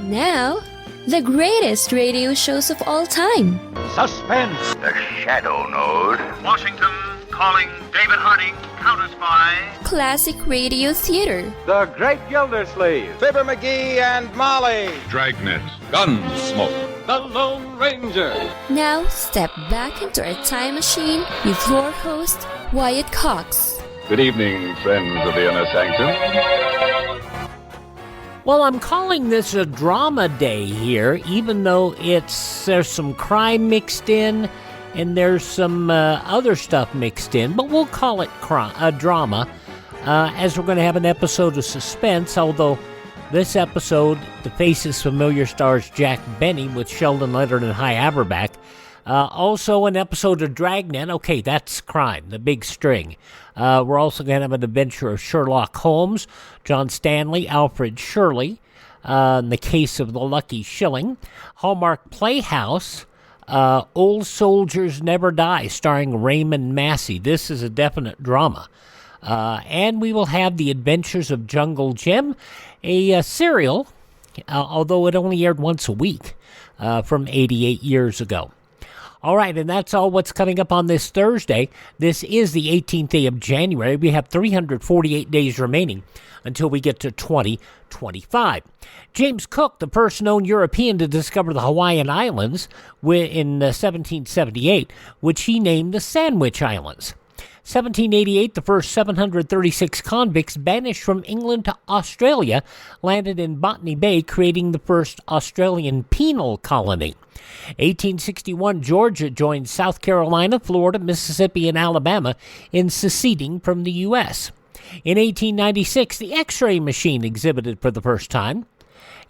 Now, the greatest radio shows of all time. Suspense. The Shadow Node. Washington calling David Harding, Counter-Spy. Classic radio theater. The Great Gildersleeve. Fibber McGee and Molly. Dragnet. Gunsmoke. The Lone Ranger. Now, step back into a time machine with your host, Wyatt Cox. Good evening, friends of the Inner Sanctum. Well, I'm calling this a drama day here, even though there's some crime mixed in and there's some other stuff mixed in, but we'll call it a drama, as we're going to have an episode of Suspense, although this episode, The Face is Familiar, stars Jack Benny with Sheldon, Leonard, and Averback. Also an episode of Dragnet. Okay, that's crime, the big string. We're also going to have an adventure of Sherlock Holmes, John Stanley, Alfred, Shirley, in the case of the Lucky Shilling. Hallmark Playhouse, Old Soldiers Never Die, starring Raymond Massey. This is a definite drama. And we will have The Adventures of Jungle Jim, a serial, although it only aired once a week, from 88 years ago. All right, and that's all what's coming up on this Thursday. This is the 18th day of January. We have 348 days remaining until we get to 2025. James Cook, the first known European to discover the Hawaiian Islands in 1778, which he named the Sandwich Islands. 1788, the first 736 convicts banished from England to Australia landed in Botany Bay, creating the first Australian penal colony. 1861, Georgia joined South Carolina, Florida, Mississippi, and Alabama in seceding from the U.S. In 1896, the X-ray machine exhibited for the first time.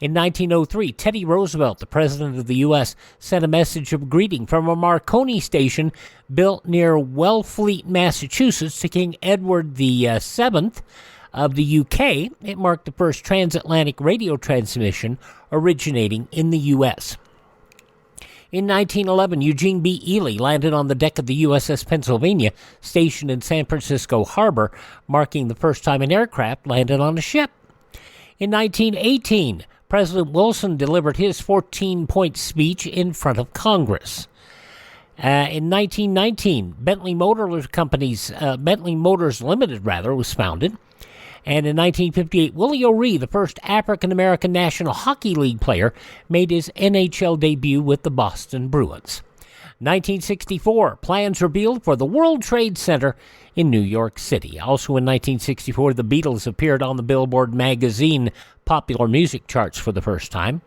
In 1903, Teddy Roosevelt, the President of the U.S., sent a message of greeting from a Marconi station built near Wellfleet, Massachusetts, to King Edward VII of the UK. It marked the first transatlantic radio transmission originating in the U.S. In 1911, Eugene B. Ely landed on the deck of the USS Pennsylvania, stationed in San Francisco Harbor, marking the first time an aircraft landed on a ship. In 1918, President Wilson delivered his 14-point speech in front of Congress. In 1919, Bentley Motors Limited was founded. And in 1958, Willie O'Ree, the first African-American National Hockey League player, made his NHL debut with the Boston Bruins. 1964, plans revealed for the World Trade Center in New York City. Also in 1964, the Beatles appeared on the Billboard magazine popular music charts for the first time.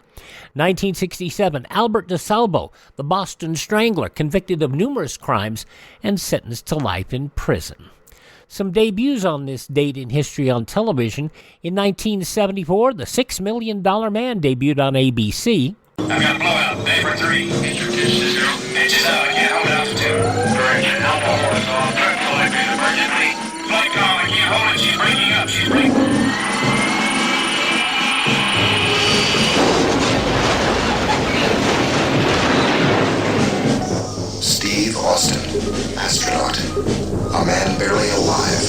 1967, Albert DeSalvo, the Boston Strangler, convicted of numerous crimes and sentenced to life in prison. Some debuts on this date in history on television. In 1974, The $6 Million Man debuted on ABC. I've got a blowout. Day 3. Get your dish to 0 inches out. I can't hold altitude. Correction. Alpha horizontal. Trip collected emergency. Flight call. I can't hold it. She's breaking up. She's breaking. Steve Austin, astronaut. A man barely alive.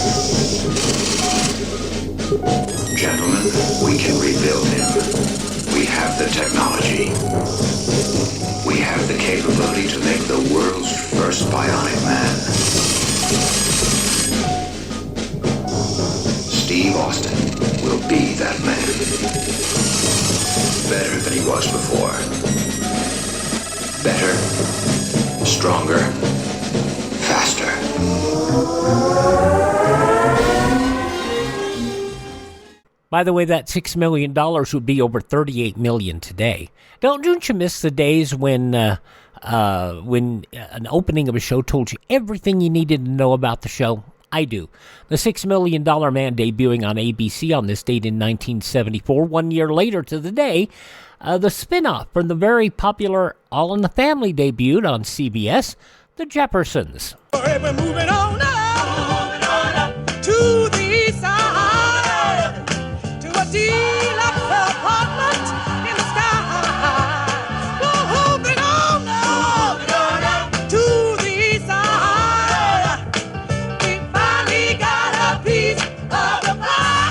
Gentlemen, we can rebuild him. We have the technology. We have the capability to make the world's first bionic man. Steve Austin will be that man. Better than he was before. Better, stronger, faster. By the way, that $6 million would be over $38 million today. Don't you miss the days when an opening of a show told you everything you needed to know about the show? I do. The $6 Million Man debuting on ABC on this date in 1974. 1 year later to the day, the spin-off from the very popular All in the Family debuted on CBS, The Jeffersons. We're moving on up to the side, to a deluxe apartment in the sky. We're moving on up to the side. We finally got a piece of the pie.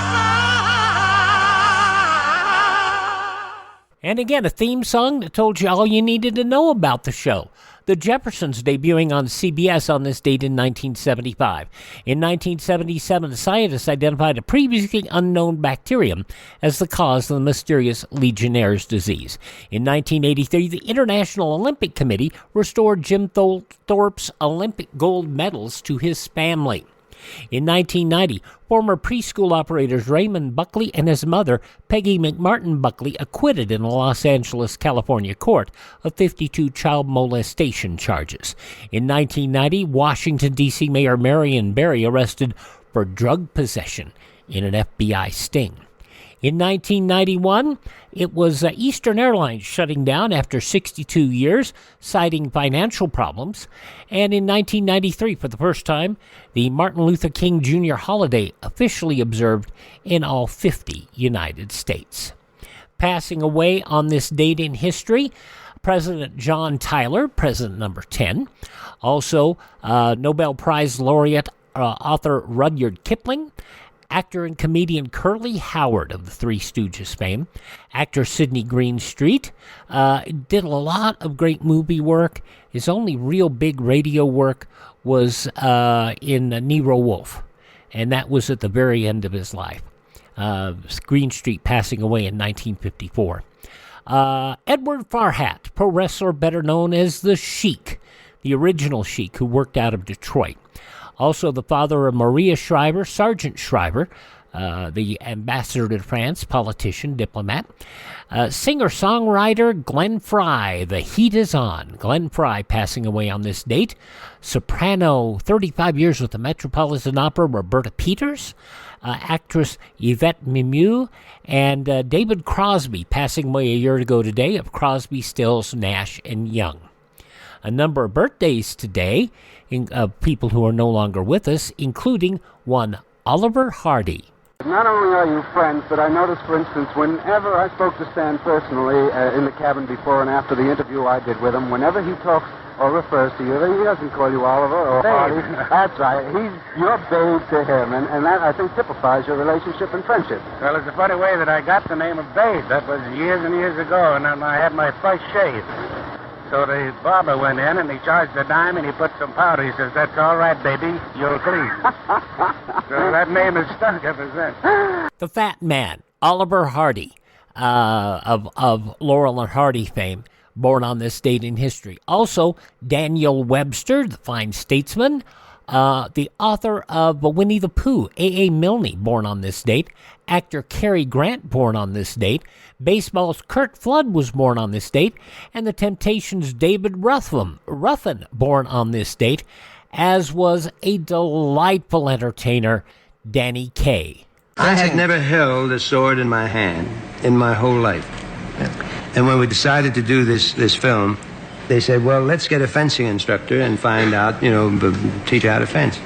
And again, a theme song that told you all you needed to know about the show. The Jeffersons debuting on CBS on this date in 1975. In 1977, the scientists identified a previously unknown bacterium as the cause of the mysterious Legionnaire's disease. In 1983, the International Olympic Committee restored Jim Thorpe's Olympic gold medals to his family. In 1990, former preschool operators Raymond Buckley and his mother, Peggy McMartin Buckley, acquitted in a Los Angeles, California court of 52 child molestation charges. In 1990, Washington, D.C. Mayor Marion Barry arrested for drug possession in an FBI sting. In 1991, it was Eastern Airlines shutting down after 62 years, citing financial problems. And in 1993, for the first time, the Martin Luther King Jr. holiday officially observed in all 50 United States. Passing away on this date in history, President John Tyler, president number 10. Also, Nobel Prize laureate author Rudyard Kipling. Actor and comedian Curly Howard of the Three Stooges fame. Actor Sidney Greenstreet did a lot of great movie work. His only real big radio work was in Nero Wolfe, and that was at the very end of his life. Greenstreet passing away in 1954. Edward Farhat, pro wrestler better known as the Sheik, the original Sheik who worked out of Detroit. Also, the father of Maria Shriver, Sergeant Shriver, the ambassador to France, politician, diplomat. Singer-songwriter Glenn Frey, The Heat Is On. Glenn Frey passing away on this date. Soprano, 35 years with the Metropolitan Opera, Roberta Peters. Actress Yvette Mimieux. And David Crosby passing away a year ago today of Crosby, Stills, Nash, and Young. A number of birthdays today of people who are no longer with us, including one Oliver Hardy. Not only are you friends, but I noticed, for instance, whenever I spoke to Stan personally in the cabin before and after the interview I did with him, whenever he talks or refers to you, he doesn't call you Oliver or Hardy. That's right. You're babe to him, and that, I think, typifies your relationship and friendship. Well, it's a funny way that I got the name of Babe. That was years and years ago, and then I had my first shave. So the barber went in, and he charged a dime, and he put some powder. He says, "That's all right, baby. You'll clean." So that name is stuck ever since. The Fat Man, Oliver Hardy, of Laurel and Hardy fame, born on this date in history. Also, Daniel Webster, the fine statesman, the author of Winnie the Pooh, A.A. Milne, born on this date. Actor Cary Grant, born on this date. Baseball's Curt Flood was born on this date. And the Temptations' David Ruffin, born on this date, as was a delightful entertainer, Danny Kaye. I had never held a sword in my hand in my whole life. And when we decided to do this film, they said, well, let's get a fencing instructor and find out, teach you how to fence.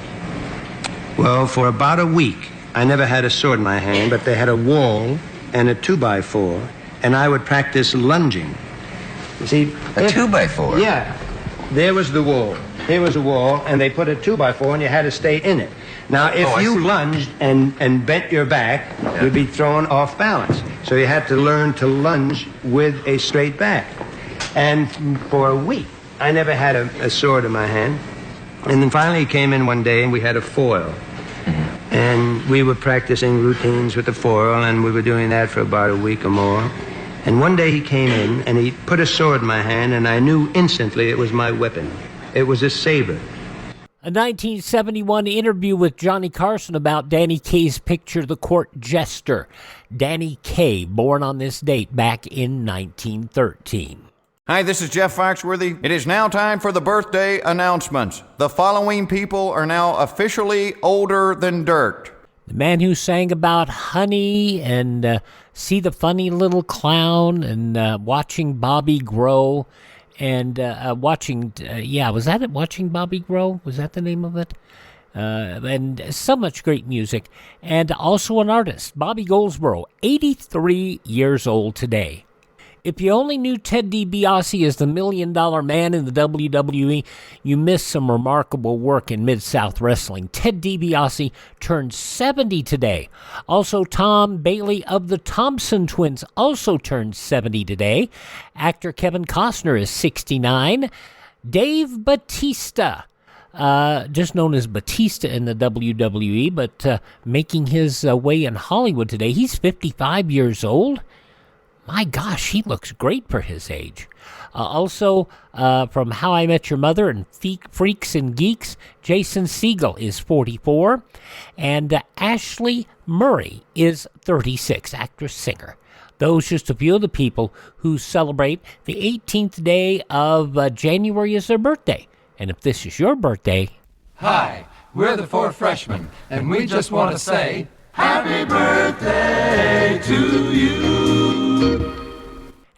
Well, for about a week, I never had a sword in my hand, but they had a wall and a 2x4, and I would practice lunging. You see? A 2x4? Yeah. There was the wall. Here was a wall, and they put a 2x4, and you had to stay in it. Now, if you lunged and bent your back, you'd be thrown off balance. So you had to learn to lunge with a straight back. And for a week, I never had a sword in my hand. And then finally he came in one day, and we had a foil. And we were practicing routines with the foil, and we were doing that for about a week or more. And one day he came in, and he put a sword in my hand, and I knew instantly it was my weapon. It was a saber. A 1971 interview with Johnny Carson about Danny Kaye's picture, The Court Jester. Danny Kaye, born on this date back in 1913. Hi, this is Jeff Foxworthy. It is now time for the birthday announcements. The following people are now officially older than dirt. The man who sang about honey and See the Funny Little Clown and Watching Bobby Grow and was that it? Watching Bobby Grow? Was that the name of it? And so much great music. And also an artist, Bobby Goldsboro, 83 years old today. If you only knew Ted DiBiase as the $1 Million Man in the WWE, you missed some remarkable work in Mid-South Wrestling. Ted DiBiase turned 70 today. Also, Tom Bailey of the Thompson Twins also turned 70 today. Actor Kevin Costner is 69. Dave Bautista, just known as Batista in the WWE, but making his way in Hollywood today. He's 55 years old. My gosh, he looks great for his age. Also, from How I Met Your Mother and Freaks and Geeks, Jason Segel is 44. And Ashley Murray is 36, actress-singer. Those just a few of the people who celebrate the 18th day of January as their birthday. And if this is your birthday... Hi, we're the Four Freshmen, and we just want to say... Happy birthday to you!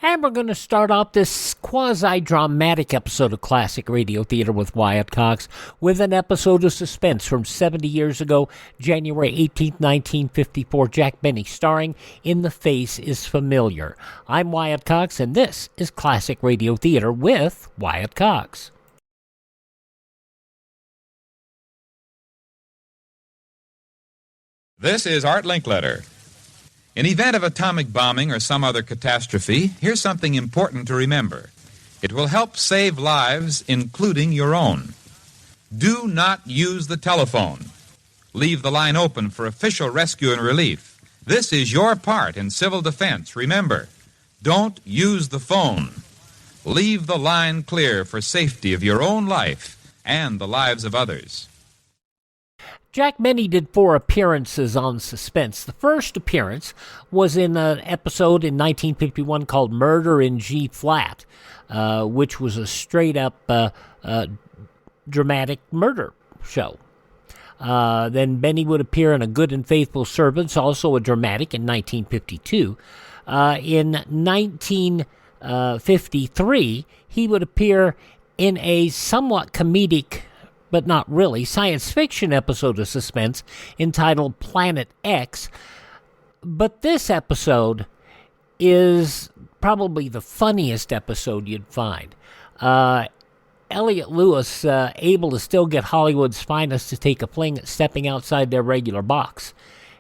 And we're going to start off this quasi-dramatic episode of Classic Radio Theater with Wyatt Cox with an episode of Suspense from 70 years ago, January 18th, 1954. Jack Benny starring in The Face is Familiar. I'm Wyatt Cox, and this is Classic Radio Theater with Wyatt Cox. This is Art Linkletter. In event of atomic bombing or some other catastrophe, here's something important to remember. It will help save lives, including your own. Do not use the telephone. Leave the line open for official rescue and relief. This is your part in civil defense. Remember, don't use the phone. Leave the line clear for safety of your own life and the lives of others. Jack Benny did 4 appearances on Suspense. The first appearance was in an episode in 1951 called Murder in G-Flat, which was a straight-up dramatic murder show. Then Benny would appear in A Good and Faithful Servants, also a dramatic, in 1952. In 1953, he would appear in a somewhat comedic, but not really, science fiction episode of Suspense entitled Planet X. But this episode is probably the funniest episode you'd find. Elliot Lewis able to still get Hollywood's finest to take a fling at stepping outside their regular box.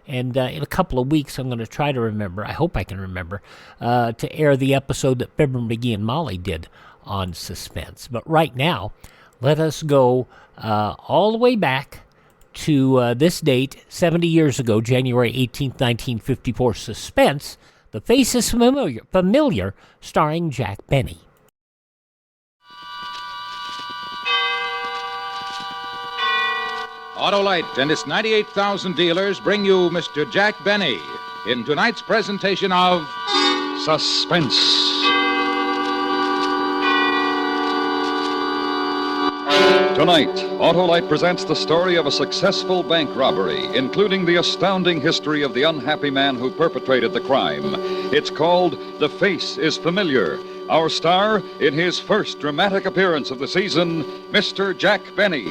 And in a couple of weeks, I'm going to try to remember, I hope I can remember, to air the episode that Fibber McGee and Molly did on Suspense. But right now, let us go all the way back to this date, 70 years ago, January 18th, 1954, Suspense, The Face is Familiar, starring Jack Benny. Autolite and its 98,000 dealers bring you Mr. Jack Benny in tonight's presentation of Suspense. Tonight, Autolite presents the story of a successful bank robbery, including the astounding history of the unhappy man who perpetrated the crime. It's called The Face is Familiar. Our star, in his first dramatic appearance of the season, Mr. Jack Benny.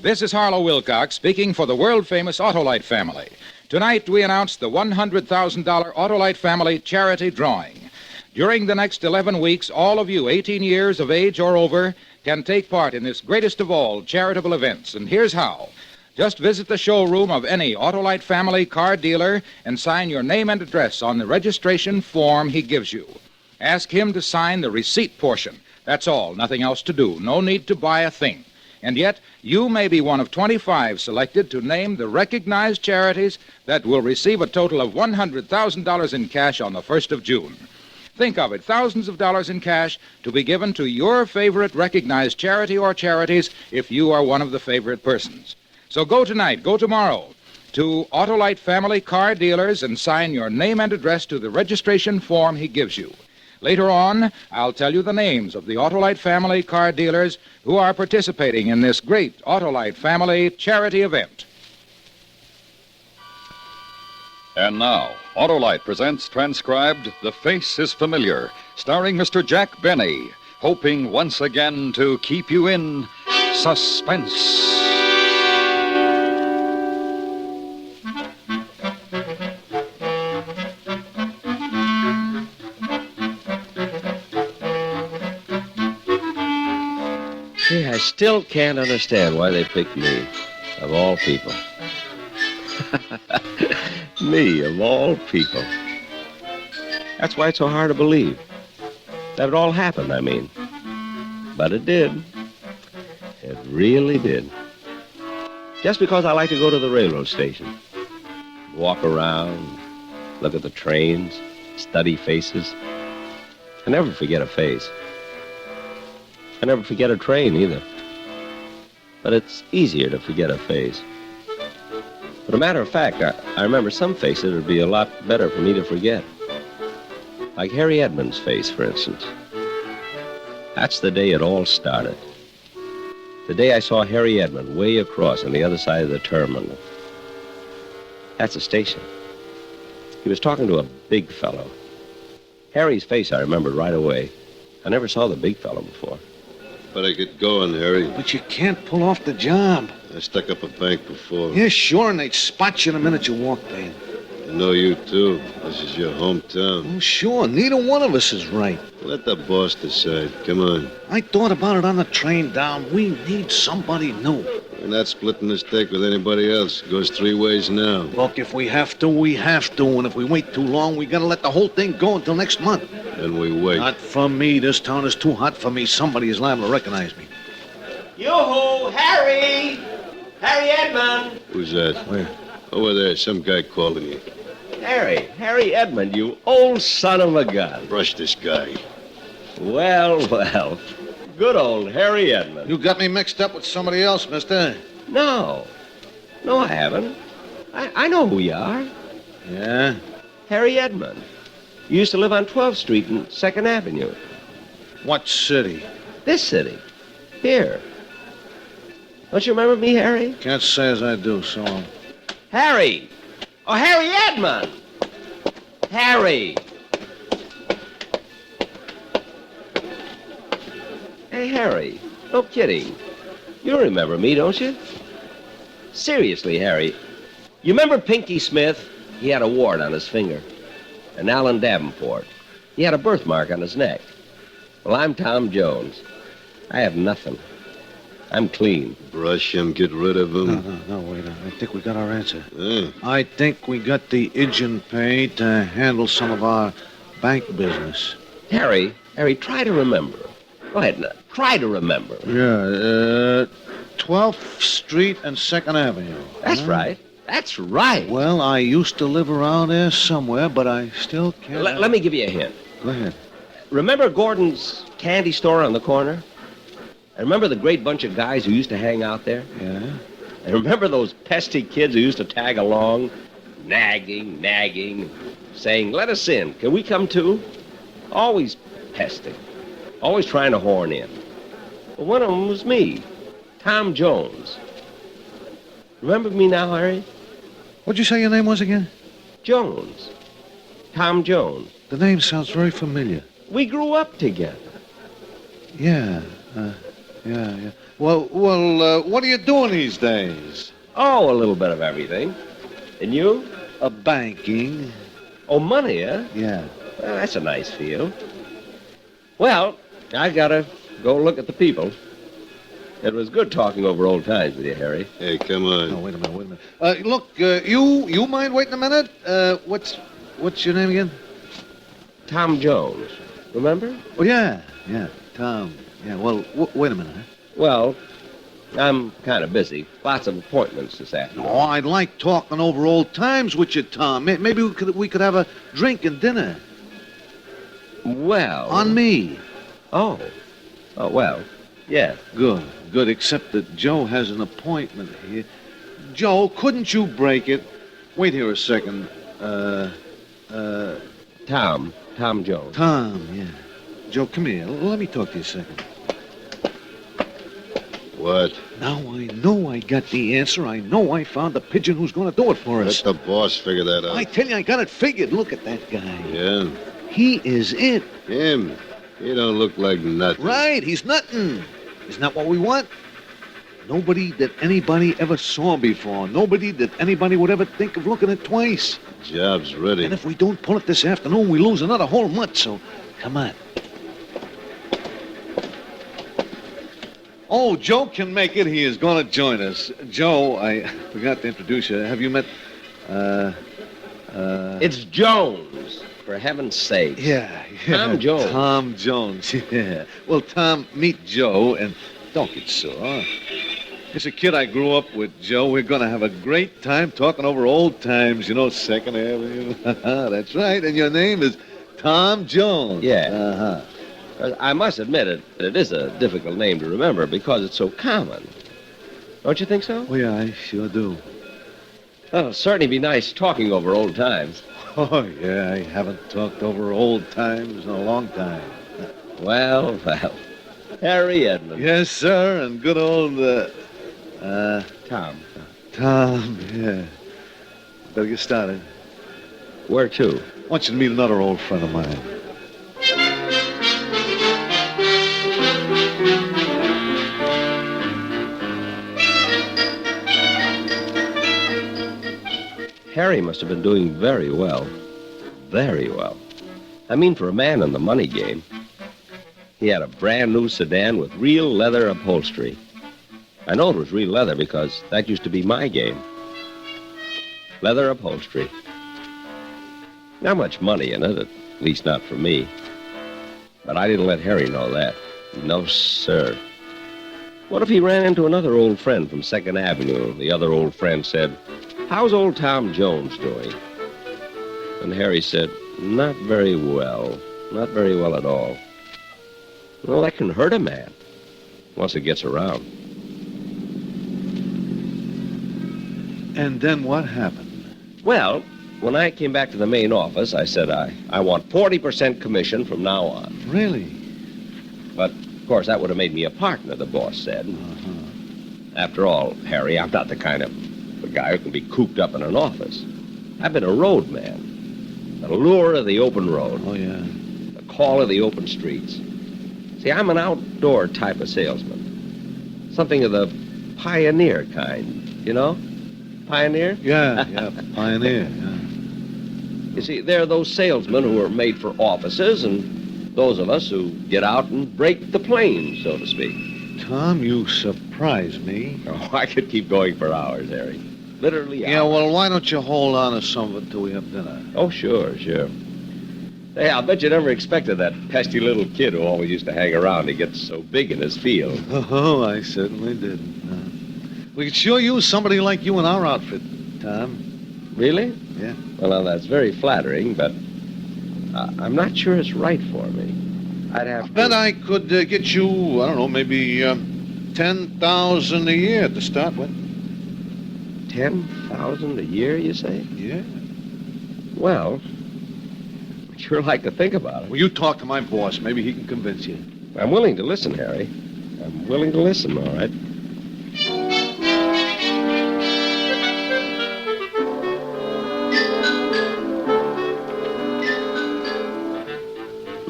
This is Harlow Wilcox speaking for the world-famous Autolite family. Tonight, we announce the $100,000 Autolite family charity drawing. During the next 11 weeks, all of you 18 years of age or over can take part in this greatest of all charitable events. And here's how. Just visit the showroom of any Autolite family car dealer and sign your name and address on the registration form he gives you. Ask him to sign the receipt portion. That's all. Nothing else to do. No need to buy a thing. And yet, you may be one of 25 selected to name the recognized charities that will receive a total of $100,000 in cash on the 1st of June. Think of it, thousands of dollars in cash to be given to your favorite recognized charity or charities if you are one of the favorite persons. So go tonight, go tomorrow to Autolite family car dealers and sign your name and address to the registration form he gives you. Later on, I'll tell you the names of the Autolite family car dealers who are participating in this great Autolite family charity event. And now, Autolite presents transcribed The Face is Familiar, starring Mr. Jack Benny, hoping once again to keep you in suspense. Hey, I still can't understand why they picked me, of all people. Me, of all people. That's why it's so hard to believe. That it all happened, I mean. But it did. It really did. Just because I like to go to the railroad station. Walk around, look at the trains, study faces. I never forget a face. I never forget a train either. But it's easier to forget a face. But a matter of fact, I remember some faces that would be a lot better for me to forget. Like Harry Edmonds' face, for instance. That's the day it all started. The day I saw Harry Edmond way across on the other side of the terminal. That's the station. He was talking to a big fellow. Harry's face I remembered right away. I never saw the big fellow before. Better get going, Harry. But you can't pull off the job. I stuck up a bank before. Yeah, sure, and they'd spot you the minute you walked in. I know you, too. This is your hometown. Oh, sure. Neither one of us is right. Let the boss decide. Come on. I thought about it on the train down. We need somebody new. We're not splitting this stake with anybody else. It goes 3 ways now. Look, if we have to, we have to. And if we wait too long, we gotta let the whole thing go until next month. Then we wait. Not for me. This town is too hot for me. Somebody is liable to recognize me. Yoo-hoo! Harry! Harry Edmond! Who's that? Where? Over there. Some guy calling you. Harry Edmond, you old son of a gun. Brush this guy. Well, good old Harry Edmond. You got me mixed up with somebody else, mister. No, I haven't. I know who you are. Yeah? Harry Edmond. You used to live on 12th Street and 2nd Avenue. What city? This city. Here. Don't you remember me, Harry? Can't say as I do, so... Harry! Oh, Harry Edmond! Harry! Hey, Harry, no kidding. You remember me, don't you? Seriously, Harry. You remember Pinky Smith? He had a wart on his finger. And Alan Davenport. He had a birthmark on his neck. Well, I'm Tom Jones. I have nothing. I'm clean. Brush him, get rid of him. No, wait. I think we got our answer. Yeah. I think we got the agent paid to handle some of our bank business. Harry, try to remember. Go ahead now. Try to remember. Yeah, 12th Street and 2nd Avenue. That's right. That's right. Well, I used to live around there somewhere, but I still can't... Let me give you a hint. Go ahead. Remember Gordon's candy store on the corner? And remember the great bunch of guys who used to hang out there? Yeah. And remember those pesky kids who used to tag along, nagging, saying, "Let us in. Can we come too?" Always pesting. Always trying to horn in. Well, one of them was me, Tom Jones. Remember me now, Harry? What'd you say your name was again? Jones. Tom Jones. The name sounds very familiar. We grew up together. Yeah. Yeah. Well, what are you doing these days? Oh, a little bit of everything. And you? Banking. Oh, money, huh? Yeah. Well, that's a nice field. Well, I gotta go look at the people. It was good talking over old times with you, Harry. Hey, come on. No, wait a minute. Look, you mind waiting a minute? What's your name again? Tom Jones. Remember? Oh, yeah, Tom. Yeah, well, wait a minute, huh? Well, I'm kind of busy. Lots of appointments this afternoon. Oh, I'd like talking over old times with you, Tom. Maybe we could have a drink and dinner. Well... On me. Oh, well, yeah. Good, except that Joe has an appointment here. Joe, couldn't you break it? Wait here a second. Tom Jones. Tom, yeah. Joe, come here. Let me talk to you a second. What? Now I know I got the answer. I know I found the pigeon who's going to do it for us. Let the boss figure that out. I tell you, I got it figured. Look at that guy. Yeah? He is it. Him? He don't look like nothing. Right, he's nothing. Isn't that what we want? Nobody that anybody ever saw before. Nobody that anybody would ever think of looking at twice. Job's ready. And if we don't pull it this afternoon, we lose another whole month, so come on. Oh, Joe can make it. He is going to join us. Joe, I forgot to introduce you. Have you met, It's Jones, for heaven's sake. Yeah. Tom Jones. Tom Jones, yeah. Well, Tom, meet Joe, and don't get sore. It's a kid I grew up with, Joe. We're going to have a great time talking over old times, you know, Second Avenue. That's right, and your name is Tom Jones. Yeah. I must admit it is a difficult name to remember because it's so common. Don't you think so? Oh, yeah, I sure do. Well, it'll certainly be nice talking over old times. Oh, yeah, I haven't talked over old times in a long time. Well. Harry Edmund. Yes, sir, and good old, Tom. Tom, yeah. Better get started. Where to? I want you to meet another old friend of mine. Harry must have been doing very well. Very well. I mean, for a man in the money game. He had a brand new sedan with real leather upholstery. I know it was real leather because that used to be my game. Leather upholstery. Not much money in it, at least not for me. But I didn't let Harry know that. No, sir. What if he ran into another old friend from 2nd Avenue and the other old friend said, "How's old Tom Jones doing?" And Harry said, "Not very well. Not very well at all." Well, that can hurt a man once it gets around. And then what happened? Well, when I came back to the main office, I said I want 40% commission from now on. Really? But, of course, that would have made me a partner, the boss said. After all, Harry, I'm not the kind of a guy who can be cooped up in an office. I've been a road man. The lure of the open road. Oh, yeah. The call of the open streets. See, I'm an outdoor type of salesman. Something of the pioneer kind, you know? Pioneer? Yeah, pioneer, yeah. You see, there are those salesmen who are made for offices and those of us who get out and break the plains, so to speak. Tom, you surprise me. Oh, I could keep going for hours, Harry. Literally hours. Yeah, well, why don't you hold on to some of it till we have dinner? Oh, sure. Hey, I'll bet you never expected that pesky little kid who always used to hang around to get so big in his field. Oh, I certainly didn't. We could sure use somebody like you in our outfit, Tom. Really? Yeah. Well, now, that's very flattering, but I'm not sure it's right for me. I'd have to... Bet I could get you, I don't know, maybe $10,000 a year to start with. 10,000 a year, you say? Yeah. Well, I'd sure like to think about it. Well, you talk to my boss. Maybe he can convince you. I'm willing to listen, Harry. I'm willing to listen, all right.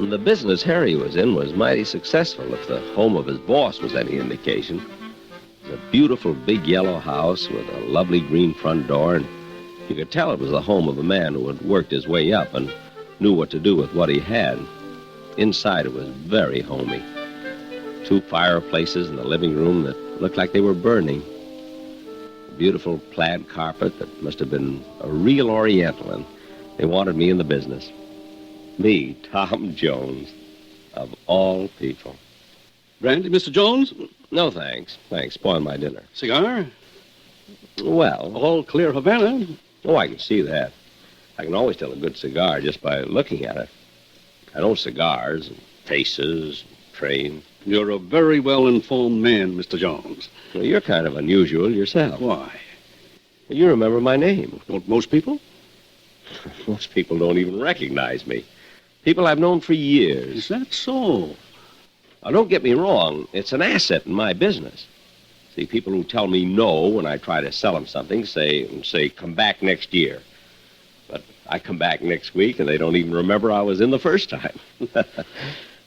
The business Harry was in was mighty successful, if the home of his boss was any indication. It was a beautiful big yellow house with a lovely green front door, and you could tell it was the home of a man who had worked his way up and knew what to do with what he had. Inside it was very homey. 2 fireplaces in the living room that looked like they were burning. A beautiful plaid carpet that must have been a real Oriental, and they wanted me in the business. Me, Tom Jones, of all people. Brandy, Mr. Jones? No, thanks. Thanks. Spoil my dinner. Cigar? Well... All clear Havana? Oh, I can see that. I can always tell a good cigar just by looking at it. I know cigars, and faces, and trains. You're a very well-informed man, Mr. Jones. Well, you're kind of unusual yourself. Why? You remember my name. Don't most people? Most people don't even recognize me. People I've known for years. Is that so? Now, don't get me wrong. It's an asset in my business. See, people who tell me no when I try to sell them something say, come back next year. But I come back next week, and they don't even remember I was in the first time.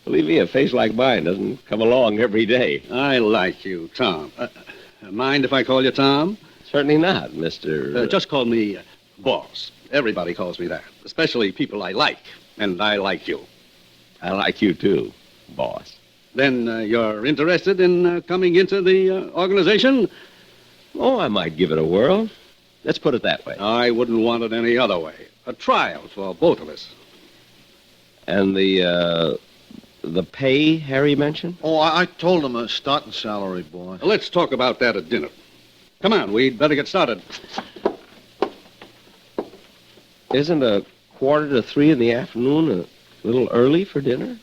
Believe me, a face like mine doesn't come along every day. I like you, Tom. Mind if I call you Tom? Certainly not, Mr... Just call me Boss. Everybody calls me that, especially people I like. And I like you. I like you, too, Boss. Then you're interested in coming into the organization? Oh, I might give it a whirl. Let's put it that way. I wouldn't want it any other way. A trial for both of us. And the pay Harry mentioned? Oh, I told him a starting salary, boy. Let's talk about that at dinner. Come on, we'd better get started. Isn't 2:45 in the afternoon a little early for dinner?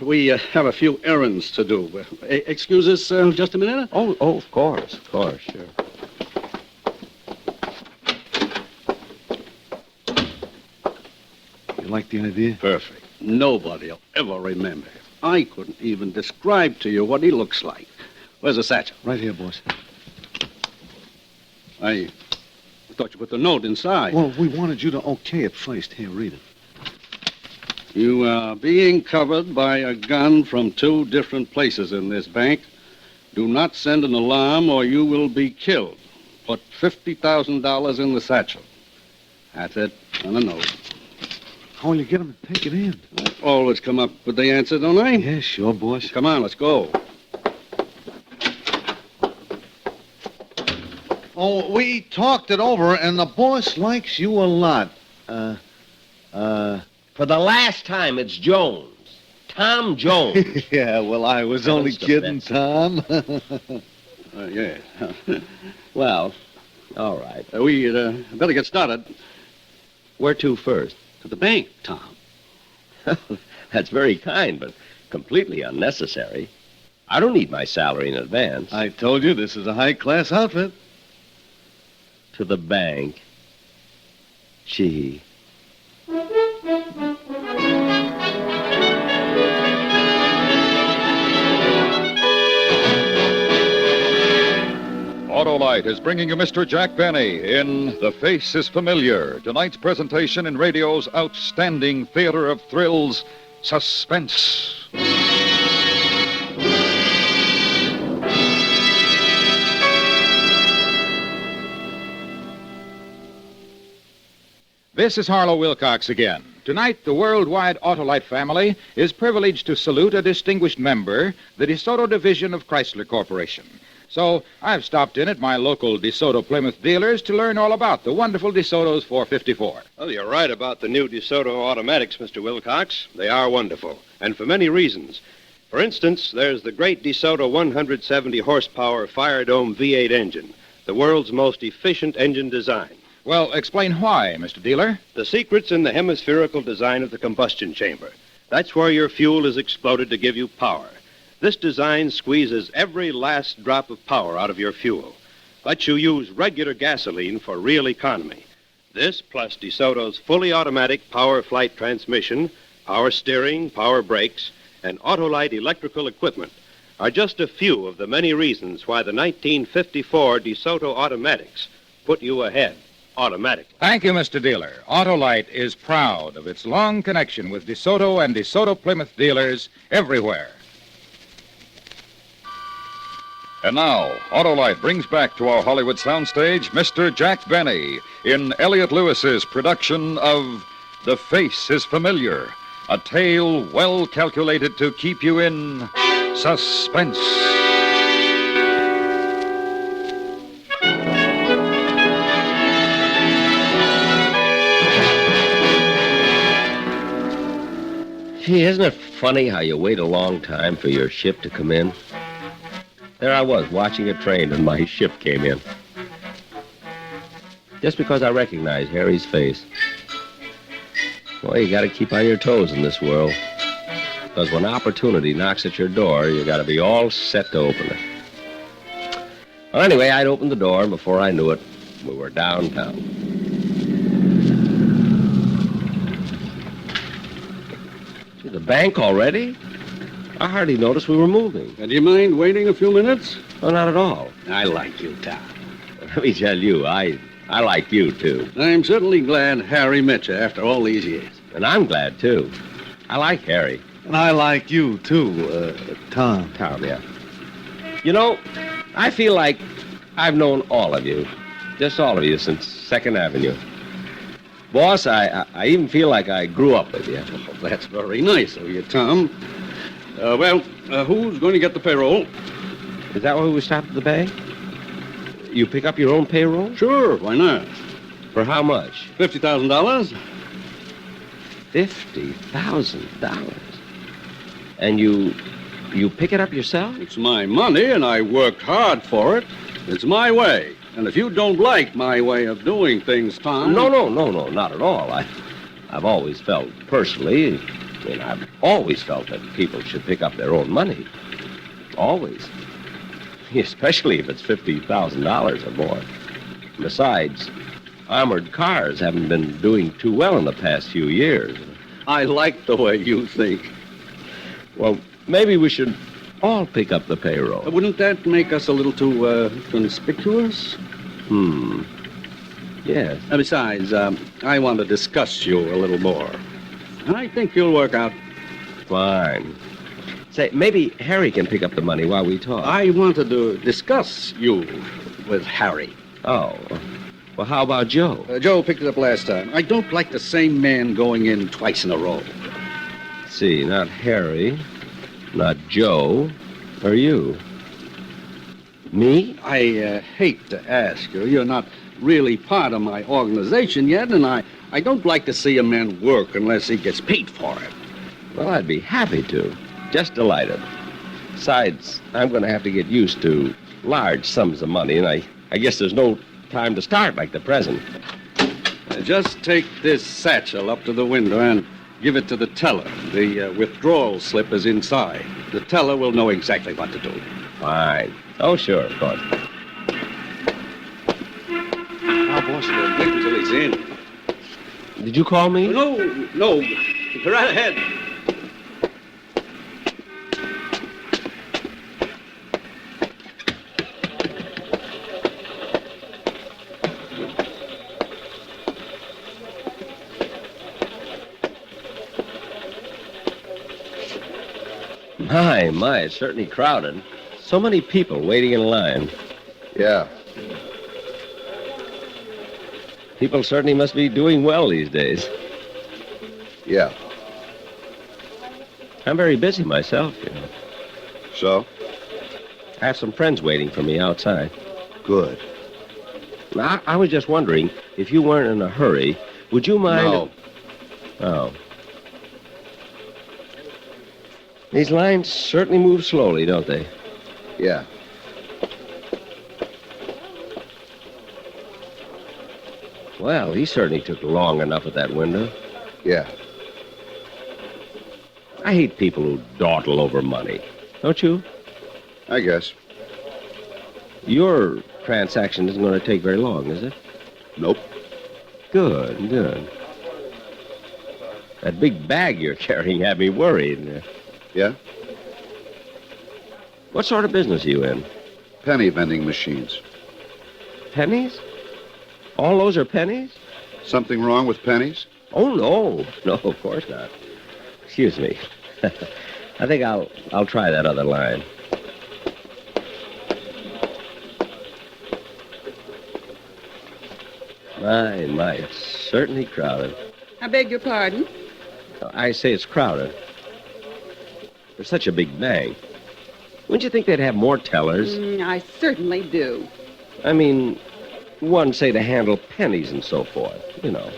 We have a few errands to do. Excuse us just a minute? Oh, of course, sure. You like the idea? Perfect. Nobody'll ever remember. I couldn't even describe to you what he looks like. Where's the satchel? Right here, boss. I thought you put the note inside. Well, we wanted you to okay it first. Here, read it. You are being covered by a gun from 2 different places in this bank. Do not send an alarm or you will be killed. Put $50,000 in the satchel. That's it, on a note. How will you get him to take it in? I always come up with the answer, don't I? Yeah, sure, boss. Come on, let's go. Oh, we talked it over, and the boss likes you a lot. For the last time, it's Jones. Tom Jones. Yeah, well, I was only kidding, Tom. Yeah. Well, all right. We better get started. Where to first? To the bank, Tom. That's very kind, but completely unnecessary. I don't need my salary in advance. I told you this is a high-class outfit. To the bank. Gee. Autolite is bringing you Mr. Jack Benny in The Face is Familiar, tonight's presentation in radio's outstanding theater of thrills, Suspense. This is Harlow Wilcox again. Tonight, the worldwide Autolite family is privileged to salute a distinguished member, the DeSoto Division of Chrysler Corporation. So I've stopped in at my local DeSoto Plymouth dealers to learn all about the wonderful DeSoto's 454. Well, you're right about the new DeSoto automatics, Mr. Wilcox. They are wonderful, and for many reasons. For instance, there's the great DeSoto 170 horsepower Fire Dome V8 engine, the world's most efficient engine design. Well, explain why, Mr. Dealer. The secret's in the hemispherical design of the combustion chamber. That's where your fuel is exploded to give you power. This design squeezes every last drop of power out of your fuel. Lets you use regular gasoline for real economy. This, plus DeSoto's fully automatic power flight transmission, power steering, power brakes, and Autolite electrical equipment are just a few of the many reasons why the 1954 DeSoto automatics put you ahead automatically. Thank you, Mr. Dealer. Autolite is proud of its long connection with DeSoto and DeSoto Plymouth dealers everywhere. And now, Autolite brings back to our Hollywood soundstage Mr. Jack Benny in Elliot Lewis's production of The Face is Familiar, a tale well calculated to keep you in suspense. Gee, isn't it funny how you wait a long time for your ship to come in? There I was, watching a train, and my ship came in. Just because I recognized Harry's face. Well, you gotta keep on your toes in this world. Because when opportunity knocks at your door, you gotta be all set to open it. Well, anyway, I'd opened the door, and before I knew it, we were downtown. Gee, the bank already? I hardly noticed we were moving. Do you mind waiting a few minutes? Oh, not at all. I like you, Tom. Let me tell you, I like you, too. I'm certainly glad Harry met you after all these years. And I'm glad, too. I like Harry. And I like you, too, Tom. Tom, yeah. You know, I feel like I've known all of you. Just all of you since 2nd Avenue. Boss, I even feel like I grew up with you. Well, that's very nice of you, Tom. Who's going to get the payroll? Is that why we stopped at the bank? You pick up your own payroll? Sure, why not? For how much? $50,000. $50,000. And you pick it up yourself? It's my money, and I worked hard for it. It's my way. And if you don't like my way of doing things, Tom... No, not at all. I've always felt, personally, I've always felt that people should pick up their own money. Always. Especially if it's $50,000 or more. Besides, armored cars haven't been doing too well in the past few years. I like the way you think. Well, maybe we should all pick up the payroll. Wouldn't that make us a little too conspicuous? Yes. Besides, I want to discuss you a little more. I think you'll work out. Fine. Say, maybe Harry can pick up the money while we talk. I wanted to discuss you with Harry. Oh. Well, how about Joe? Joe picked it up last time. I don't like the same man going in twice in a row. See, not Harry, not Joe, or you. Me? I hate to ask you. You're not really part of my organization yet, and I don't like to see a man work unless he gets paid for it. Well, I'd be happy to. Just delighted. Besides, I'm going to have to get used to large sums of money, and I guess there's no time to start like the present. Just take this satchel up to the window and give it to the teller. The withdrawal slip is inside. The teller will know exactly what to do. Fine. Oh, sure, of course. Now, boss, wait until he's in. Did you call me? No. Go right ahead. My, it's certainly crowded. So many people waiting in line. Yeah. People certainly must be doing well these days. Yeah. I'm very busy myself, So? I have some friends waiting for me outside. Good. I was just wondering, if you weren't in a hurry, would you mind... No. Oh. These lines certainly move slowly, don't they? Yeah. Well, he certainly took long enough at that window. Yeah. I hate people who dawdle over money. Don't you? I guess. Your transaction isn't going to take very long, is it? Nope. Good. That big bag you're carrying had me worried. Yeah? What sort of business are you in? Penny vending machines. Pennies? All those are pennies? Something wrong with pennies? Oh, no. No, of course not. Excuse me. I think I'll try that other line. My, it's certainly crowded. I beg your pardon? I say it's crowded. There's such a big bank. Wouldn't you think they'd have more tellers? I certainly do. I mean, one, say, to handle pennies and so forth, Well,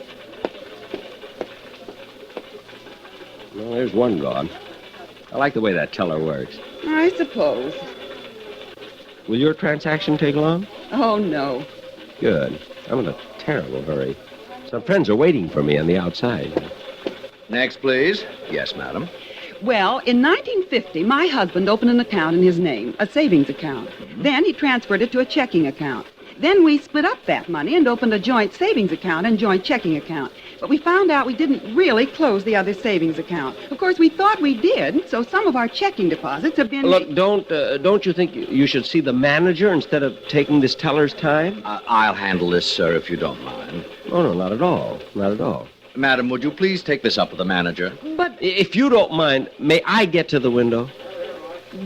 there's one gone. I like the way that teller works. I suppose. Will your transaction take long? Oh, no. Good. I'm in a terrible hurry. Some friends are waiting for me on the outside. Next, please. Yes, madam. Well, in 1950, my husband opened an account in his name, a savings account. Then he transferred it to a checking account. Then we split up that money and opened a joint savings account and joint checking account. But we found out we didn't really close the other savings account. Of course, we thought we did, so some of our checking deposits have been... Look, don't you think you should see the manager instead of taking this teller's time? I'll handle this, sir, if you don't mind. Oh, no, not at all. Not at all. Madam, would you please take this up with the manager? But if you don't mind, may I get to the window?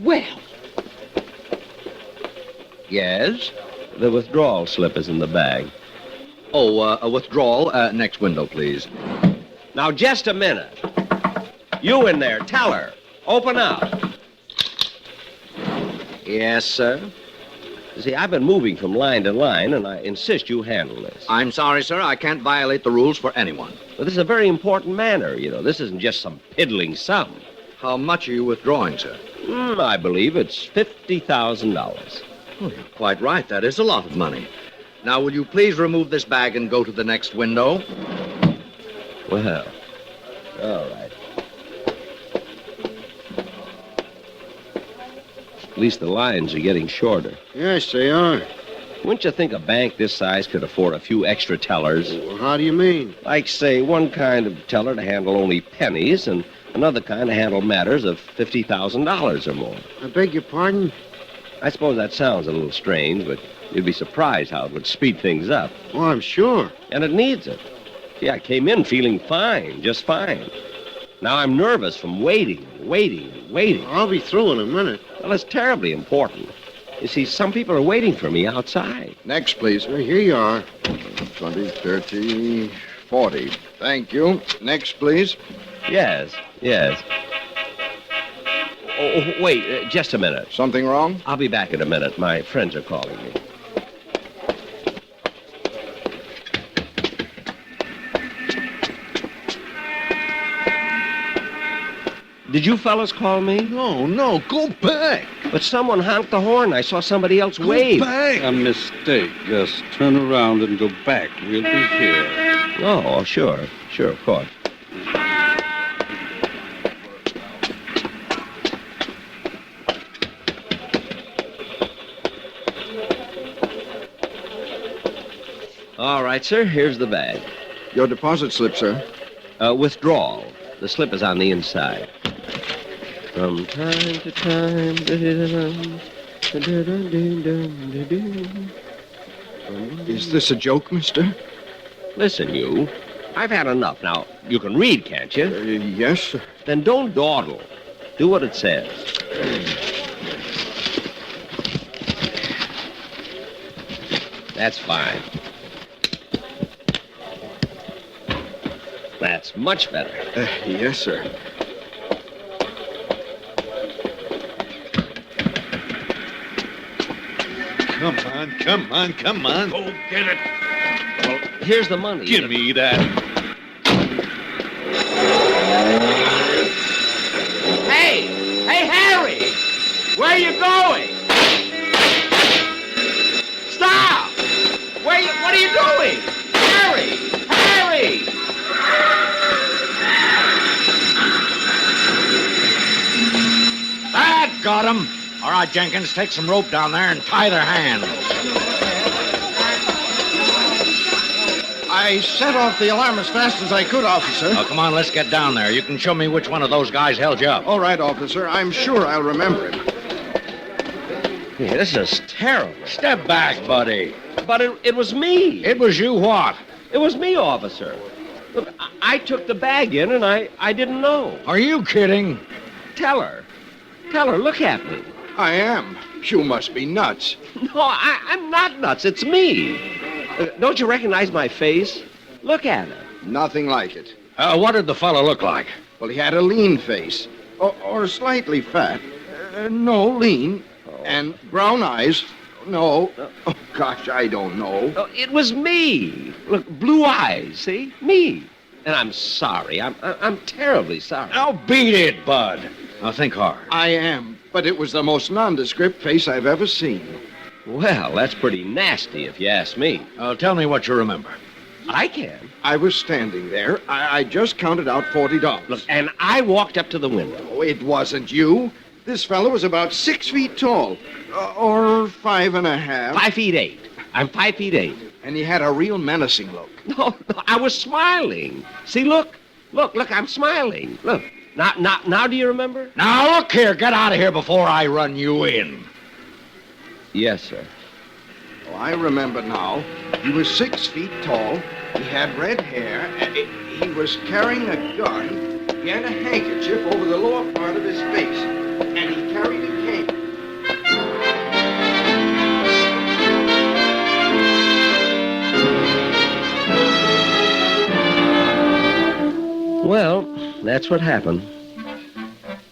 Well. Yes? The withdrawal slip is in the bag. Oh, a withdrawal. Next window, please. Now, just a minute. You in there, teller. Open up. Yes, sir. See, I've been moving from line to line, and I insist you handle this. I'm sorry, sir. I can't violate the rules for anyone. But this is a very important matter, you know. This isn't just some piddling sum. How much are you withdrawing, sir? I believe it's $50,000. You're quite right. That is a lot of money. Now, will you please remove this bag and go to the next window? Well, all right. At least the lines are getting shorter. Yes, they are. Wouldn't you think a bank this size could afford a few extra tellers? Well, how do you mean? Like, say, one kind of teller to handle only pennies and another kind to handle matters of $50,000 or more. I beg your pardon? I suppose that sounds a little strange, but you'd be surprised how it would speed things up. Oh, I'm sure. And it needs it. See, I came in feeling fine, just fine. Now I'm nervous from waiting. I'll be through in a minute. Well, it's terribly important. You see, some people are waiting for me outside. Next, please. Well, here you are. 20, 30, 40. Thank you. Next, please. Yes. Oh, wait, just a minute. Something wrong? I'll be back in a minute. My friends are calling me. Did you fellas call me? No, go back. But someone honked the horn. I saw somebody else wave. Go back. A mistake. Just turn around and go back. We'll be here. Oh, sure, of course. All right, sir, here's the bag. Your deposit slip, sir. Withdrawal. The slip is on the inside. From time to time. Is this a joke, mister? Listen, you. I've had enough. Now, you can read, can't you? Yes, sir. Then don't dawdle. Do what it says. That's fine. That's much better. Yes, sir. Come on. Go get it. Well, here's the money. Give me that. Hey, Harry! Where are you going? Stop! What are you doing? Harry! That got him. All right, Jenkins, take some rope down there and tie their hands. I set off the alarm as fast as I could, officer. Oh, come on, let's get down there. You can show me which one of those guys held you up. All right, officer. I'm sure I'll remember him. Yeah, this is terrible. Step back, buddy. But it was me. It was you what? It was me, officer. Look, I took the bag in and I didn't know. Are you kidding? Teller, look at me. I am. You must be nuts. No, I'm not nuts. It's me. Don't you recognize my face? Look at it. Nothing like it. What did the fellow look like? Well, he had a lean face. Or slightly fat. No, lean. Oh. And brown eyes. No. Oh, gosh, I don't know. Oh, it was me. Look, blue eyes, see? Me. And I'm sorry. I'm terribly sorry. Now beat it, Bud. Now think hard. I am. But it was the most nondescript face I've ever seen. Well, that's pretty nasty if you ask me. Tell me what you remember. I can. I was standing there. I just counted out $40. Look, and I walked up to the window. Oh, it wasn't you. This fellow was about 6 feet tall. Or 5.5. 5'8". I'm 5'8". And he had a real menacing look. No, I was smiling. See, look, I'm smiling. Look. Now do you remember? Now, look here. Get out of here before I run you in. Yes, sir. Oh, I remember now. He was 6 feet tall. He had red hair. And he was carrying a gun. He had a handkerchief over the lower part of his face. And he carried a cane. Well, that's what happened.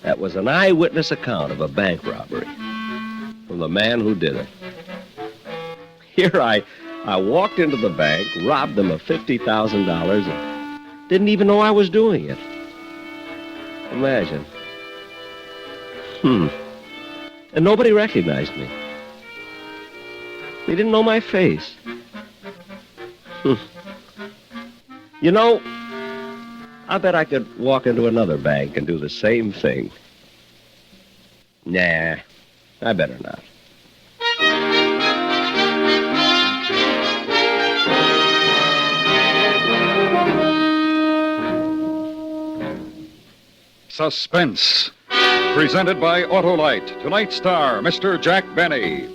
That was an eyewitness account of a bank robbery from the man who did it. Here I walked into the bank, robbed them of $50,000, and didn't even know I was doing it. Imagine. And nobody recognized me. They didn't know my face. You know, I bet I could walk into another bank and do the same thing. Nah, I better not. Suspense, presented by Autolite. Tonight's star, Mr. Jack Benny.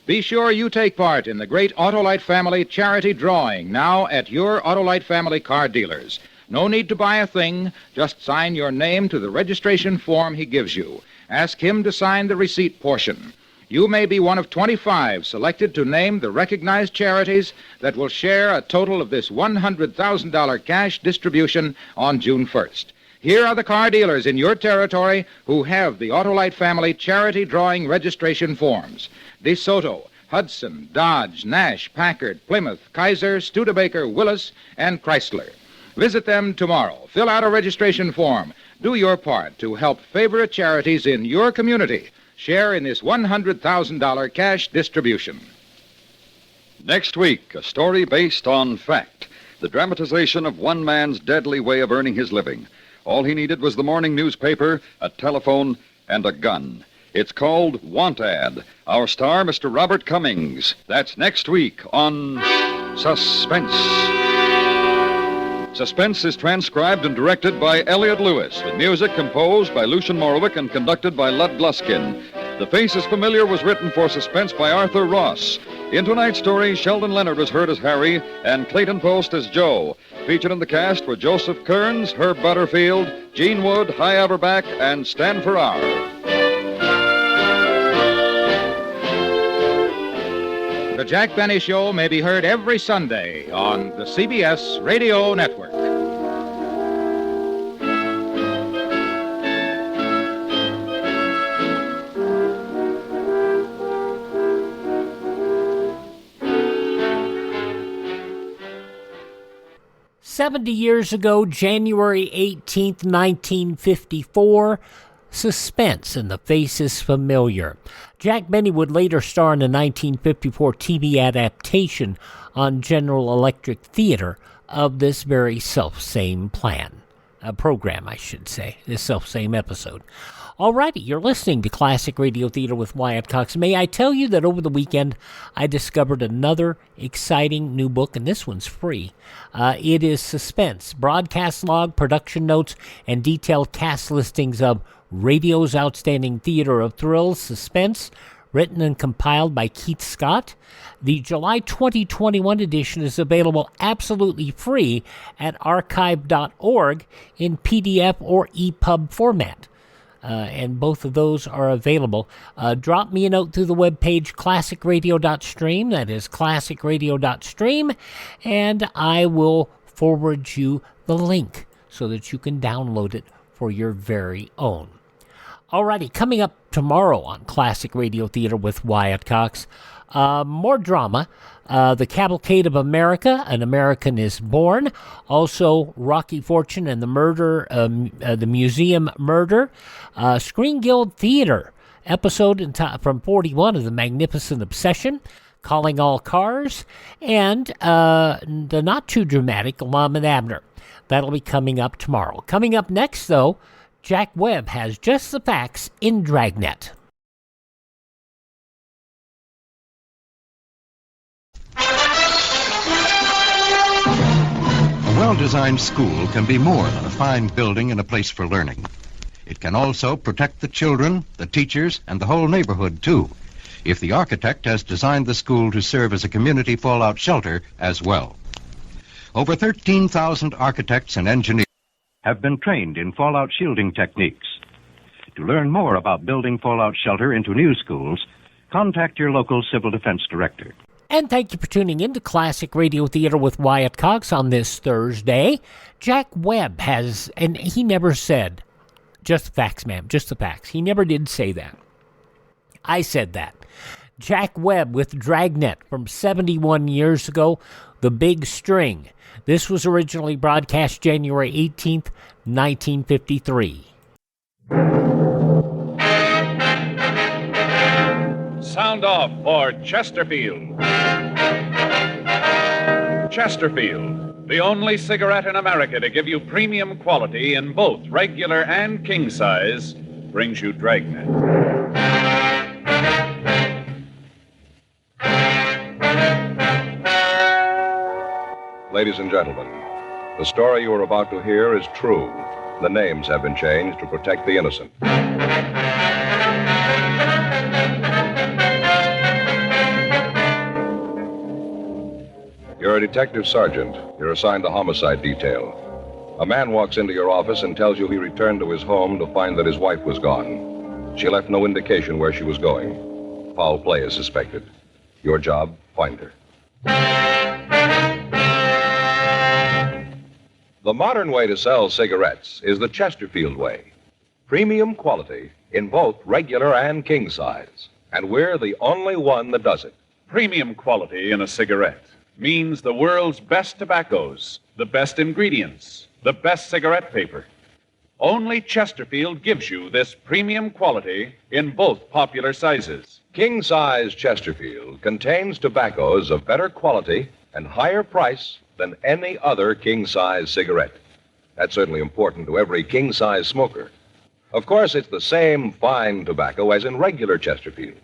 Be sure you take part in the great Autolite family charity drawing now at your Autolite family car dealers. No need to buy a thing. Just sign your name to the registration form he gives you. Ask him to sign the receipt portion. You may be one of 25 selected to name the recognized charities that will share a total of this $100,000 cash distribution on June 1st. Here are the car dealers in your territory who have the Autolite family charity drawing registration forms. DeSoto, Hudson, Dodge, Nash, Packard, Plymouth, Kaiser, Studebaker, Willis, and Chrysler. Visit them tomorrow. Fill out a registration form. Do your part to help favorite charities in your community share in this $100,000 cash distribution. Next week, a story based on fact. The dramatization of one man's deadly way of earning his living. All he needed was the morning newspaper, a telephone, and a gun. It's called Want Ad. Our star, Mr. Robert Cummings. That's next week on Suspense. Suspense is transcribed and directed by Elliott Lewis, with music composed by Lucian Morowick and conducted by Lud Gluskin. The Face is Familiar was written for Suspense by Arthur Ross. In tonight's story, Sheldon Leonard was heard as Harry and Clayton Post as Joe. Featured in the cast were Joseph Kearns, Herb Butterfield, Gene Wood, Hy Averback, and Stan Farrar. The Jack Benny Show may be heard every Sunday on the CBS Radio Network. "70 years ago, January 18th, 1954, Suspense, and the Face is Familiar. Jack Benny would later star in the 1954 TV adaptation on General Electric Theater of this very self-same program, I should say, this self-same episode. Alrighty, you're listening to Classic Radio Theater with Wyatt Cox. May I tell you that over the weekend I discovered another exciting new book, and this one's free. It is Suspense, broadcast log, production notes, and detailed cast listings of radio's outstanding theater of thrills, Suspense, written and compiled by Keith Scott. The July 2021 edition is available absolutely free at archive.org in PDF or EPUB format. And both of those are available. Drop me a note through the webpage classicradio.stream. That is classicradio.stream. And I will forward you the link so that you can download it for your very own. Alrighty, coming up tomorrow on Classic Radio Theater with Wyatt Cox, more drama. The Cavalcade of America, An American is Born. Also, Rocky Fortune and the Murder, the Museum Murder. Screen Guild Theater, episode from 41 of The Magnificent Obsession. Calling All Cars. And the not-too-dramatic Lum and Abner. That'll be coming up tomorrow. Coming up next, though, Jack Webb has just the facts in Dragnet. A well-designed school can be more than a fine building and a place for learning. It can also protect the children, the teachers, and the whole neighborhood, too, if the architect has designed the school to serve as a community fallout shelter as well. Over 13,000 architects and engineers have been trained in fallout shielding techniques. To learn more about building fallout shelter into new schools, contact your local civil defense director. And thank you for tuning in to Classic Radio Theater with Wyatt Cox on this Thursday. Jack Webb has, and he never said, just the facts, ma'am, just the facts. He never did say that. I said that. Jack Webb with Dragnet from 71 years ago, The Big String. This was originally broadcast January 18th, 1953. Sound off for Chesterfield. Chesterfield, the only cigarette in America to give you premium quality in both regular and king size, brings you Dragnet. Ladies and gentlemen, the story you are about to hear is true. The names have been changed to protect the innocent. You're a detective sergeant. You're assigned to homicide detail. A man walks into your office and tells you he returned to his home to find that his wife was gone. She left no indication where she was going. Foul play is suspected. Your job, find her. The modern way to sell cigarettes is the Chesterfield way. Premium quality in both regular and king size. And we're the only one that does it. Premium quality in a cigarette means the world's best tobaccos, the best ingredients, the best cigarette paper. Only Chesterfield gives you this premium quality in both popular sizes. King size Chesterfield contains tobaccos of better quality and higher price than any other king size cigarette. That's certainly important to every king size smoker. Of course, it's the same fine tobacco as in regular Chesterfield.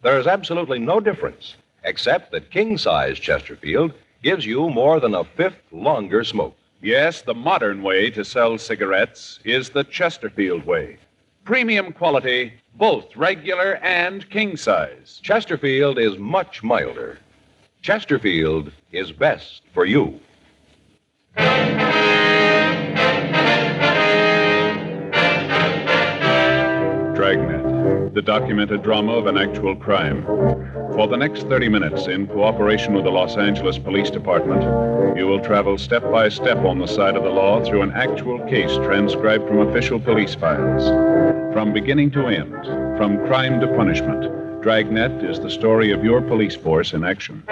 There's absolutely no difference, except that king-size Chesterfield gives you more than a fifth longer smoke. Yes, the modern way to sell cigarettes is the Chesterfield way. Premium quality, both regular and king-size. Chesterfield is much milder. Chesterfield is best for you. Dragnet, the documented drama of an actual crime. For the next 30 minutes, in cooperation with the Los Angeles Police Department, you will travel step by step on the side of the law through an actual case transcribed from official police files. From beginning to end, from crime to punishment, Dragnet is the story of your police force in action.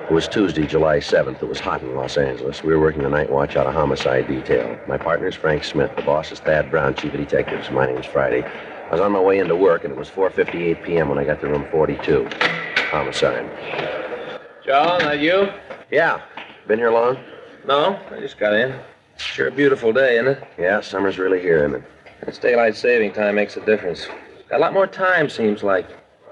It was Tuesday, July 7th. It was hot in Los Angeles. We were working the night watch out of homicide detail. My partner's Frank Smith. The boss is Thad Brown, chief of detectives. My name's Friday. I was on my way into work, and it was 4:58 p.m. when I got to room 42. Homicide. John, that you? Yeah. Been here long? No, I just got in. Sure a beautiful day, isn't it? Yeah, summer's really here, isn't it? It's daylight saving time makes a difference. Got a lot more time, seems like.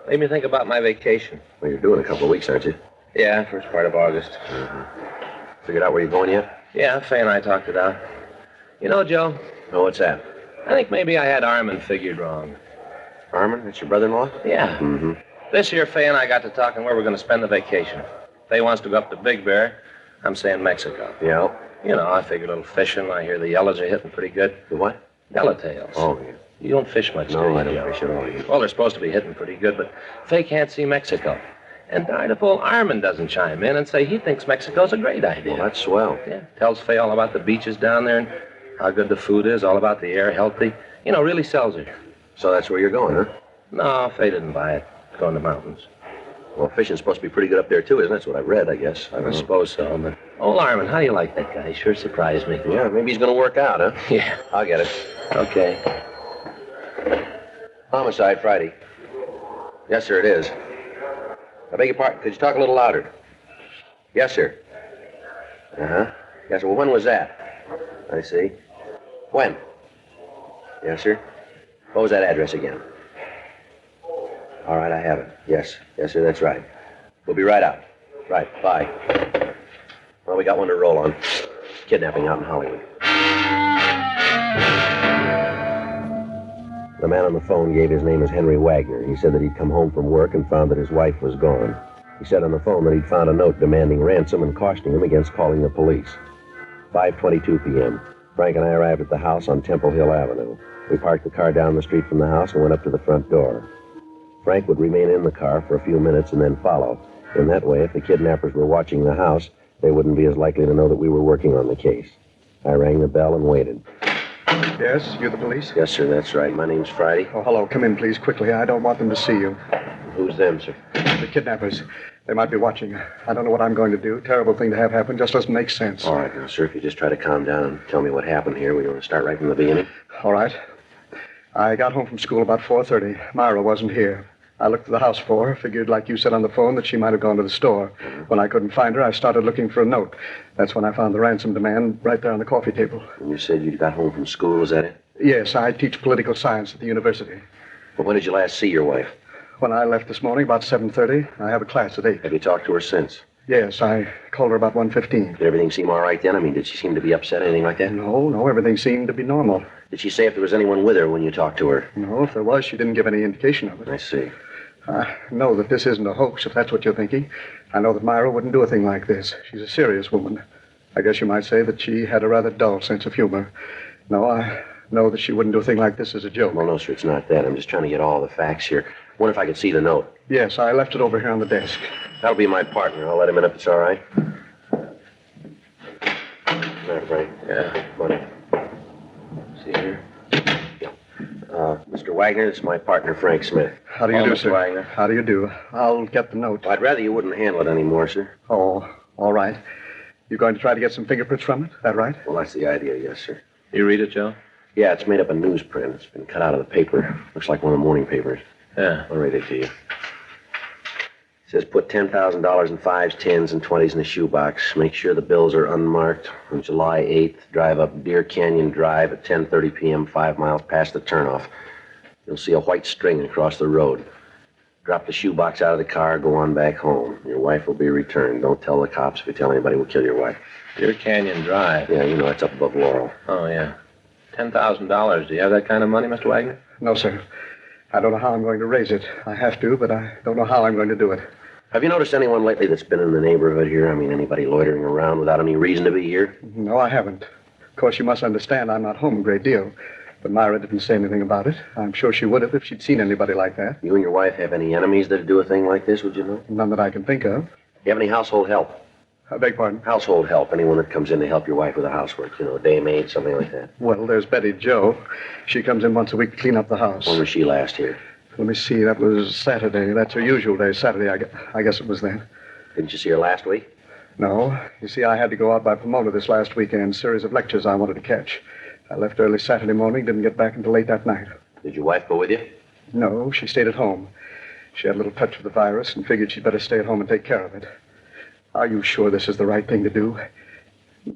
Made me think about my vacation. Well, you're doing a couple of weeks, aren't you? Yeah, first part of August. Mm-hmm. Figured out where you're going yet? Yeah, Fay and I talked it out. You know, Joe? Oh, what's that? I think maybe I had Armin figured wrong. Armin? That's your brother-in-law? Yeah. Mm-hmm. This year, Fay and I got to talking where we're going to spend the vacation. Fay wants to go up to Big Bear. I'm saying Mexico. Yeah? You know, I figure a little fishing. I hear the yellows are hitting pretty good. The what? Yellowtails. Oh, yeah. You don't fish much, do you? No, I don't fish at all. Well, they're supposed to be hitting pretty good, but Fay can't see Mexico. And darn if old Armin doesn't chime in and say he thinks Mexico's a great idea. Well, that's swell. Yeah, tells Fay all about the beaches down there and how good the food is, all about the air, healthy. You know, really sells her. So that's where you're going, huh? No, Fay didn't buy it. Going to the mountains. Well, fishing's supposed to be pretty good up there, too, isn't it? That's what I've read, I guess. I suppose so, but... Old Armin, how do you like that guy? He sure surprised me. Yeah, maybe he's going to work out, huh? Yeah. I'll get it. Okay. Homicide, Friday. Yes, sir, it is. I beg your pardon. Could you talk a little louder? Yes, sir. Uh-huh. Yes, sir. Well, when was that? I see. When? Yes, sir. What was that address again? All right, I have it. Yes. Yes, sir, that's right. We'll be right out. Right, bye. Well, we got one to roll on. Kidnapping out in Hollywood. The man on the phone gave his name as Henry Wagner. He said that he'd come home from work and found that his wife was gone. He said on the phone that he'd found a note demanding ransom and cautioning him against calling the police. 5:22 p.m. Frank and I arrived at the house on Temple Hill Avenue. We parked the car down the street from the house and went up to the front door. Frank would remain in the car for a few minutes and then follow. In that way, if the kidnappers were watching the house, they wouldn't be as likely to know that we were working on the case. I rang the bell and waited. Yes, you the police? Yes, sir, that's right. My name's Friday. Oh, hello. Come in, please, quickly. I don't want them to see you. Who's them, sir? The kidnappers. They might be watching. I don't know what I'm going to do. Terrible thing to have happen. Just doesn't make sense. All right, now, sir, if you just try to calm down and tell me what happened here. We want to start right from the beginning. All right. I got home from school about 4:30. Myra wasn't here. I looked at the house for her, figured, like you said on the phone, that she might have gone to the store. When I couldn't find her, I started looking for a note. That's when I found the ransom demand right there on the coffee table. And you said you got home from school, is that it? Yes, I teach political science at the university. Well, when did you last see your wife? When I left this morning, about 7:30, I have a class at 8. Have you talked to her since? Yes, I called her about 1:15. Did everything seem all right then? I mean, did she seem to be upset, anything like that? No, everything seemed to be normal. Did she say if there was anyone with her when you talked to her? No, if there was, she didn't give any indication of it. I see. I know that this isn't a hoax, if that's what you're thinking. I know that Myra wouldn't do a thing like this. She's a serious woman. I guess you might say that she had a rather dull sense of humor. No, I know that she wouldn't do a thing like this as a joke. Well, no, sir, it's not that. I'm just trying to get all the facts here. Wonder if I could see the note. Yes, I left it over here on the desk. That'll be my partner. I'll let him in if it's all right. There, Frank. Yeah, money. See here? Yeah. Mr. Wagner, this is my partner, Frank Smith. How do you do, Mr. sir? Wagner. How do you do? I'll get the note. Well, I'd rather you wouldn't handle it anymore, sir. Oh, all right. You're going to try to get some fingerprints from it? That right? Well, that's the idea, yes, sir. You read it, Joe? Yeah, it's made up of newsprint. It's been cut out of the paper. Looks like one of the morning papers. Yeah. I'll read it to you. It says put $10,000 in 5s, 10s, and 20s in a shoebox. Make sure the bills are unmarked. On July 8th, drive up Deer Canyon Drive at 10:30 p.m., 5 miles past the turnoff. You'll see a white string across the road. Drop the shoebox out of the car, go on back home. Your wife will be returned. Don't tell the cops. If you tell anybody, we'll kill your wife. Deer Canyon Drive. Yeah, you know, it's up above Laurel. Oh, yeah. $10,000. Do you have that kind of money, Mr. Wagner? No, sir. I don't know how I'm going to raise it. I have to, but I don't know how I'm going to do it. Have you noticed anyone lately that's been in the neighborhood here? I mean, anybody loitering around without any reason to be here? No, I haven't. Of course, you must understand I'm not home a great deal. But Myra didn't say anything about it. I'm sure she would have if she'd seen anybody like that. You and your wife have any enemies that'd do a thing like this, would you know? None that I can think of. You have any household help? I beg pardon? Household help. Anyone that comes in to help your wife with the housework. You know, a day maid, something like that. Well, there's Betty Jo. She comes in once a week to clean up the house. When was she last here? Let me see. That was Saturday. That's her usual day, Saturday. I guess it was then. Didn't you see her last week? No. You see, I had to go out by Pomona this last weekend. Series of lectures I wanted to catch. I left early Saturday morning, didn't get back until late that night. Did your wife go with you? No, she stayed at home. She had a little touch of the virus and figured she'd better stay at home and take care of it. Are you sure this is the right thing to do?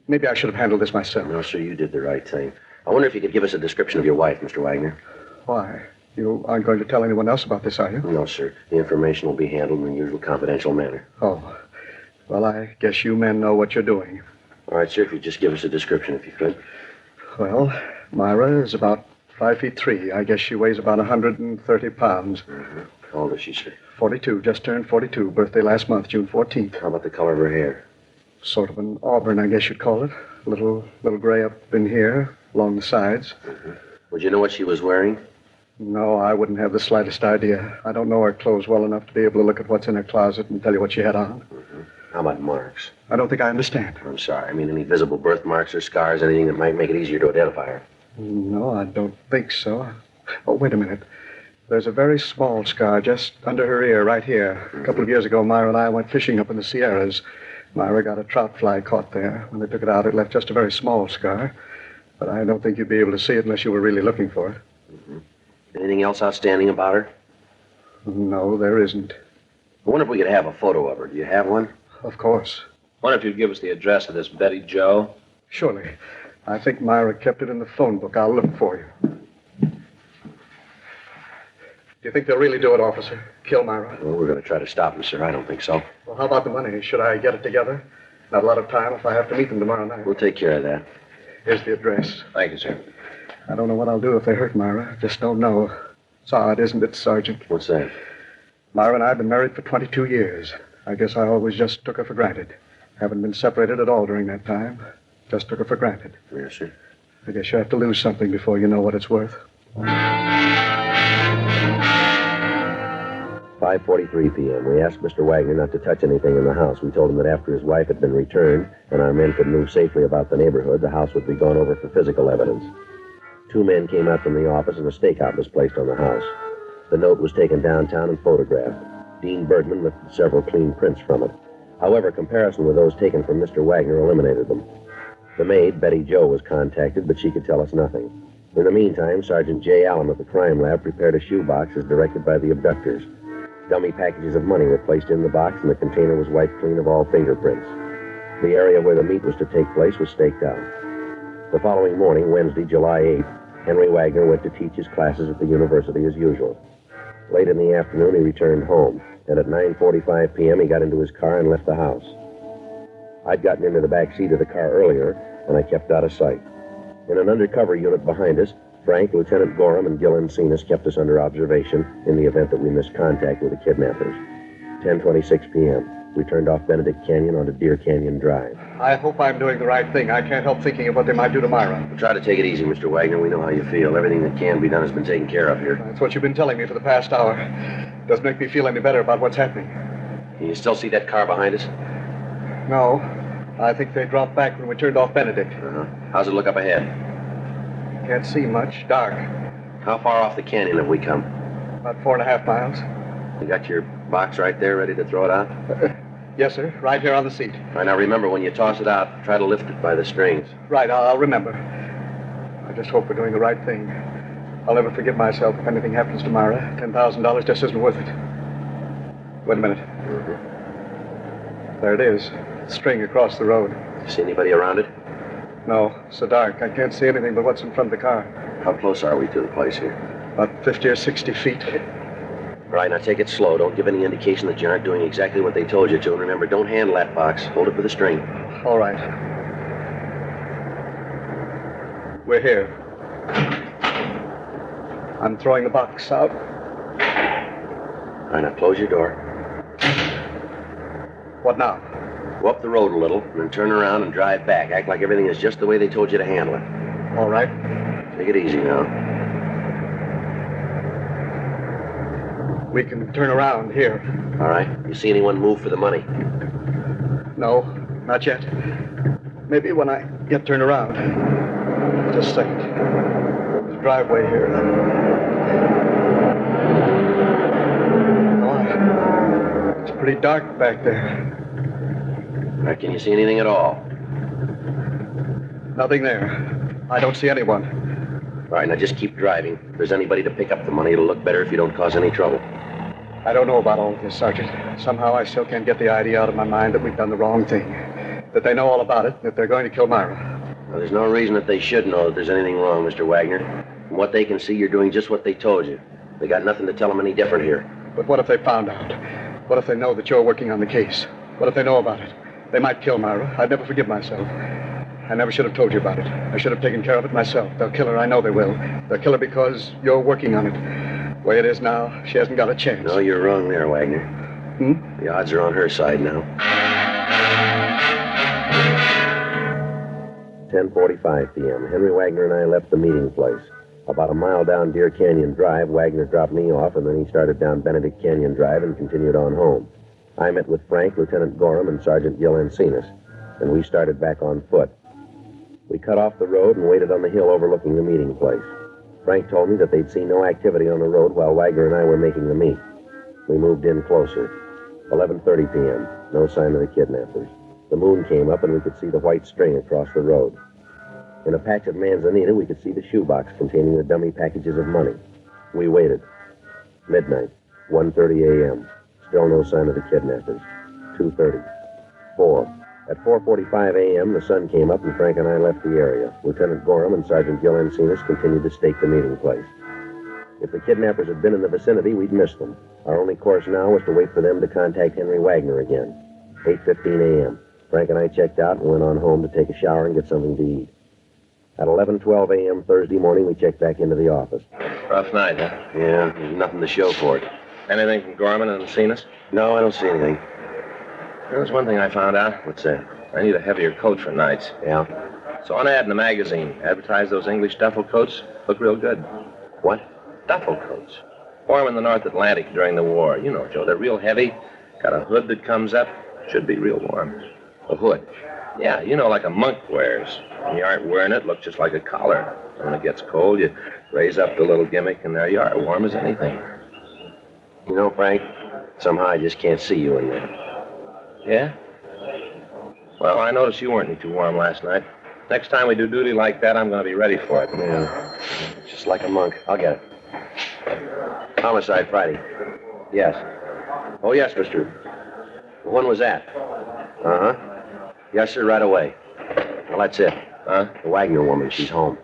Maybe I should have handled this myself. No, sir, you did the right thing. I wonder if you could give us a description of your wife, Mr. Wagner. Why? You aren't going to tell anyone else about this, are you? No, sir. The information will be handled in the usual confidential manner. Oh. Well, I guess you men know what you're doing. All right, sir, if you'd just give us a description, if you could. Well, Myra is about 5'3". I guess she weighs about 130 pounds. Mm-hmm. How old is she, sir? 42, just turned 42. Birthday last month, June 14th. How about the color of her hair? Sort of an auburn, I guess you'd call it. A little gray up in here, along the sides. Mm-hmm. Would you know what she was wearing? No, I wouldn't have the slightest idea. I don't know her clothes well enough to be able to look at what's in her closet and tell you what she had on. Mm-hmm. How about marks? I don't think I understand. I'm sorry. I mean, any visible birthmarks or scars, anything that might make it easier to identify her? No, I don't think so. Oh, wait a minute. There's a very small scar just under her ear right here. A couple of years ago, Myra and I went fishing up in the Sierras. Myra got a trout fly caught there. When they took it out, it left just a very small scar. But I don't think you'd be able to see it unless you were really looking for it. Mm-hmm. Anything else outstanding about her? No, there isn't. I wonder if we could have a photo of her. Do you have one? Of course. Wonder if you'd give us the address of this Betty Jo? Surely. I think Myra kept it in the phone book. I'll look for you. Do you think they'll really do it, officer? Kill Myra? Well, we're going to try to stop them, sir. I don't think so. Well, how about the money? Should I get it together? Not a lot of time if I have to meet them tomorrow night. We'll take care of that. Here's the address. Thank you, sir. I don't know what I'll do if they hurt Myra. I just don't know. It's odd, isn't it, Sergeant? What's that? Myra and I have been married for 22 years. I guess I always just took her for granted. Haven't been separated at all during that time. Just took her for granted. Yes, sir. I guess you have to lose something before you know what it's worth. 5:43 p.m. We asked Mr. Wagner not to touch anything in the house. We told him that after his wife had been returned and our men could move safely about the neighborhood, the house would be gone over for physical evidence. 2 men came out from the office and a stakeout was placed on the house. The note was taken downtown and photographed. Dean Bergman lifted several clean prints from it. However, comparison with those taken from Mr. Wagner eliminated them. The maid, Betty Jo, was contacted, but she could tell us nothing. In the meantime, Sergeant J. Allen of the crime lab prepared a shoebox as directed by the abductors. Dummy packages of money were placed in the box, and the container was wiped clean of all fingerprints. The area where the meet was to take place was staked out. The following morning, Wednesday, July 8th, Henry Wagner went to teach his classes at the university as usual. Late in the afternoon, he returned home, and at 9:45 p.m., he got into his car and left the house. I'd gotten into the back seat of the car earlier, and I kept out of sight. In an undercover unit behind us, Frank, Lieutenant Gorham, and Gil Encinas kept us under observation in the event that we missed contact with the kidnappers. 10:26 p.m. We turned off Benedict Canyon onto Deer Canyon Drive. I hope I'm doing the right thing. I can't help thinking of what they might do to Myra. Try to take it easy, Mr. Wagner. We know how you feel. Everything that can be done has been taken care of here. That's what you've been telling me for the past hour. Doesn't make me feel any better about what's happening. Can you still see that car behind us? No. I think they dropped back when we turned off Benedict. How's it look up ahead? Can't see much. Dark. How far off the canyon have we come? About 4.5 miles. You got your box right there ready to throw it out? Yes, sir. Right here on the seat. All right, now remember, when you toss it out, try to lift it by the strings. Right, I'll remember. I just hope we're doing the right thing. I'll never forgive myself if anything happens to Myra. $10,000 just isn't worth it. Wait a minute. There it is. String across the road. See anybody around it? No, so dark. I can't see anything but what's in front of the car. How close are we to the place here? About 50 or 60 feet. All right, now take it slow. Don't give any indication that you aren't doing exactly what they told you to. And remember, don't handle that box. Hold it with a string. All right. We're here. I'm throwing the box out. All right, now close your door. What now? Go up the road a little, and then turn around and drive back. Act like everything is just the way they told you to handle it. All right. Take it easy now. We can turn around here. All right. You see anyone move for the money? No, not yet. Maybe when I get turned around. Just a second. There's a driveway here. Oh, it's pretty dark back there. All right, can you see anything at all? Nothing there. I don't see anyone. All right, now just keep driving. If there's anybody to pick up the money, it'll look better if you don't cause any trouble. I don't know about all of this, Sergeant. Somehow I still can't get the idea out of my mind that we've done the wrong thing. That they know all about it, that they're going to kill Myra. Well, there's no reason that they should know that there's anything wrong, Mr. Wagner. From what they can see, you're doing just what they told you. They got nothing to tell them any different here. But what if they found out? What if they know that you're working on the case? What if they know about it? They might kill Myra. I'd never forgive myself. I never should have told you about it. I should have taken care of it myself. They'll kill her. I know they will. They'll kill her because you're working on it. The way it is now, she hasn't got a chance. No, you're wrong there, Wagner. The odds are on her side now. 10:45 p.m. Henry Wagner and I left the meeting place. About a mile down Deer Canyon Drive, Wagner dropped me off, and then he started down Benedict Canyon Drive and continued on home. I met with Frank, Lieutenant Gorham, and Sergeant Gil Encinas, and we started back on foot. We cut off the road and waited on the hill overlooking the meeting place. Frank told me that they'd seen no activity on the road while Wagner and I were making the meet. We moved in closer. 11:30 p.m. No sign of the kidnappers. The moon came up and we could see the white string across the road. In a patch of manzanita, we could see the shoebox containing the dummy packages of money. We waited. Midnight. 1:30 a.m. Still no sign of the kidnappers. 2:30. 4. At 4:45 a.m., the sun came up and Frank and I left the area. Lieutenant Gorham and Sergeant Gil Encinas continued to stake the meeting place. If the kidnappers had been in the vicinity, we'd missed them. Our only course now was to wait for them to contact Henry Wagner again. 8:15 a.m. Frank and I checked out and went on home to take a shower and get something to eat. At 11:12 a.m. Thursday morning, we checked back into the office. Rough night, huh? Yeah, there's nothing to show for it. Anything from Gorman and Encinas? No, I don't see anything. There was one thing I found out. What's that? I need a heavier coat for nights. Yeah? Saw an ad in the magazine. Advertised those English duffel coats. Look real good. What? Duffel coats. Wore 'em in the North Atlantic during the war. You know, Joe, they're real heavy. Got a hood that comes up. Should be real warm. A hood? Yeah, you know, like a monk wears. When you aren't wearing it, looks just like a collar. When it gets cold, you raise up the little gimmick, and there you are, warm as anything. You know, Frank, somehow I just can't see you in there. Yeah? Well, I noticed you weren't any too warm last night. Next time we do duty like that, I'm going to be ready for it. Yeah, just like a monk. I'll get it. Homicide Friday. Yes. Oh, yes, mister. When was that? Uh-huh. Yes, sir, right away. Well, that's it. Huh? The Wagner woman, she's home.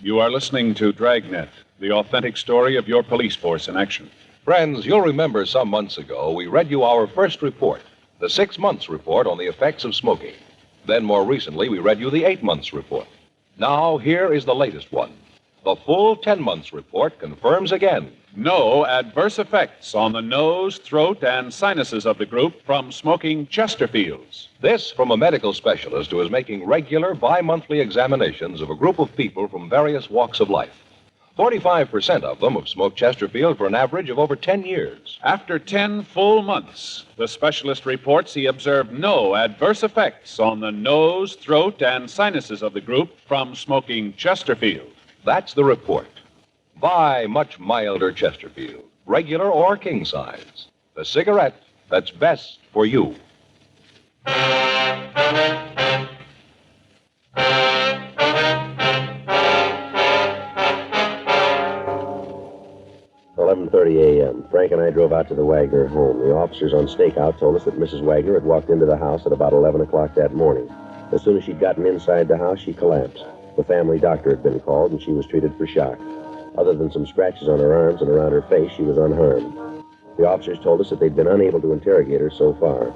You are listening to Dragnet, the authentic story of your police force in action. Friends, you'll remember some months ago we read you our first report, the 6 months report on the effects of smoking. Then more recently we read you the 8 months report. Now here is the latest one. The full 10 months report confirms again No adverse effects on the nose, throat, and sinuses of the group from smoking Chesterfields. this from a medical specialist who is making regular bi-monthly examinations of a group of people from various walks of life. 45% of them have smoked Chesterfield for an average of over 10 years. After 10 full months, the specialist reports he observed no adverse effects on the nose, throat, and sinuses of the group from smoking Chesterfield. That's the report. Buy much milder Chesterfield, regular or king size. The cigarette that's best for you. 11:30 a.m. Frank and I drove out to the Wagner home. The officers on stakeout told us that Mrs. Wagner had walked into the house at about 11 o'clock that morning. As soon as she'd gotten inside the house, she collapsed. The family doctor had been called, and she was treated for shock. Other than some scratches on her arms and around her face, she was unharmed. The officers told us that they'd been unable to interrogate her so far.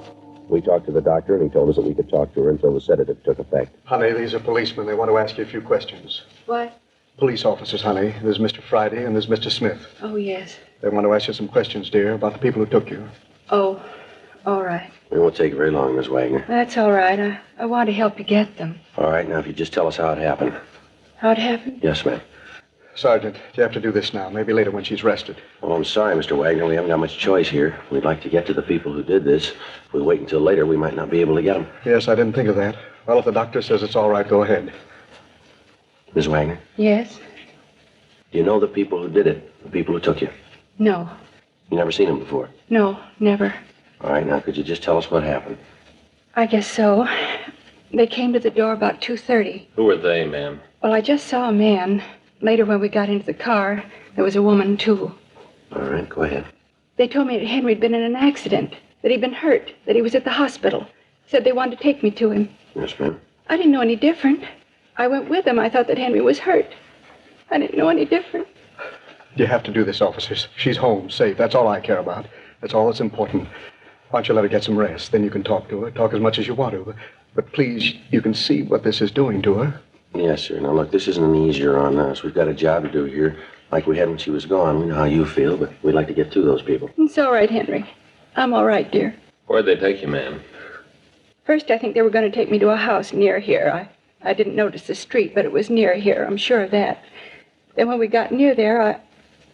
We talked to the doctor, and he told us that we could talk to her until the sedative took effect. Honey, these are policemen. They want to ask you a few questions. What? Police officers, honey. There's Mr. Friday and there's Mr. Smith. Oh, yes. They want to ask you some questions, dear, about the people who took you. Oh, all right. It won't take very long, Miss Wagner. That's all right. I want to help you get them. All right, now if you just tell us how it happened. How it happened? Yes, ma'am. Sergeant, you have to do this now. Maybe later when she's rested. Oh, I'm sorry, Mr. Wagner. We haven't got much choice here. We'd like to get to the people who did this. If we wait until later, we might not be able to get them. Yes, I didn't think of that. Well, if the doctor says it's all right, go ahead. Miss Wagner, Yes? do you know the people who did it? The people who took you? No. You never seen them before? No, never. All right, now could you just tell us what happened? I guess so. They came to the door about 2:30. Who are they, ma'am? Well, I just saw a man. Later, when we got into the car, there was a woman, too. All right, go ahead. They told me that Henry'd been in an accident, that he'd been hurt, that he was at the hospital. Said they wanted to take me to him. Yes, ma'am. I didn't know any different. I went with them. I thought that Henry was hurt. I didn't know any different. You have to do this, officers. She's home, safe. That's all I care about. That's all that's important. Why don't you let her get some rest? Then you can talk to her. Talk as much as you want to. But please, you can see what this is doing to her. Yes, sir. Now, look, this isn't any easier on us. We've got a job to do here, like we had when she was gone. We know how you feel, but we'd like to get to those people. It's all right, Henry. I'm all right, dear. Where'd they take you, ma'am? First, I think they were going to take me to a house near here. I didn't notice the street, but it was near here. I'm sure of that. Then when we got near there,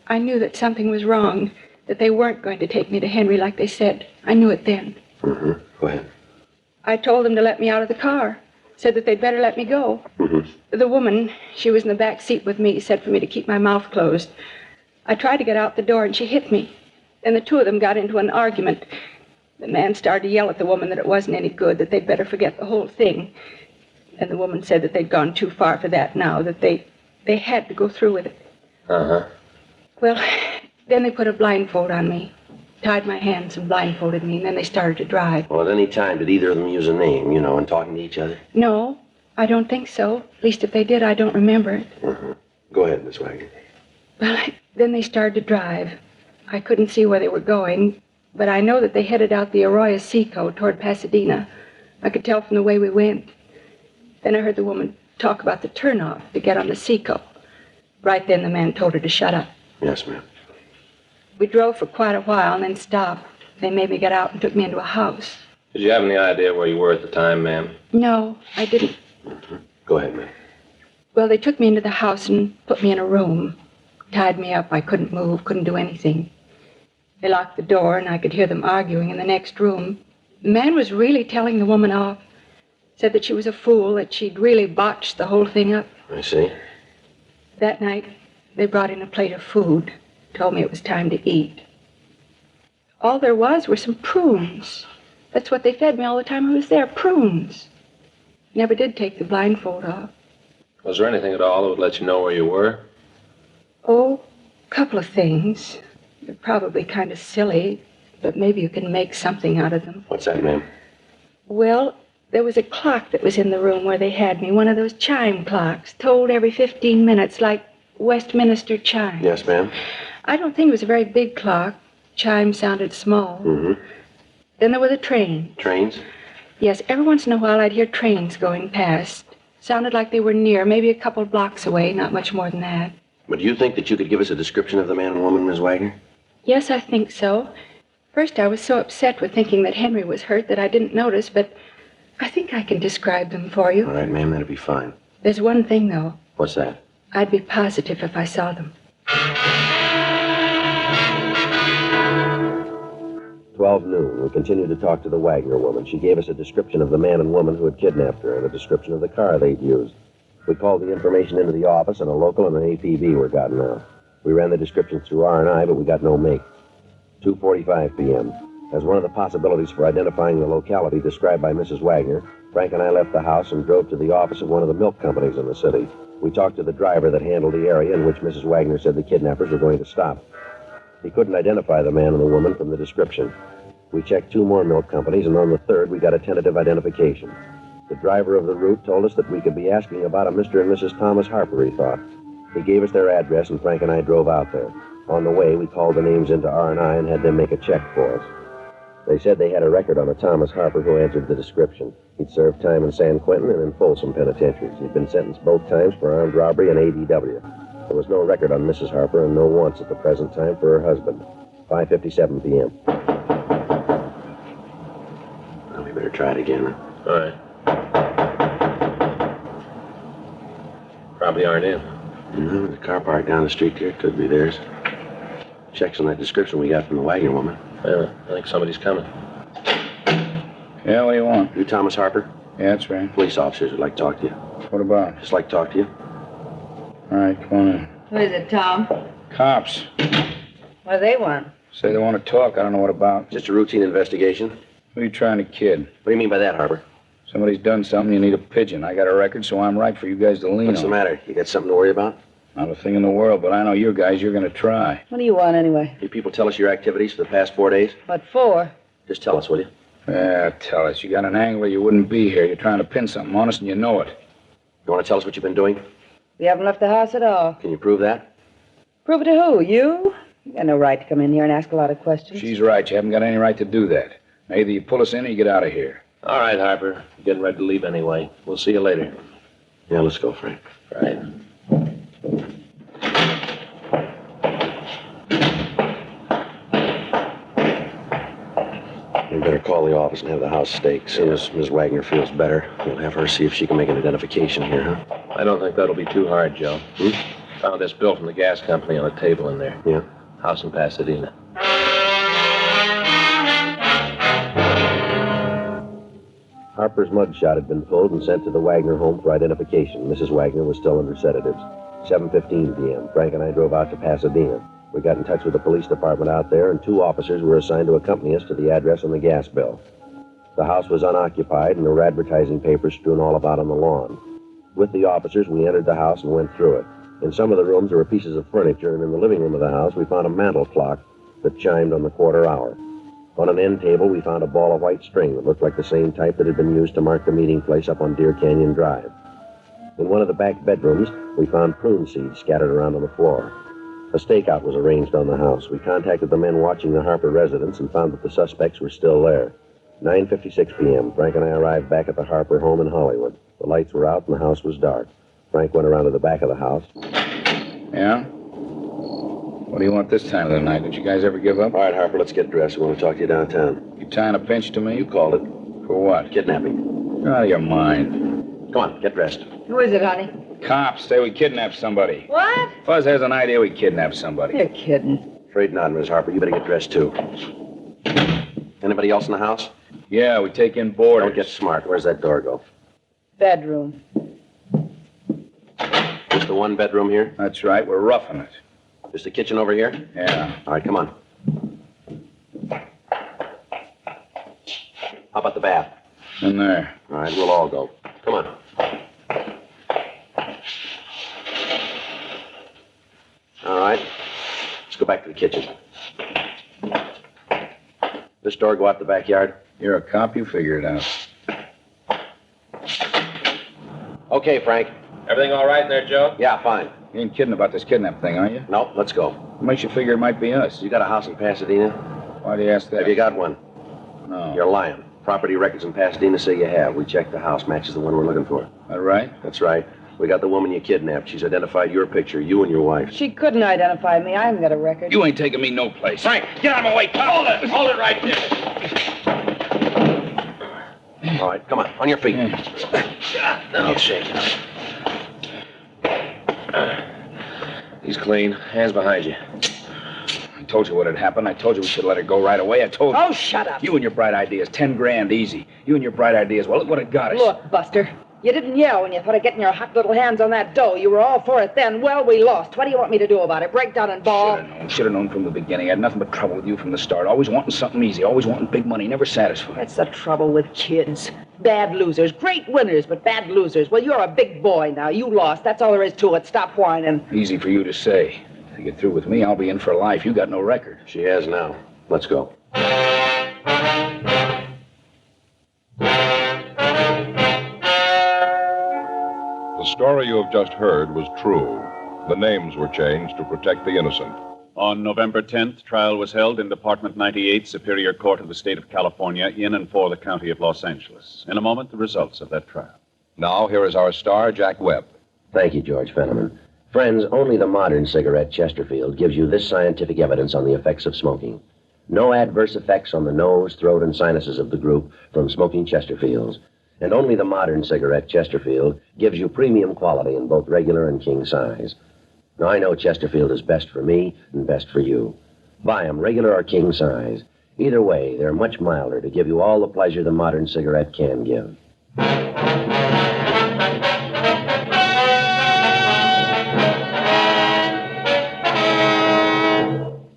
I knew that something was wrong, that they weren't going to take me to Henry like they said. I knew it then. Mm-hmm. Go ahead. I told them to let me out of the car. Said that they'd better let me go. Mm-hmm. The woman, she was in the back seat with me, said for me to keep my mouth closed. I tried to get out the door, and she hit me. Then the two of them got into an argument. The man started to yell at the woman that it wasn't any good, that they'd better forget the whole thing. And the woman said that they'd gone too far for that now, that they had to go through with it. Uh-huh. Well, then they put a blindfold on me, tied my hands and blindfolded me, and then they started to drive. Well, at any time, did either of them use a name, in talking to each other? No, I don't think so. At least if they did, I don't remember it. Mm-hmm. Go ahead, Miss Wagner. Well, then they started to drive. I couldn't see where they were going, but I know that they headed out the Arroyo Seco toward Pasadena. I could tell from the way we went. Then I heard the woman talk about the turnoff to get on the Seco. Right then, the man told her to shut up. Yes, ma'am. We drove for quite a while and then stopped. They made me get out and took me into a house. Did you have any idea where you were at the time, ma'am? No, I didn't. Go ahead, ma'am. Well, they took me into the house and put me in a room. Tied me up. I couldn't move, couldn't do anything. They locked the door, and I could hear them arguing in the next room. The man was really telling the woman off. Said that she was a fool, that she'd really botched the whole thing up. I see. That night, they brought in a plate of food. Told me it was time to eat. All there was were some prunes. That's what they fed me all the time I was there, prunes. Never did take the blindfold off. Was there anything at all that would let you know where you were? Oh, a couple of things. They're probably kind of silly, but maybe you can make something out of them. What's that, ma'am? Well, there was a clock that was in the room where they had me, one of those chime clocks, tolled every 15 minutes, like Westminster chimes. Yes, ma'am. I don't think it was a very big clock. Chimes sounded small. Mm-hmm. Then there were the trains. Trains? Yes, every once in a while I'd hear trains going past. Sounded like they were near, maybe a couple of blocks away, not much more than that. But do you think that you could give us a description of the man and woman, Miss Wagner? Yes, I think so. First, I was so upset with thinking that Henry was hurt that I didn't notice, but I think I can describe them for you. All right, ma'am, that'd be fine. There's one thing, though. What's that? I'd be positive if I saw them. 12 noon, we continued to talk to the Wagner woman. She gave us a description of the man and woman who had kidnapped her and a description of the car they'd used. We called the information into the office, and a local and an APB were gotten out. We ran the description through R&I, but we got no make. 2:45 p.m. As one of the possibilities for identifying the locality described by Mrs. Wagner, Frank and I left the house and drove to the office of one of the milk companies in the city. We talked to the driver that handled the area in which Mrs. Wagner said the kidnappers were going to stop. He couldn't identify the man and the woman from the description. We checked 2 more milk companies, and on the 3rd, we got a tentative identification. The driver of the route told us that we could be asking about a Mr. and Mrs. Thomas Harper, he thought. He gave us their address, and Frank and I drove out there. On the way, we called the names into R&I and had them make a check for us. They said they had a record on a Thomas Harper who answered the description. He'd served time in San Quentin and in Folsom penitentiaries. He'd been sentenced both times for armed robbery and ADW. There was no record on Mrs. Harper and no wants at the present time for her husband. 5:57 p.m. Well, we better try it again. All right. Probably aren't in. No, the car parked down the street here. Could be theirs. Checks on that description we got from the Wagner woman. Yeah, I think somebody's coming. Yeah, what do you want? You Thomas Harper? Yeah, that's right. Police officers would like to talk to you. What about? Just like to talk to you. All right, come on in. Who is it, Tom? Cops. What do they want? Say they want to talk. I don't know what about. Just a routine investigation. Who are you trying to kid? What do you mean by that, Harper? Somebody's done something, you need a pigeon. I got a record, so I'm right for you guys to lean What's on. the matter? You got something to worry about? Not a thing in the world, but I know you guys, you're going to try. What do you want, anyway? You people tell us your activities for the past 4 days? What for? Just tell us, will you? Yeah, tell us. You got an angle or you wouldn't be here. You're trying to pin something on us, and you know it. You want to tell us what you've been doing? We haven't left the house at all. Can you prove that? Prove it to who? You? You got no right to come in here and ask a lot of questions. She's right. You haven't got any right to do that. Now, either you pull us in or you get out of here. All right, Harper. We're getting ready to leave anyway. We'll see you later. Yeah, let's go, Frank. Right. We better call the office and have the house staked. As soon as Ms. Wagner feels better, we'll have her see if she can make an identification here, huh? I don't think that'll be too hard, Joe. Found this bill from the gas company on a table in there. Yeah? House in Pasadena. Harper's mugshot had been pulled and sent to the Wagner home for identification. Mrs. Wagner was still under sedatives. 7:15 p.m. Frank and I drove out to Pasadena. We got in touch with the police department out there, and 2 officers were assigned to accompany us to the address on the gas bill. The house was unoccupied, and there were advertising papers strewn all about on the lawn. With the officers, we entered the house and went through it. In some of the rooms, there were pieces of furniture, and in the living room of the house, we found a mantel clock that chimed on the quarter hour. On an end table, we found a ball of white string that looked like the same type that had been used to mark the meeting place up on Deer Canyon Drive. In one of the back bedrooms, we found prune seeds scattered around on the floor. A stakeout was arranged on the house. We contacted the men watching the Harper residence and found that the suspects were still there. 9:56 p.m., Frank and I arrived back at the Harper home in Hollywood. The lights were out and the house was dark. Frank went around to the back of the house. Yeah? What do you want this time of the night? Did you guys ever give up? All right, Harper, let's get dressed. We want to talk to you downtown. You tying a pinch to me? You called it. For what? Kidnapping. You're out of your mind. Come on, get dressed. Who is it, honey? Cops say we kidnapped somebody. What? Fuzz has an idea we kidnapped somebody. You're kidding. Afraid not, Miss Harper. You better get dressed, too. Anybody else in the house? Yeah, we take in boarders. Don't get smart. Where's that door go? Bedroom. Just the one bedroom here? That's right. We're roughing it. Just the kitchen over here? Yeah. All right, come on. How about the bath? In there. All right, we'll all go. Come on. All right. Let's go back to the kitchen. This door go out the backyard? You're a cop. You figure it out. Okay, Frank. Everything all right in there, Joe? Yeah, fine. You ain't kidding about this kidnap thing, are you? No, let's go. What makes you figure it might be us? You got a house in Pasadena? Why do you ask that? Have you got one? No. You're lying. Property records in Pasadena say you have. We checked the house. Matches the one we're looking for. That right? That's right. We got the woman you kidnapped. She's identified your picture, you and your wife. She couldn't identify me. I haven't got a record. You ain't taking me no place. Frank, get out of my way. Hold it. Hold it right there. All right, come on. On your feet. Now shake. He's clean. Hands behind you. I told you what had happened. I told you we should let her go right away. I told you. Oh, shut up. You and your bright ideas. 10 grand easy. You and your bright ideas. Well, look what it got us. Look, Buster. You didn't yell when you thought of getting your hot little hands on that dough. You were all for it then. Well, we lost. What do you want me to do about it? Break down and bawl? Should have known from the beginning. I had nothing but trouble with you from the start. Always wanting something easy. Always wanting big money. Never satisfied. That's the trouble with kids. Bad losers. Great winners, but bad losers. Well, you're a big boy now. You lost. That's all there is to it. Stop whining. Easy for you to say. If you get through with me, I'll be in for life. You got no record. She has now. Let's go. The story you have just heard was true. The names were changed to protect the innocent. On November 10th, trial was held in Department 98, Superior Court of the State of California, in and for the County of Los Angeles. In a moment, the results of that trial. Now, here is our star, Jack Webb. Thank you, George Fenneman. Friends, only the modern cigarette Chesterfield gives you this scientific evidence on the effects of smoking. No adverse effects on the nose, throat, and sinuses of the group from smoking Chesterfields. And only the modern cigarette Chesterfield gives you premium quality in both regular and king size. Now, I know Chesterfield is best for me and best for you. Buy them, regular or king size. Either way, they're much milder to give you all the pleasure the modern cigarette can give.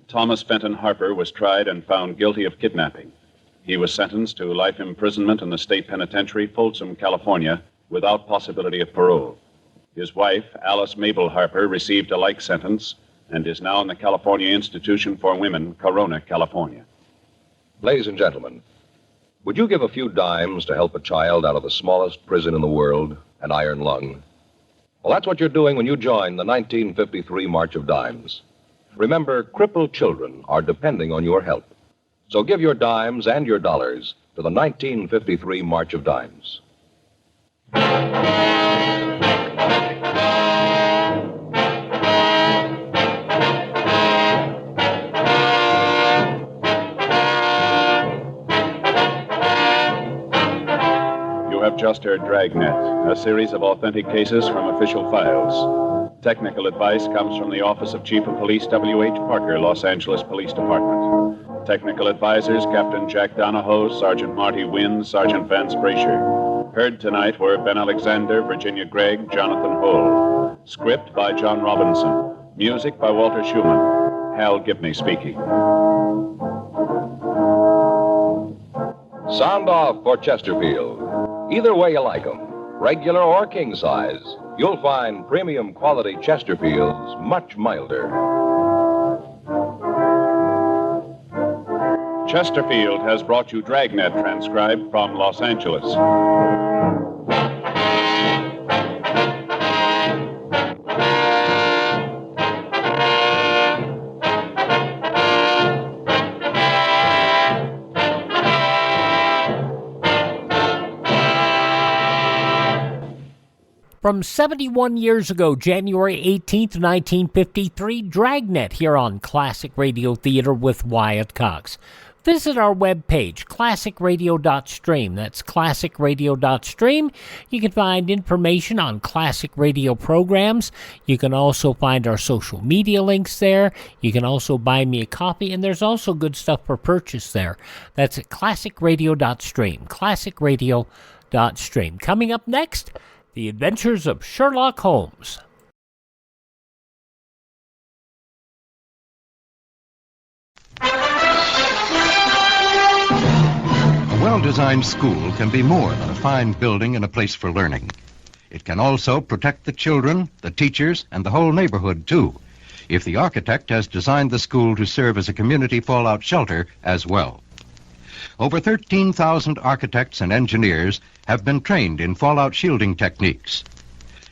Thomas Fenton Harper was tried and found guilty of kidnapping. He was sentenced to life imprisonment in the state penitentiary, Folsom, California, without possibility of parole. His wife, Alice Mabel Harper, received a like sentence and is now in the California Institution for Women, Corona, California. Ladies and gentlemen, would you give a few dimes to help a child out of the smallest prison in the world, an iron lung? Well, that's what you're doing when you join the 1953 March of Dimes. Remember, crippled children are depending on your help. So give your dimes and your dollars to the 1953 March of Dimes. You have just heard Dragnet, a series of authentic cases from official files. Technical advice comes from the Office of Chief of Police W.H. Parker, Los Angeles Police Department. Technical advisors, Captain Jack Donahoe, Sergeant Marty Wynn, Sergeant Vance Brasher. Heard tonight were Ben Alexander, Virginia Gregg, Jonathan Hull. Script by John Robinson. Music by Walter Schumann. Hal Gibney speaking. Sound off for Chesterfield. Either way you like 'em, regular or king size, you'll find premium quality Chesterfields much milder. Chesterfield has brought you Dragnet, transcribed from Los Angeles. From 71 years ago, January 18th, 1953, Dragnet here on Classic Radio Theater with Wyatt Cox. visit our webpage, classicradio.stream. That's classicradio.stream. You can find information on classic radio programs. You can also find our social media links there. You can also buy me a coffee, and there's also good stuff for purchase there. That's at classicradio.stream, classicradio.stream. Coming up next, The Adventures of Sherlock Holmes. A well-designed school can be more than a fine building and a place for learning. It can also protect the children, the teachers, and the whole neighborhood, too, if the architect has designed the school to serve as a community fallout shelter as well. Over 13,000 architects and engineers have been trained in fallout shielding techniques.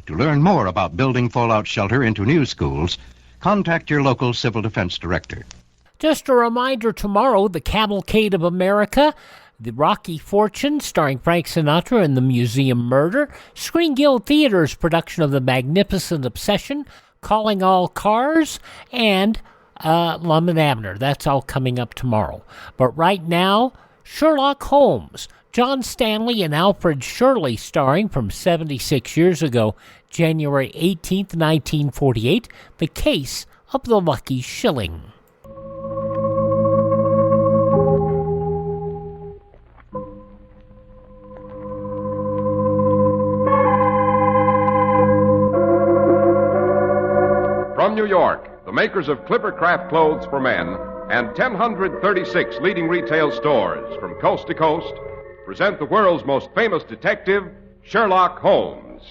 To learn more about building fallout shelter into new schools, contact your local civil defense director. Just a reminder, tomorrow, the Cavalcade of America, The Rocky Fortune, starring Frank Sinatra and the Museum Murder, Screen Guild Theater's production of The Magnificent Obsession, Calling All Cars, and Lum and Abner. That's all coming up tomorrow. But right now, Sherlock Holmes, John Stanley and Alfred Shirley, starring from 76 years ago, January 18th, 1948, The Case of the Lucky Shilling. From New York, the makers of Clippercraft clothes for men and 1,036 leading retail stores from coast to coast present the world's most famous detective, Sherlock Holmes.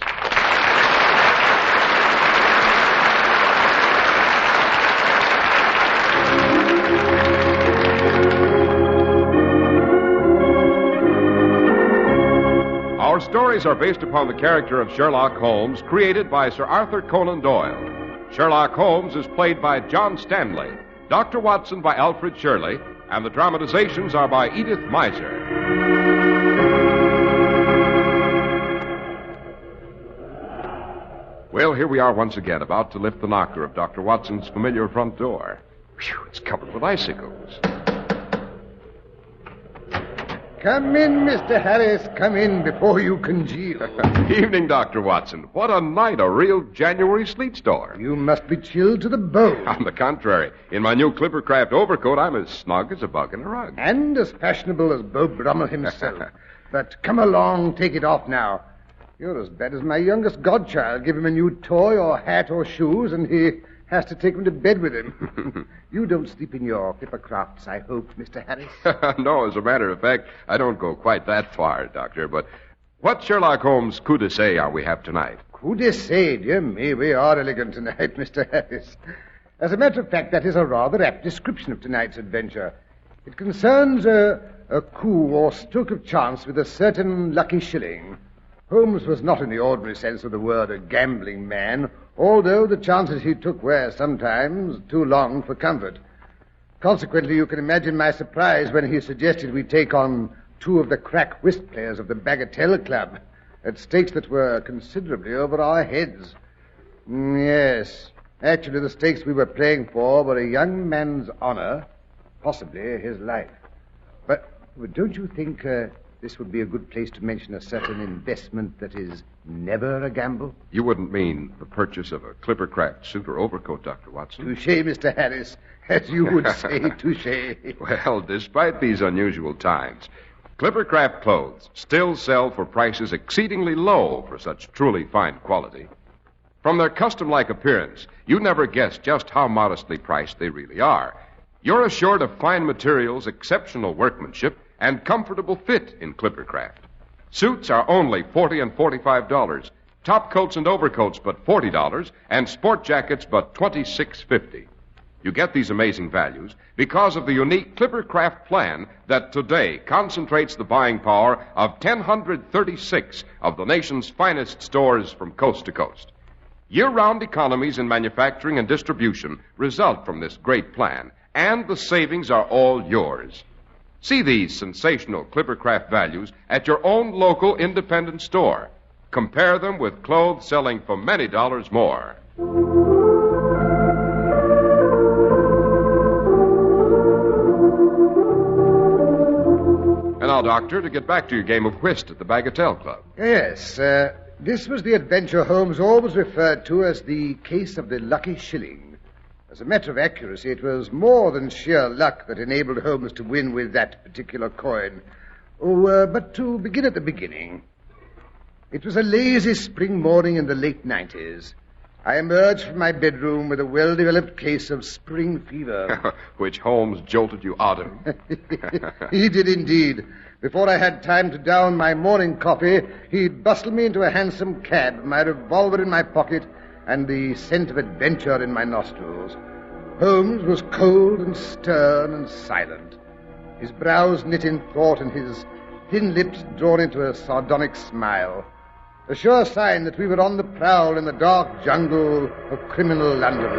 Our stories are based upon the character of Sherlock Holmes, created by Sir Arthur Conan Doyle. Sherlock Holmes is played by John Stanley, Dr. Watson by Alfred Shirley, and the dramatizations are by Edith Meiser. Well, here we are once again, about to lift the knocker of Dr. Watson's familiar front door. Phew, it's covered with icicles. Come in, Mr. Harris. Come in before you congeal. Evening, Dr. Watson. What a night, a real January sleet storm. You must be chilled to the bone. On the contrary, in my new Clippercraft overcoat, I'm as snug as a bug in a rug. And as fashionable as Beau Brummel himself. But come along, take it off now. You're as bad as my youngest godchild. Give him a new toy or hat or shoes, and he has to take him to bed with him. You don't sleep in your Clippercrafts, I hope, Mr. Harris? No, as a matter of fact, I don't go quite that far, Doctor. But what Sherlock Holmes coup d'essai are we have tonight? Coup d'essai, dear me, we are elegant tonight, Mr. Harris. As a matter of fact, that is a rather apt description of tonight's adventure. It concerns a coup or stroke of chance with a certain Lucky Shilling. Holmes was not in the ordinary sense of the word a gambling man, although the chances he took were sometimes too long for comfort. Consequently, you can imagine my surprise when he suggested we take on two of the crack whist players of the Bagatelle Club at stakes that were considerably over our heads. Yes, actually the stakes we were playing for were a young man's honor, possibly his life. But don't you think this would be a good place to mention a certain investment that is never a gamble? You wouldn't mean the purchase of a Clippercraft suit or overcoat, Dr. Watson? Touché, Mr. Harris. As you would say, touché. Well, despite these unusual times, Clippercraft clothes still sell for prices exceedingly low for such truly fine quality. From their custom-like appearance, you never guess just how modestly priced they really are. You're assured of fine materials, exceptional workmanship, and comfortable fit in Clippercraft. Suits are only $40 and $45. Top coats and overcoats but $40, and sport jackets but $26.50. You get these amazing values because of the unique Clippercraft plan that today concentrates the buying power of 1,036 of the nation's finest stores from coast to coast. Year-round economies in manufacturing and distribution result from this great plan, and the savings are all yours. See these sensational Clippercraft values at your own local independent store. Compare them with clothes selling for many dollars more. now, Doctor, to get back to your game of whist at the Bagatelle Club. Yes, this was the adventure Holmes always referred to as the case of the Lucky Shilling. As a matter of accuracy, it was more than sheer luck that enabled Holmes to win with that particular coin. But to begin at the beginning, it was a lazy spring morning in the late 90s. I emerged from my bedroom with a well-developed case of spring fever. Which Holmes jolted you out of. He did indeed. Before I had time to down my morning coffee, he bustled me into a hansom cab, my revolver in my pocket, and the scent of adventure in my nostrils. Holmes was cold and stern and silent, his brows knit in thought and his thin lips drawn into a sardonic smile. A sure sign that we were on the prowl in the dark jungle of criminal London.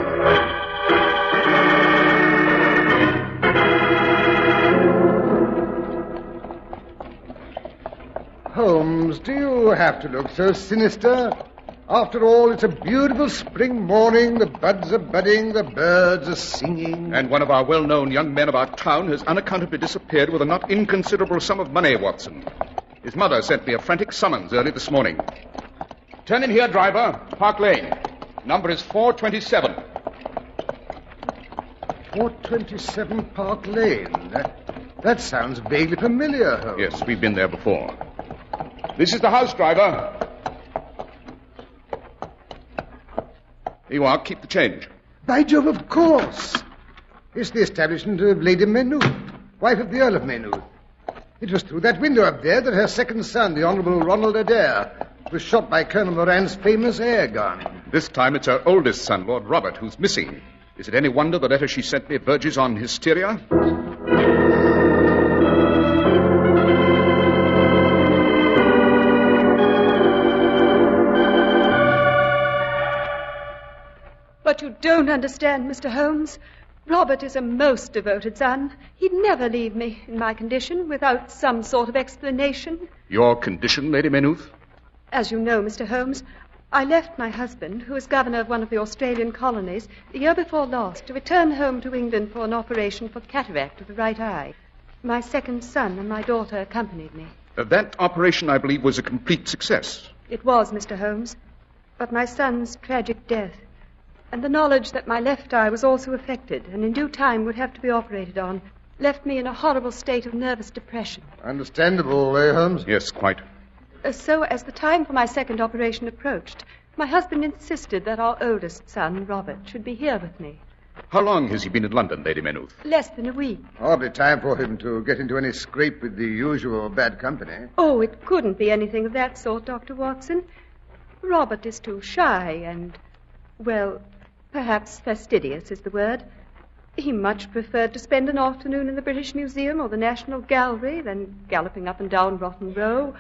Holmes, do you have to look so sinister? After all, it's a beautiful spring morning. The buds are budding, the birds are singing. And one of our well-known young men of our town has unaccountably disappeared with a not inconsiderable sum of money, Watson. His mother sent me a frantic summons early this morning. Turn in here, driver. Park Lane. Number is 427. 427 Park Lane. That sounds vaguely familiar, Holmes. Yes, we've been there before. This is the house, driver. Here you are. Keep the change. By Jove, of course. It's the establishment of Lady Maynooth, wife of the Earl of Maynooth. It was through that window up there that her second son, the Honourable Ronald Adair, was shot by Colonel Moran's famous air gun. This time it's her oldest son, Lord Robert, who's missing. Is it any wonder the letter she sent me verges on hysteria? But you don't understand, Mr. Holmes. Robert is a most devoted son. He'd never leave me in my condition without some sort of explanation. Your condition, Lady Maynooth? As you know, Mr. Holmes, I left my husband, who was governor of one of the Australian colonies, the year before last, to return home to England for an operation for cataract of the right eye. My second son and my daughter accompanied me. That operation, I believe, was a complete success. It was, Mr. Holmes. But my son's tragic death, and the knowledge that my left eye was also affected and in due time would have to be operated on, left me in a horrible state of nervous depression. Understandable, Holmes? Yes, quite. So, as the time for my second operation approached, my husband insisted that our oldest son, Robert, should be here with me. How long has he been in London, Lady Maynooth? Less than a week. Hardly time for him to get into any scrape with the usual bad company. Oh, it couldn't be anything of that sort, Dr. Watson. Robert is too shy and, well, perhaps fastidious is the word. He much preferred to spend an afternoon in the British Museum or the National Gallery than galloping up and down Rotten Row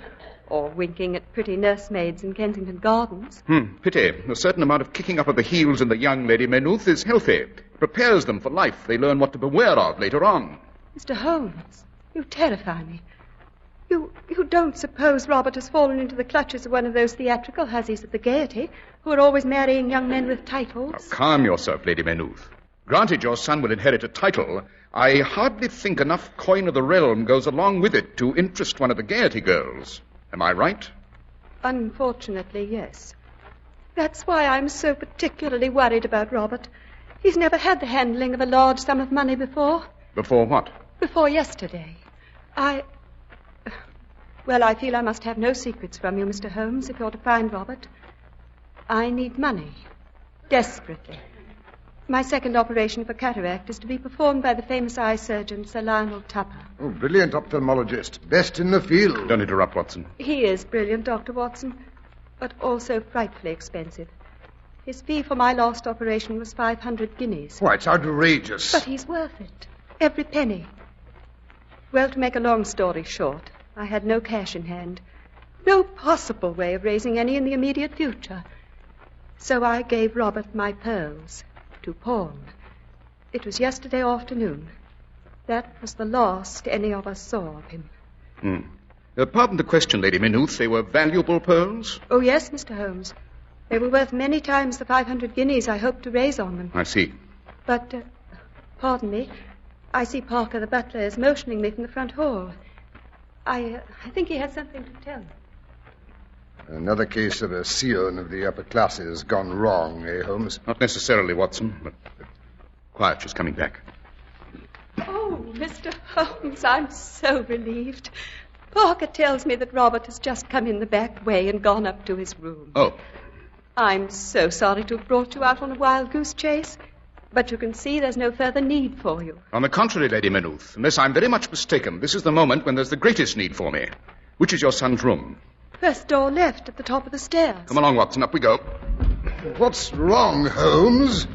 or winking at pretty nursemaids in Kensington Gardens. Pity. A certain amount of kicking up of the heels in the young Lady Maynooth is healthy. It prepares them for life. They learn what to beware of later on. Mr. Holmes, you terrify me. You don't suppose Robert has fallen into the clutches of one of those theatrical hussies at the Gaiety who are always marrying young men with titles? Now, calm yourself, Lady Maynooth. Granted your son will inherit a title, I hardly think enough coin of the realm goes along with it to interest one of the Gaiety girls. Am I right? Unfortunately, yes. That's why I'm so particularly worried about Robert. He's never had the handling of a large sum of money before. Before what? Before yesterday. Well, I feel I must have no secrets from you, Mr. Holmes, if you're to find Robert. I need money. Desperately. My second operation for cataract is to be performed by the famous eye surgeon, Sir Lionel Tupper. Oh, brilliant ophthalmologist. Best in the field. Don't interrupt, Watson. He is brilliant, Dr. Watson, but also frightfully expensive. His fee for my last operation was 500 guineas. Why, it's outrageous. But he's worth it. Every penny. Well, to make a long story short, I had no cash in hand. No possible way of raising any in the immediate future. So I gave Robert my pearls to pawn. It was yesterday afternoon. That was the last any of us saw of him. Pardon the question, Lady Maynooth. They were valuable pearls? Oh, yes, Mr. Holmes. They were worth many times the 500 guineas I hoped to raise on them. I see. But, pardon me, I see Parker, the butler, is motioning me from the front hall. I think he has something to tell me. Another case of a scion of the upper classes gone wrong, eh, Holmes? Not necessarily, Watson, but quiet, she's coming back. Oh, Mr. Holmes, I'm so relieved. Parker tells me that Robert has just come in the back way and gone up to his room. Oh. I'm so sorry to have brought you out on a wild goose chase, but you can see there's no further need for you. On the contrary, Lady Maynooth, unless I'm very much mistaken, this is the moment when there's the greatest need for me. Which is your son's room? First door left at the top of the stairs. Come along, Watson, up we go. What's wrong, Holmes?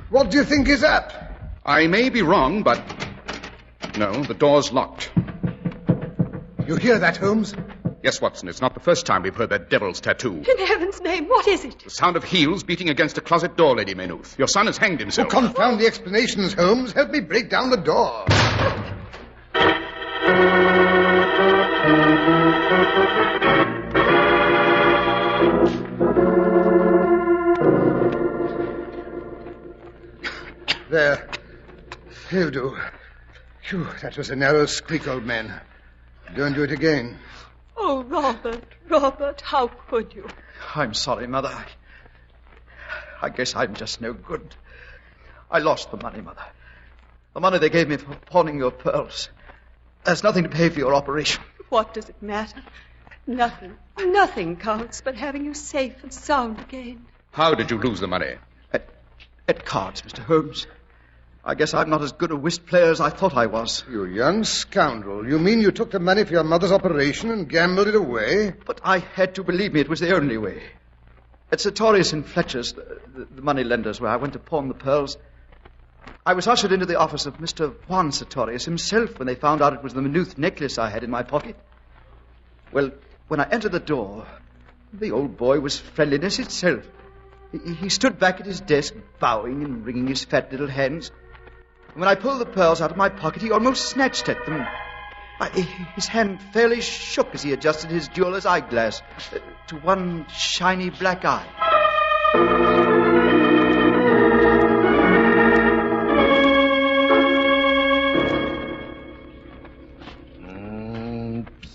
What do you think is that? I may be wrong, but... No, the door's locked. You hear that, Holmes? Yes, Watson, it's not the first time we've heard that devil's tattoo. In heaven's name, what is it? The sound of heels beating against a closet door, Lady Maynooth. Your son has hanged himself. Oh, confound the explanations, Holmes. Help me break down the door. There. He'll do. Phew, that was a narrow squeak, old man. Don't do it again. Oh, Robert, how could you? I'm sorry, Mother. I guess I'm just no good. I lost the money, Mother. The money they gave me for pawning your pearls. There's nothing to pay for your operation. What does it matter? Nothing counts but having you safe and sound again. How did you lose the money? At cards, Mr. Holmes. I guess I'm not as good a whist player as I thought I was. You young scoundrel. You mean you took the money for your mother's operation and gambled it away? But I had to. Believe me, it was the only way. At Sartorius and Fletcher's, the money lenders where I went to pawn the pearls, I was ushered into the office of Mr. Juan Sartorius himself when they found out it was the Maynooth necklace I had in my pocket. Well, when I entered the door, the old boy was friendliness itself. He stood back at his desk, bowing and wringing his fat little hands. And when I pulled the pearls out of my pocket, he almost snatched at them. His hand fairly shook as he adjusted his jeweler's eyeglass to one shiny black eye.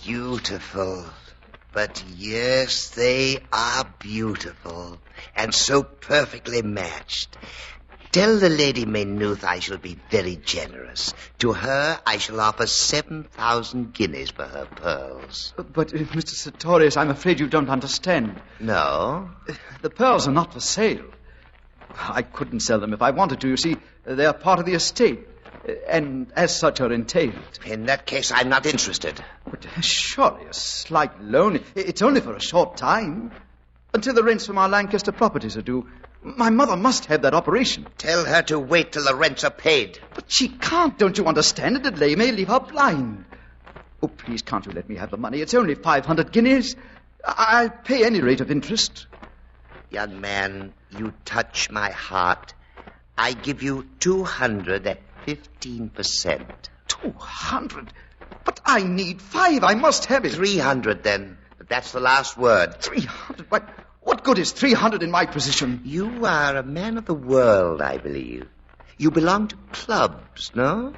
Beautiful. But yes, they are beautiful, and so perfectly matched. Tell the Lady Maynooth I shall be very generous. To her, I shall offer 7,000 guineas for her pearls. But, Mr. Sartorius, I'm afraid you don't understand. No? The pearls are not for sale. I couldn't sell them if I wanted to. You see, they are part of the estate, and as such are entailed. In that case, I'm not interested. But surely a slight loan. It's only for a short time. Until the rents from our Lancaster properties are due. My mother must have that operation. Tell her to wait till the rents are paid. But she can't, don't you understand? A delay may leave her blind. Oh, please, can't you let me have the money? It's only 500 guineas. I'll pay any rate of interest. Young man, you touch my heart. I give you 200 at 15%. 200? But I need 5. I must have it. 300 then. But that's the last word. 300? What good is 300 in my position? You are a man of the world, I believe. You belong to clubs, no?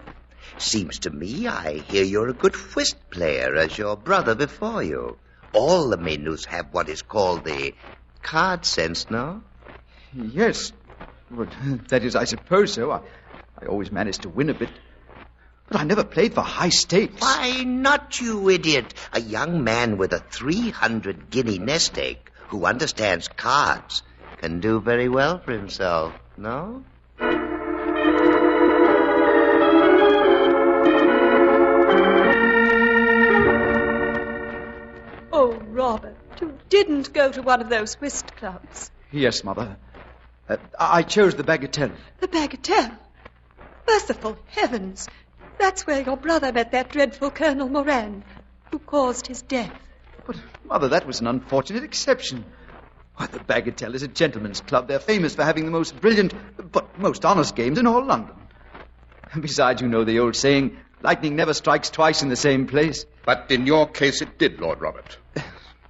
Seems to me I hear you're a good whist player, as your brother before you. All the Maynooths have what is called the card sense, no? Yes. Well, that is, I suppose so. I always managed to win a bit. But I never played for high stakes. Why not, you idiot? A young man with a 300 guinea nest egg who understands cards can do very well for himself, no? Oh, Robert, you didn't go to one of those whist clubs. Yes, Mother. I chose the Bagatelle. The Bagatelle? Merciful heavens! That's where your brother met that dreadful Colonel Moran, who caused his death. But, Mother, that was an unfortunate exception. Why, the Bagatelle is a gentleman's club. They're famous for having the most brilliant, but most honest games in all London. Besides, you know the old saying, lightning never strikes twice in the same place. But in your case it did, Lord Robert.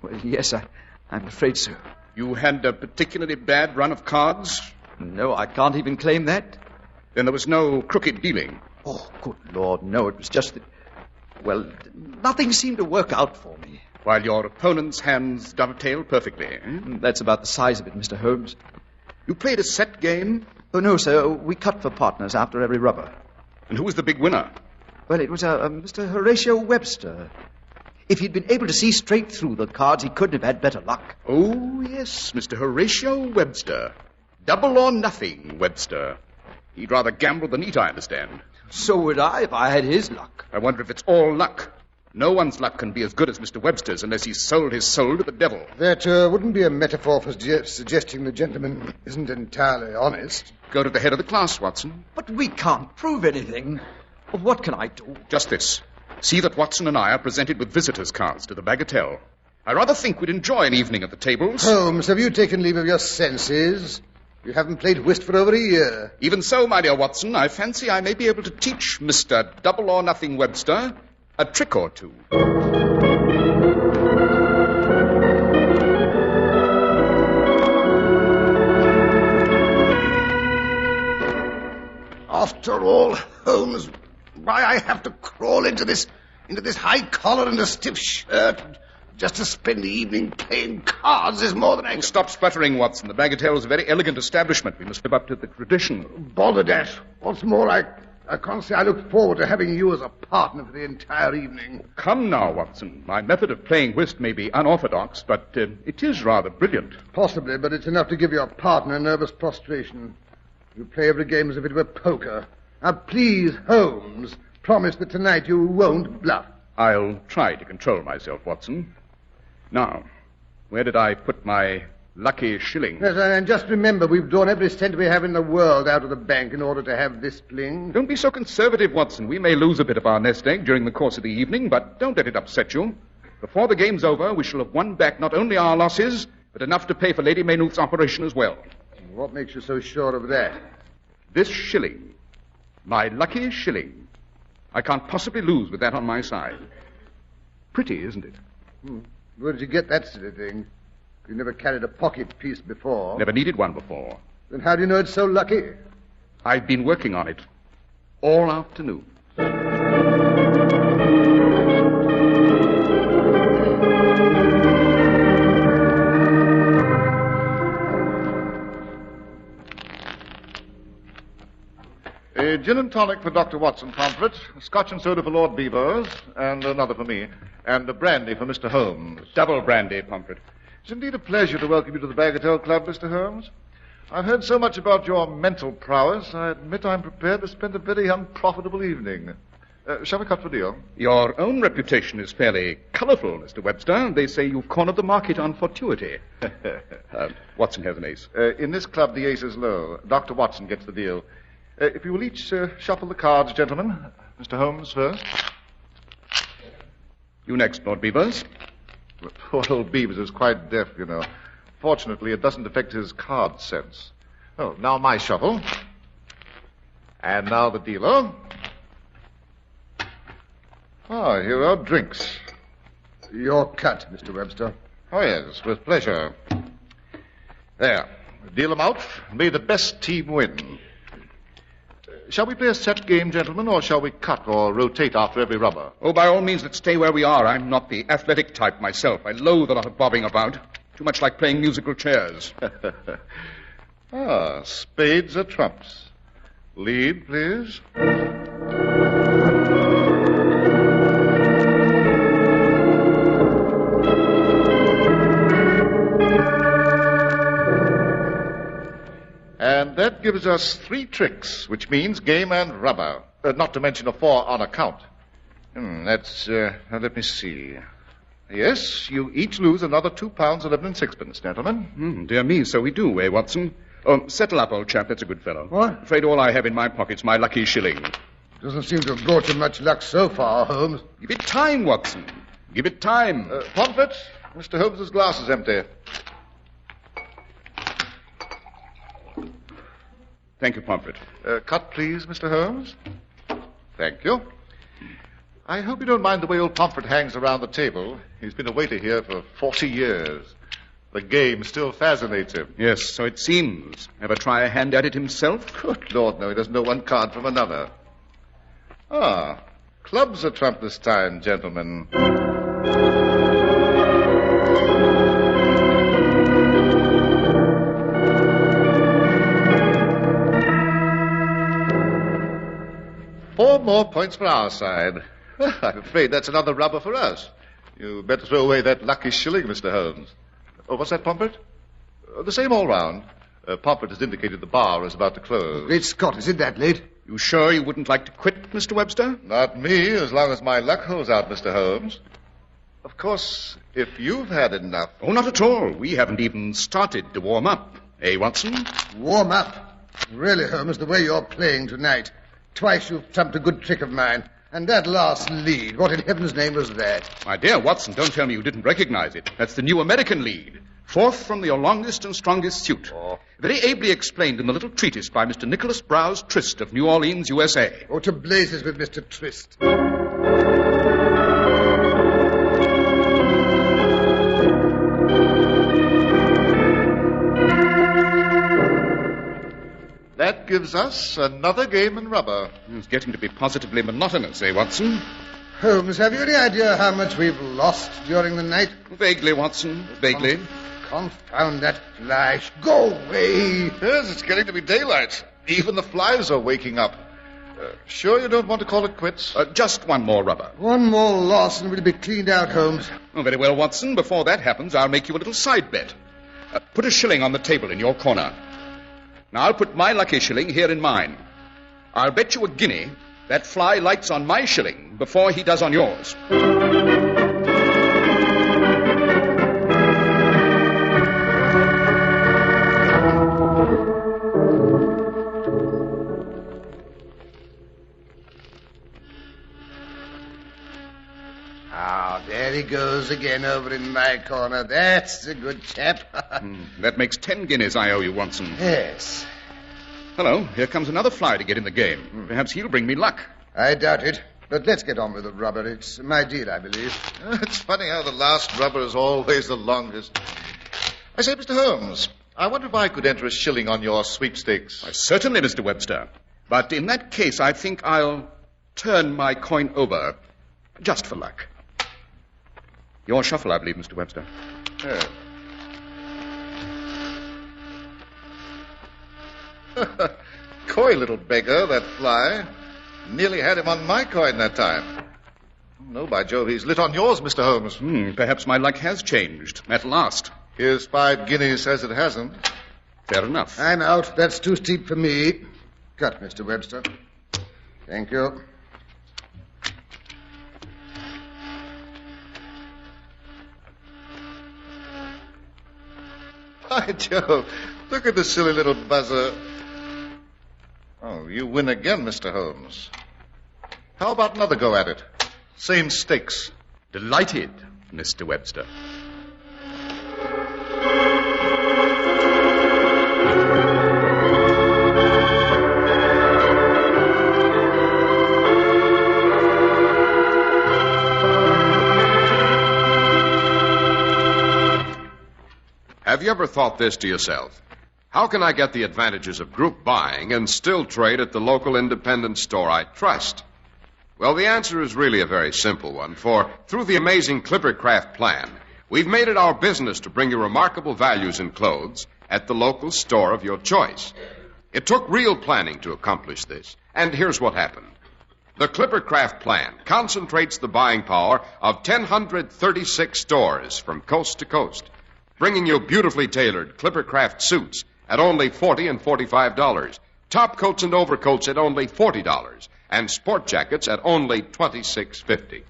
Well, yes, I'm afraid so. You had a particularly bad run of cards? No, I can't even claim that. Then there was no crooked dealing? Oh, good Lord, no. It was just that... Well, nothing seemed to work out for me. While your opponent's hands dovetail perfectly. Eh? That's about the size of it, Mr. Holmes. You played a set game? Oh, no, sir. We cut for partners after every rubber. And who was the big winner? Well, it was Mr. Horatio Webster. If he'd been able to see straight through the cards, he couldn't have had better luck. Oh, yes, Mr. Horatio Webster. Double or nothing, Webster. He'd rather gamble than eat, I understand. So would I if I had his luck. I wonder if it's all luck. No one's luck can be as good as Mr. Webster's unless he's sold his soul to the devil. That wouldn't be a metaphor for suggesting the gentleman isn't entirely honest. Go to the head of the class, Watson. But we can't prove anything. What can I do? Just this. See that Watson and I are presented with visitors' cards to the Bagatelle. I rather think we'd enjoy an evening at the tables. Holmes, have you taken leave of your senses? You haven't played whist for over a year. Even so, my dear Watson, I fancy I may be able to teach Mr. Double or Nothing Webster a trick or two. After all, Holmes, why I have to crawl into this high collar and a stiff shirt just to spend the evening playing cards is more than I can... Stop sputtering, Watson. The Bagatelle is a very elegant establishment. We must live up to the tradition. Balderdash. What's more, I can't say I look forward to having you as a partner for the entire evening. Come now, Watson. My method of playing whist may be unorthodox, but it is rather brilliant. Possibly, but it's enough to give your partner nervous prostration. You play every game as if it were poker. Now, please, Holmes, promise that tonight you won't bluff. I'll try to control myself, Watson. Now, where did I put my lucky shilling? Yes, and just remember, we've drawn every cent we have in the world out of the bank in order to have this fling. Don't be so conservative, Watson. We may lose a bit of our nest egg during the course of the evening, but don't let it upset you. Before the game's over, we shall have won back not only our losses, but enough to pay for Lady Maynooth's operation as well. What makes you so sure of that? This shilling. My lucky shilling. I can't possibly lose with that on my side. Pretty, isn't it? Where did you get that silly thing? You never carried a pocket piece before. Never needed one before. Then how do you know it's so lucky? I've been working on it all afternoon. A gin and tonic for Dr. Watson, Pomfret, scotch and soda for Lord Beavers, and another for me, and a brandy for Mr. Holmes. Double brandy, Pomfret. It's indeed a pleasure to welcome you to the Bagatelle Club, Mr. Holmes. I've heard so much about your mental prowess, I admit I'm prepared to spend a very unprofitable evening. Shall we cut for deal? Your own reputation is fairly colourful, Mr. Webster. They say you've cornered the market on fortuity. Watson has an ace. In this club, the ace is low. Dr. Watson gets the deal. If you will each shuffle the cards, gentlemen. Mr. Holmes first. You next, Lord Beavers. Poor old Beavers is quite deaf, you know. Fortunately, it doesn't affect his card sense. Oh, now my shuffle. And now the dealer. Ah, here are drinks. Your cut, Mr. Webster. Oh, yes, with pleasure. There. Deal them out. May the best team win. Shall we play a set game, gentlemen, or shall we cut or rotate after every rubber? Oh, by all means, let's stay where we are. I'm not the athletic type myself. I loathe a lot of bobbing about. Too much like playing musical chairs. Spades are trumps. Lead, please. And that gives us 3 tricks, which means game and rubber. Not to mention a 4 on account. Let me see. Yes, you each lose another £2 11 and sixpence, gentlemen. Dear me, so we do, Watson? Oh, settle up, old chap. That's a good fellow. What? Afraid all I have in my pocket's my lucky shilling. Doesn't seem to have brought you much luck so far, Holmes. Give it time, Watson. Give it time. Pomfret, Mr. Holmes's glass is empty. Thank you, Pomfret. Cut, please, Mr. Holmes. Thank you. I hope you don't mind the way old Pomfret hangs around the table. He's been a waiter here for 40 years. The game still fascinates him. Yes, so it seems. Ever try a hand at it himself? Good Lord, no. He doesn't know one card from another. Clubs are trumped this time, gentlemen. Four more points for our side. Well, I'm afraid that's another rubber for us. You better throw away that lucky shilling, Mr. Holmes. Oh, what's that, Pomfret? The same all round. Pomfret has indicated the bar is about to close. Great Scott, is it that late? You sure you wouldn't like to quit, Mr. Webster? Not me, as long as my luck holds out, Mr. Holmes. Of course, if you've had enough... Oh, not at all. We haven't even started to warm up. Eh, Watson? Warm up? Really, Holmes, the way you're playing tonight. Twice you've trumped a good trick of mine. And that last lead, what in heaven's name was that? My dear Watson, don't tell me you didn't recognize it. That's the new American lead. Fourth from your longest and strongest suit. Very ably explained in the little treatise by Mr. Nicholas Browse Trist of New Orleans, USA. Oh, to blazes with Mr. Trist. That gives us another game in rubber. It's getting to be positively monotonous, eh, Watson? Holmes, have you any idea how much we've lost during the night? Vaguely, Watson, vaguely. Confound that flash. Go away. Yes, it's getting to be daylight. Even the flies are waking up. Sure you don't want to call it quits? Just one more rubber. One more loss and we'll be cleaned out, Holmes. Oh, very well, Watson. Before that happens, I'll make you a little side bet. Put a shilling on the table in your corner. Now, I'll put my lucky shilling here in mine. I'll bet you a guinea that fly lights on my shilling before he does on yours. There he goes again over in my corner. That's a good chap. That makes 10 guineas I owe you, Watson. Yes. Hello, here comes another fly to get in the game. Perhaps he'll bring me luck. I doubt it. But let's get on with the rubber. It's my deal, I believe. It's funny how the last rubber is always the longest. I say, Mr. Holmes, I wonder if I could enter a shilling on your sweepstakes. Certainly, Mr. Webster. But in that case, I think I'll turn my coin over, just for luck. Your shuffle, I believe, Mr. Webster. Coy little beggar, that fly. Nearly had him on my coin that time. No, by Jove, he's lit on yours, Mr. Holmes. Perhaps my luck has changed, at last. Here's 5 guineas says it hasn't. Fair enough. I'm out. That's too steep for me. Cut, Mr. Webster. Thank you. By Jove, look at the silly little buzzer. Oh, you win again, Mr. Holmes. How about another go at it? Same stakes. Delighted, Mr. Webster. Have you ever thought this to yourself? How can I get the advantages of group buying and still trade at the local independent store I trust? Well, the answer is really a very simple one, for through the amazing Clippercraft plan, we've made it our business to bring you remarkable values in clothes at the local store of your choice. It took real planning to accomplish this, and here's what happened. The Clippercraft plan concentrates the buying power of 1,036 stores from coast to coast, bringing you beautifully tailored Clippercraft suits at only $40 and $45, top coats and overcoats at only $40, and sport jackets at only $26.50.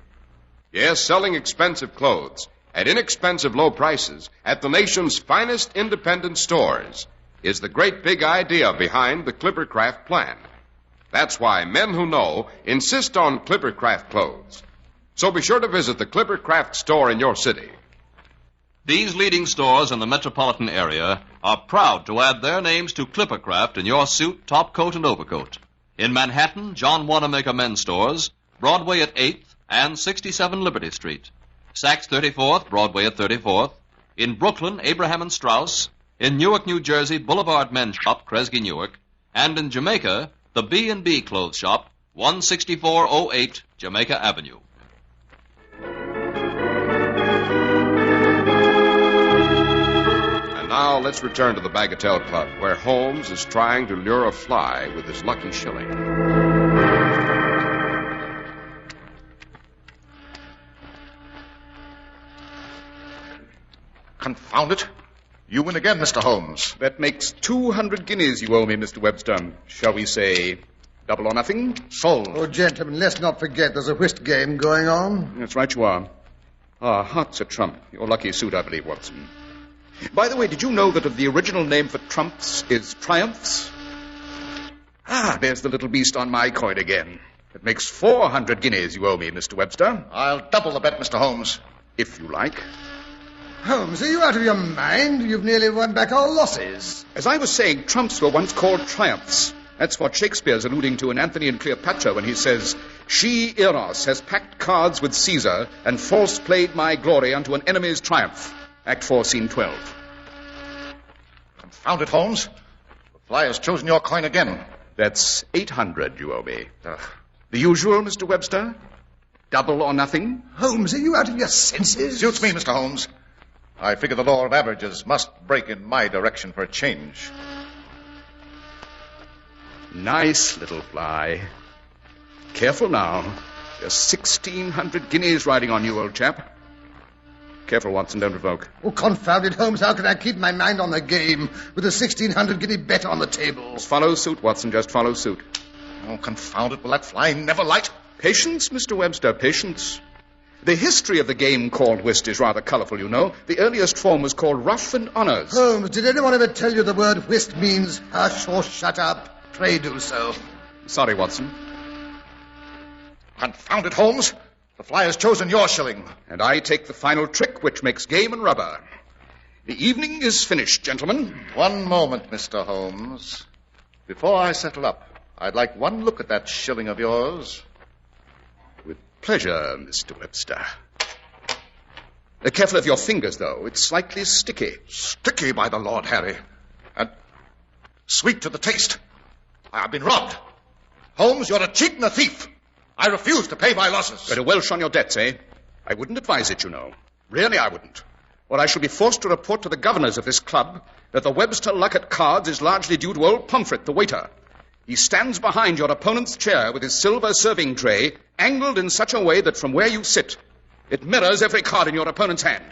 Yes, selling expensive clothes at inexpensive low prices at the nation's finest independent stores is the great big idea behind the Clippercraft plan. That's why men who know insist on Clippercraft clothes. So be sure to visit the Clippercraft store in your city. These leading stores in the metropolitan area are proud to add their names to Clippercraft in your suit, top coat, and overcoat. In Manhattan, John Wanamaker Men's Stores, Broadway at 8th and 67 Liberty Street. Saks 34th, Broadway at 34th. In Brooklyn, Abraham and Straus. In Newark, New Jersey, Boulevard Men's Shop, Kresge Newark. And in Jamaica, the B&B Clothes Shop, 16408 Jamaica Avenue. And now let's return to the Bagatelle Club, where Holmes is trying to lure a fly with his Lucky Shilling. Confound it. You win again, Mr. Holmes. That makes 200 guineas you owe me, Mr. Webster. Shall we say double or nothing? Sold. Oh, gentlemen, let's not forget there's a whist game going on. That's right, you are. Ah, hearts a trump. Your lucky suit, I believe, Watson. By the way, did you know that the original name for trumps is triumphs? Ah, there's the little beast on my coin again. It makes 400 guineas you owe me, Mr. Webster. I'll double the bet, Mr. Holmes. If you like. Holmes, are you out of your mind? You've nearly won back our losses. As I was saying, trumps were once called triumphs. That's what Shakespeare's alluding to in Antony and Cleopatra when he says, "She, Eros, has packed cards with Caesar and false played my glory unto an enemy's triumph." Act 4, Scene 12. Confound it, Holmes. The fly has chosen your coin again. That's 800 you owe me. The usual, Mr. Webster? Double or nothing? Holmes, are you out of your senses? Suits me, Mr. Holmes. I figure the law of averages must break in my direction for a change. Nice little fly. Careful now. There's 1,600 guineas riding on you, old chap. Careful, Watson, don't provoke. Oh, confound it, Holmes. How can I keep my mind on the game with a 1,600 guinea bet on the table? Just follow suit, Watson. Just follow suit. Oh, confound it. Will that fly never light? Patience, Mr. Webster, patience. The history of the game called whist is rather colorful, you know. The earliest form was called ruff and honors. Holmes, did anyone ever tell you the word whist means hush or shut up? Pray do so. Sorry, Watson. Confound it, Holmes. The fly has chosen your shilling. And I take the final trick, which makes game and rubber. The evening is finished, gentlemen. One moment, Mr. Holmes. Before I settle up, I'd like one look at that shilling of yours. With pleasure, Mr. Webster. Careful of your fingers, though. It's slightly sticky. Sticky, by the Lord Harry. And sweet to the taste. I've been robbed. Holmes, you're a cheat and a thief. I refuse to pay my losses. Better welsh on your debts, eh? I wouldn't advise it, you know. Really, I wouldn't. Or I shall be forced to report to the governors of this club that the Webster luck at cards is largely due to old Pomfret, the waiter. He stands behind your opponent's chair with his silver serving tray, angled in such a way that from where you sit, it mirrors every card in your opponent's hand.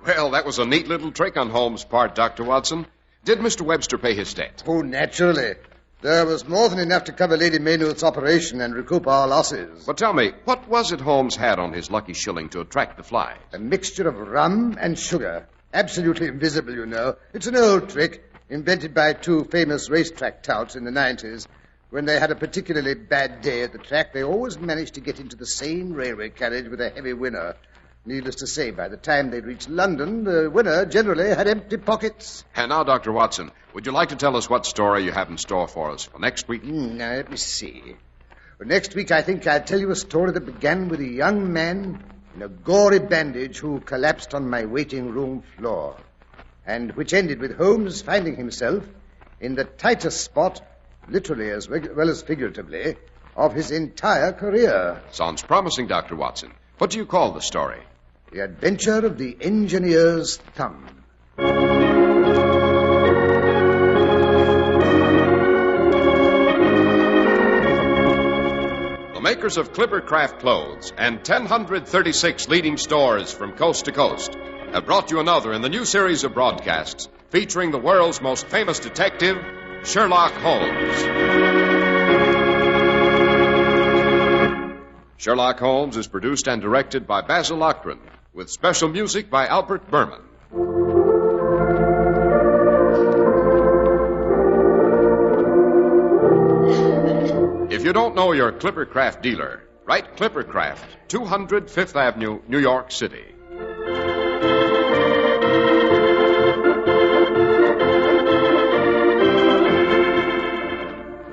Well, that was a neat little trick on Holmes' part, Dr. Watson. Did Mr. Webster pay his debt? Oh, naturally. There was more than enough to cover Lady Maynooth's operation and recoup our losses. But tell me, what was it Holmes had on his Lucky Shilling to attract the flies? A mixture of rum and sugar. Absolutely invisible, you know. It's an old trick, invented by two famous racetrack touts in the 90s. When they had a particularly bad day at the track, they always managed to get into the same railway carriage with a heavy winner. Needless to say, by the time they'd reached London, the winner generally had empty pockets. And now, Dr. Watson, would you like to tell us what story you have in store for us for next week? Now, let me see. Well, next week, I think I'll tell you a story that began with a young man in a gory bandage who collapsed on my waiting room floor, and which ended with Holmes finding himself in the tightest spot, literally as well as figuratively, of his entire career. Sounds promising, Dr. Watson. What do you call the story? The Adventure of the Engineer's Thumb. The makers of Clippercraft clothes and 1,036 leading stores from coast to coast have brought you another in the new series of broadcasts featuring the world's most famous detective, Sherlock Holmes. Sherlock Holmes is produced and directed by Basil Lochran, with special music by Albert Berman. If you don't know your Clippercraft dealer, write Clippercraft, 200 Fifth Avenue, New York City.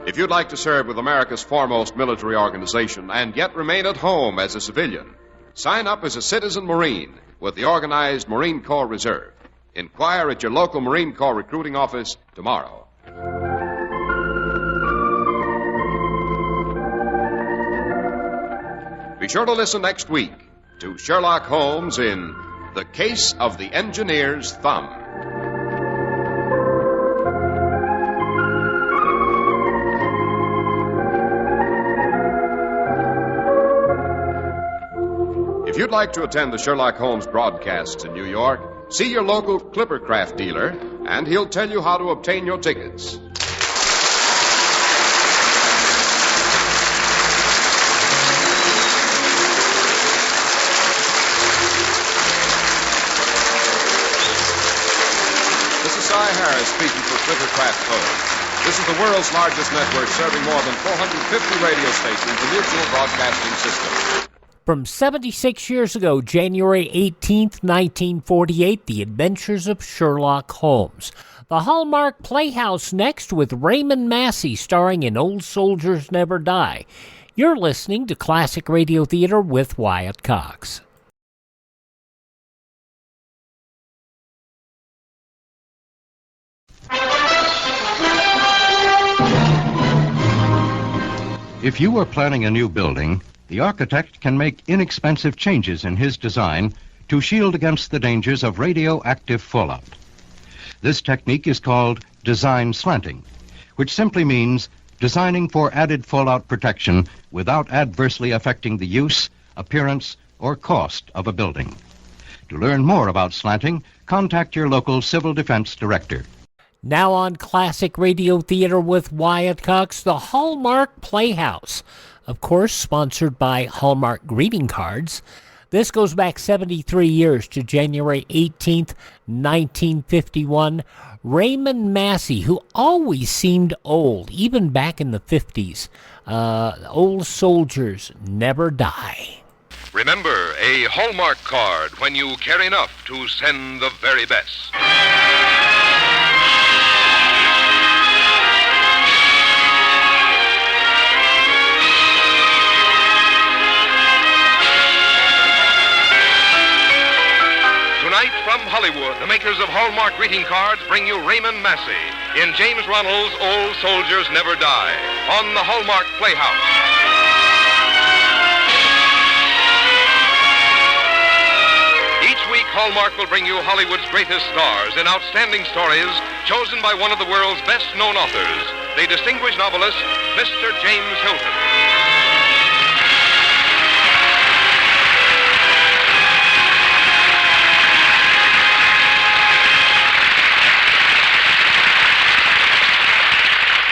If you'd like to serve with America's foremost military organization and yet remain at home as a civilian, Sign up as a citizen Marine with the organized Marine Corps Reserve. Inquire at your local Marine Corps recruiting office tomorrow. Be sure to listen next week to Sherlock Holmes in The Case of the Engineer's Thumb. If you'd like to attend the Sherlock Holmes broadcasts in New York, see your local Clippercraft dealer, and he'll tell you how to obtain your tickets. This is Cy Harris speaking for Clippercraft Holmes. This is the world's largest network serving more than 450 radio stations and mutual broadcasting systems. From 76 years ago, January 18th, 1948, The Adventures of Sherlock Holmes. The Hallmark Playhouse next with Raymond Massey starring in Old Soldiers Never Die. You're listening to Classic Radio Theater with Wyatt Cox. If you are planning a new building, the architect can make inexpensive changes in his design to shield against the dangers of radioactive fallout. This technique is called design slanting, which simply means designing for added fallout protection without adversely affecting the use, appearance, or cost of a building. To learn more about slanting, contact your local civil defense director. Now on Classic Radio Theater with Wyatt Cox, the Hallmark Playhouse. Of course, sponsored by Hallmark Greeting Cards. This goes back 73 years to January 18th, 1951. Raymond Massey, who always seemed old, even back in the 50s. Old Soldiers Never Die. Remember, a Hallmark card when you care enough to send the very best. Tonight from Hollywood, the makers of Hallmark greeting cards bring you Raymond Massey in James Ronald's Old Soldiers Never Die on the Hallmark Playhouse. Each week, Hallmark will bring you Hollywood's greatest stars in outstanding stories chosen by one of the world's best-known authors, the distinguished novelist, Mr. James Hilton.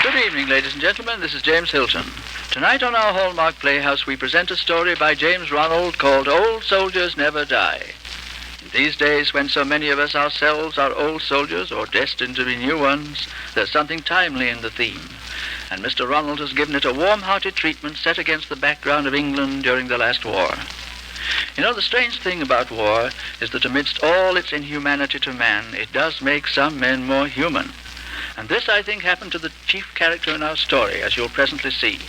Good evening, ladies and gentlemen. This is James Hilton. Tonight on our Hallmark Playhouse, we present a story by James Ronald called Old Soldiers Never Die. In these days, when so many of us ourselves are old soldiers or destined to be new ones, there's something timely in the theme. And Mr. Ronald has given it a warm-hearted treatment set against the background of England during the last war. You know, the strange thing about war is that amidst all its inhumanity to man, it does make some men more human. And this, I think, happened to the chief character in our story, as you'll presently see.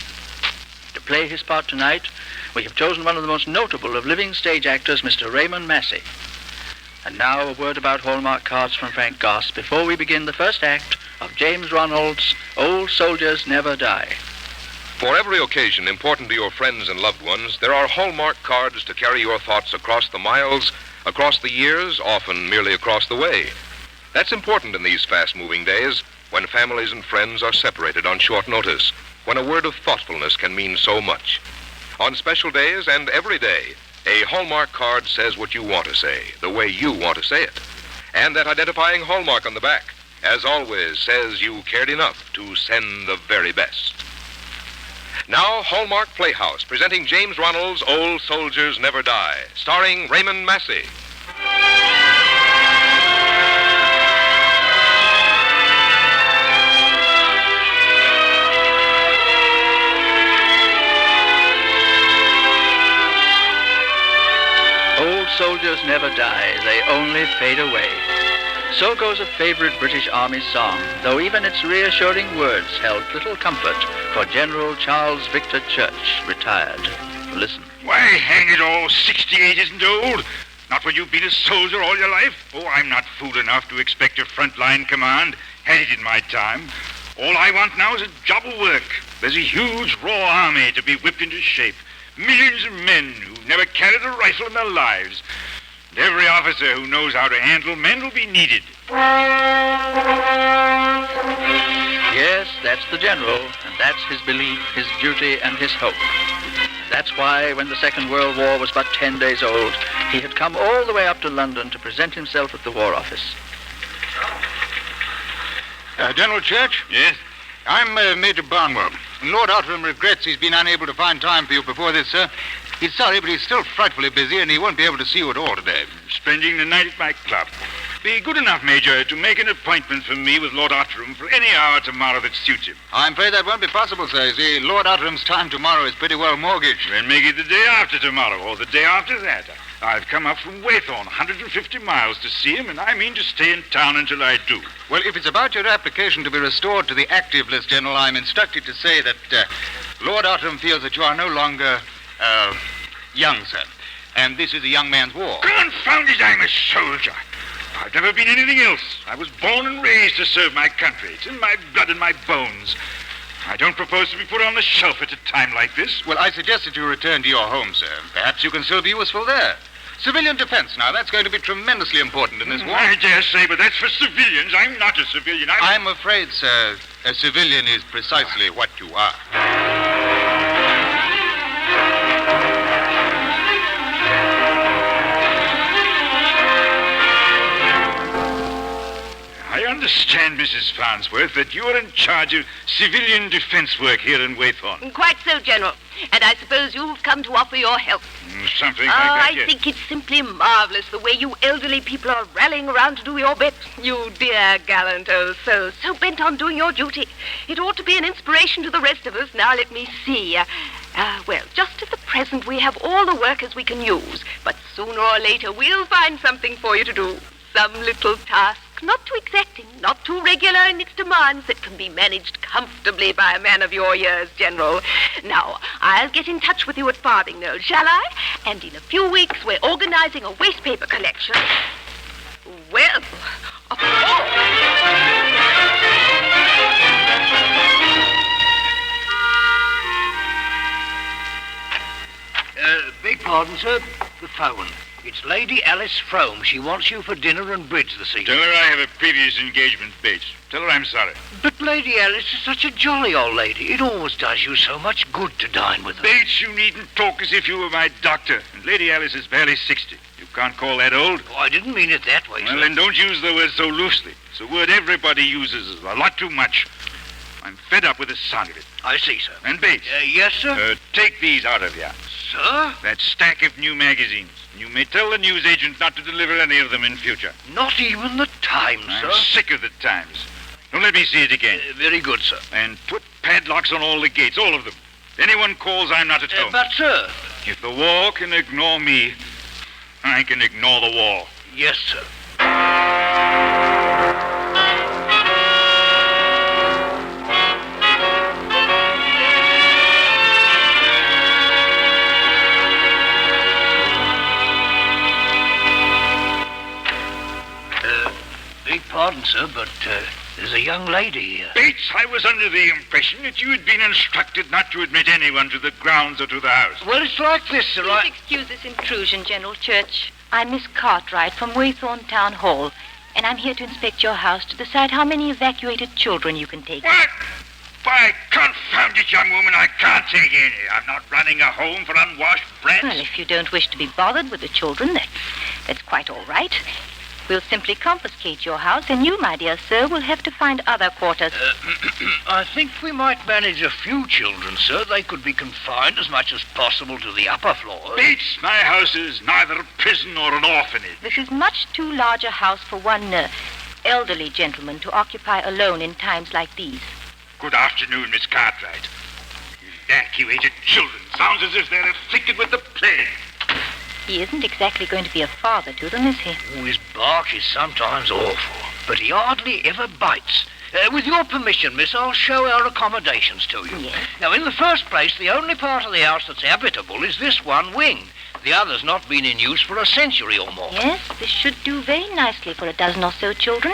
To play his part tonight, we have chosen one of the most notable of living stage actors, Mr. Raymond Massey. And now a word about Hallmark cards from Frank Goss before we begin the first act of James Ronald's Old Soldiers Never Die. For every occasion important to your friends and loved ones, there are Hallmark cards to carry your thoughts across the miles, across the years, often merely across the way. That's important in these fast-moving days, when families and friends are separated on short notice, when a word of thoughtfulness can mean so much. On special days and every day, a Hallmark card says what you want to say, the way you want to say it. And that identifying Hallmark on the back, as always, says you cared enough to send the very best. Now, Hallmark Playhouse, presenting James Ronald's Old Soldiers Never Die, starring Raymond Massey. Old soldiers never die, they only fade away. So goes a favorite British Army song, though even its reassuring words held little comfort for General Charles Victor Church, retired. Listen. Why, hang it all, 68 isn't old. Not when you've been a soldier all your life. Oh, I'm not fool enough to expect a front-line command. Had it in my time. All I want now is a job of work. There's a huge raw army to be whipped into shape. Millions of men who've never carried a rifle in their lives. And every officer who knows how to handle men will be needed. Yes, that's the general, and that's his belief, his duty, and his hope. That's why, when the Second World War was but 10 days old, he had come all the way up to London to present himself at the War Office. General Church? Yes? I'm Major Barnwell. Lord Outram regrets he's been unable to find time for you before this, sir. He's sorry, but he's still frightfully busy, and he won't be able to see you at all today. Spending the night at my club. Be good enough, Major, to make an appointment for me with Lord Outram for any hour tomorrow that suits him. I'm afraid that won't be possible, sir. You see, Lord Outram's time tomorrow is pretty well mortgaged. Then make it the day after tomorrow, or the day after that. I've come up from Waythorn, 150 miles to see him, and I mean to stay in town until I do. Well, if it's about your application to be restored to the active list, General, I'm instructed to say that Lord Outram feels that you are no longer young, sir. And this is a young man's war. Confound it, I'm a soldier. I've never been anything else. I was born and raised to serve my country. It's in my blood and my bones. I don't propose to be put on the shelf at a time like this. Well, I suggest that you return to your home, sir. Perhaps you can still be useful there. Civilian defense, now, that's going to be tremendously important in this war. I dare say, but that's for civilians. I'm not a civilian. I'm afraid, sir, a civilian is precisely what you are. I understand, Mrs. Farnsworth, that you are in charge of civilian defense work here in Waythorn. Quite so, General. And I suppose you've come to offer your help. Something like that, yes. I think it's simply marvelous the way you elderly people are rallying around to do your bit. You dear, gallant old souls, so bent on doing your duty. It ought to be an inspiration to the rest of us. Now, let me see. Well, just at the present, we have all the workers we can use. But sooner or later, we'll find something for you to do. Some little task, not too exacting, not too regular in its demands, that can be managed comfortably by a man of your years, General. Now, I'll get in touch with you at Farthingale, shall I? And in a few weeks, we're organizing a waste paper collection. Well, of course. Beg pardon, sir. The phone. It's Lady Alice Frome. She wants you for dinner and bridge this evening. Tell her I have a previous engagement, Bates. Tell her I'm sorry. But Lady Alice is such a jolly old lady. It always does you so much good to dine with her. Bates, you needn't talk as if you were my doctor. And Lady Alice is barely 60. You can't call that old. Oh, I didn't mean it that way, Well, sir. then don't use the word so loosely. It's a word everybody uses a lot too much. I'm fed up with the sound of it. I see, sir. And Bates. Yes, sir? Take these out of here. Sir? That stack of new magazines. You may tell the news agent not to deliver any of them in future. Not even the Times, I'm sir? sick of the Times. Don't let me see it again. Very good, sir. And put padlocks on all the gates, all of them. If anyone calls, I'm not at home. But, sir... If the war can ignore me, I can ignore the war. Yes, sir. Beg pardon, sir, but there's a young lady here. Bates, I was under the impression that you had been instructed not to admit anyone to the grounds or to the house. Well, it's like this, sir. Please excuse this intrusion, General Church. I'm Miss Cartwright from Waythorn Town Hall, and I'm here to inspect your house to decide how many evacuated children you can take. What? By confound it, young woman, I can't take any. I'm not running a home for unwashed brats. Well, if you don't wish to be bothered with the children, that's quite all right. We'll simply confiscate your house, and you, my dear sir, will have to find other quarters. I think we might manage a few children, sir. They could be confined as much as possible to the upper floors. Bates, my house is neither a prison nor an orphanage. This is much too large a house for one elderly gentleman to occupy alone in times like these. Good afternoon, Miss Cartwright. Evacuated children. Sounds as if they're afflicted with the plague. He isn't exactly going to be a father to them, is he? Oh, his bark is sometimes awful, but he hardly ever bites. With your permission, miss, I'll show our accommodations to you. Yes. Now, in the first place, the only part of the house that's habitable is this one wing. The other's not been in use for a century or more. Yes, this should do very nicely for a dozen or so children.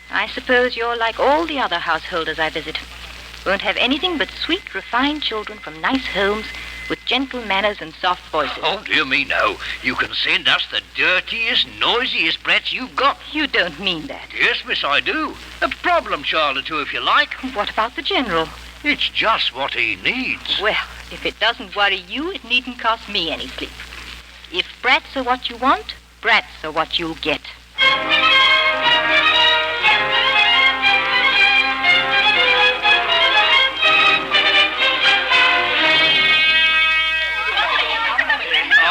I suppose you're like all the other householders I visit. Won't have anything but sweet, refined children from nice homes with gentle manners and soft voices. Oh, dear me, no. You can send us the dirtiest, noisiest brats you've got. You don't mean that. Yes, miss, I do. A problem child or two, if you like. What about the General? It's just what he needs. Well, if it doesn't worry you, it needn't cost me any sleep. If brats are what you want, brats are what you'll get.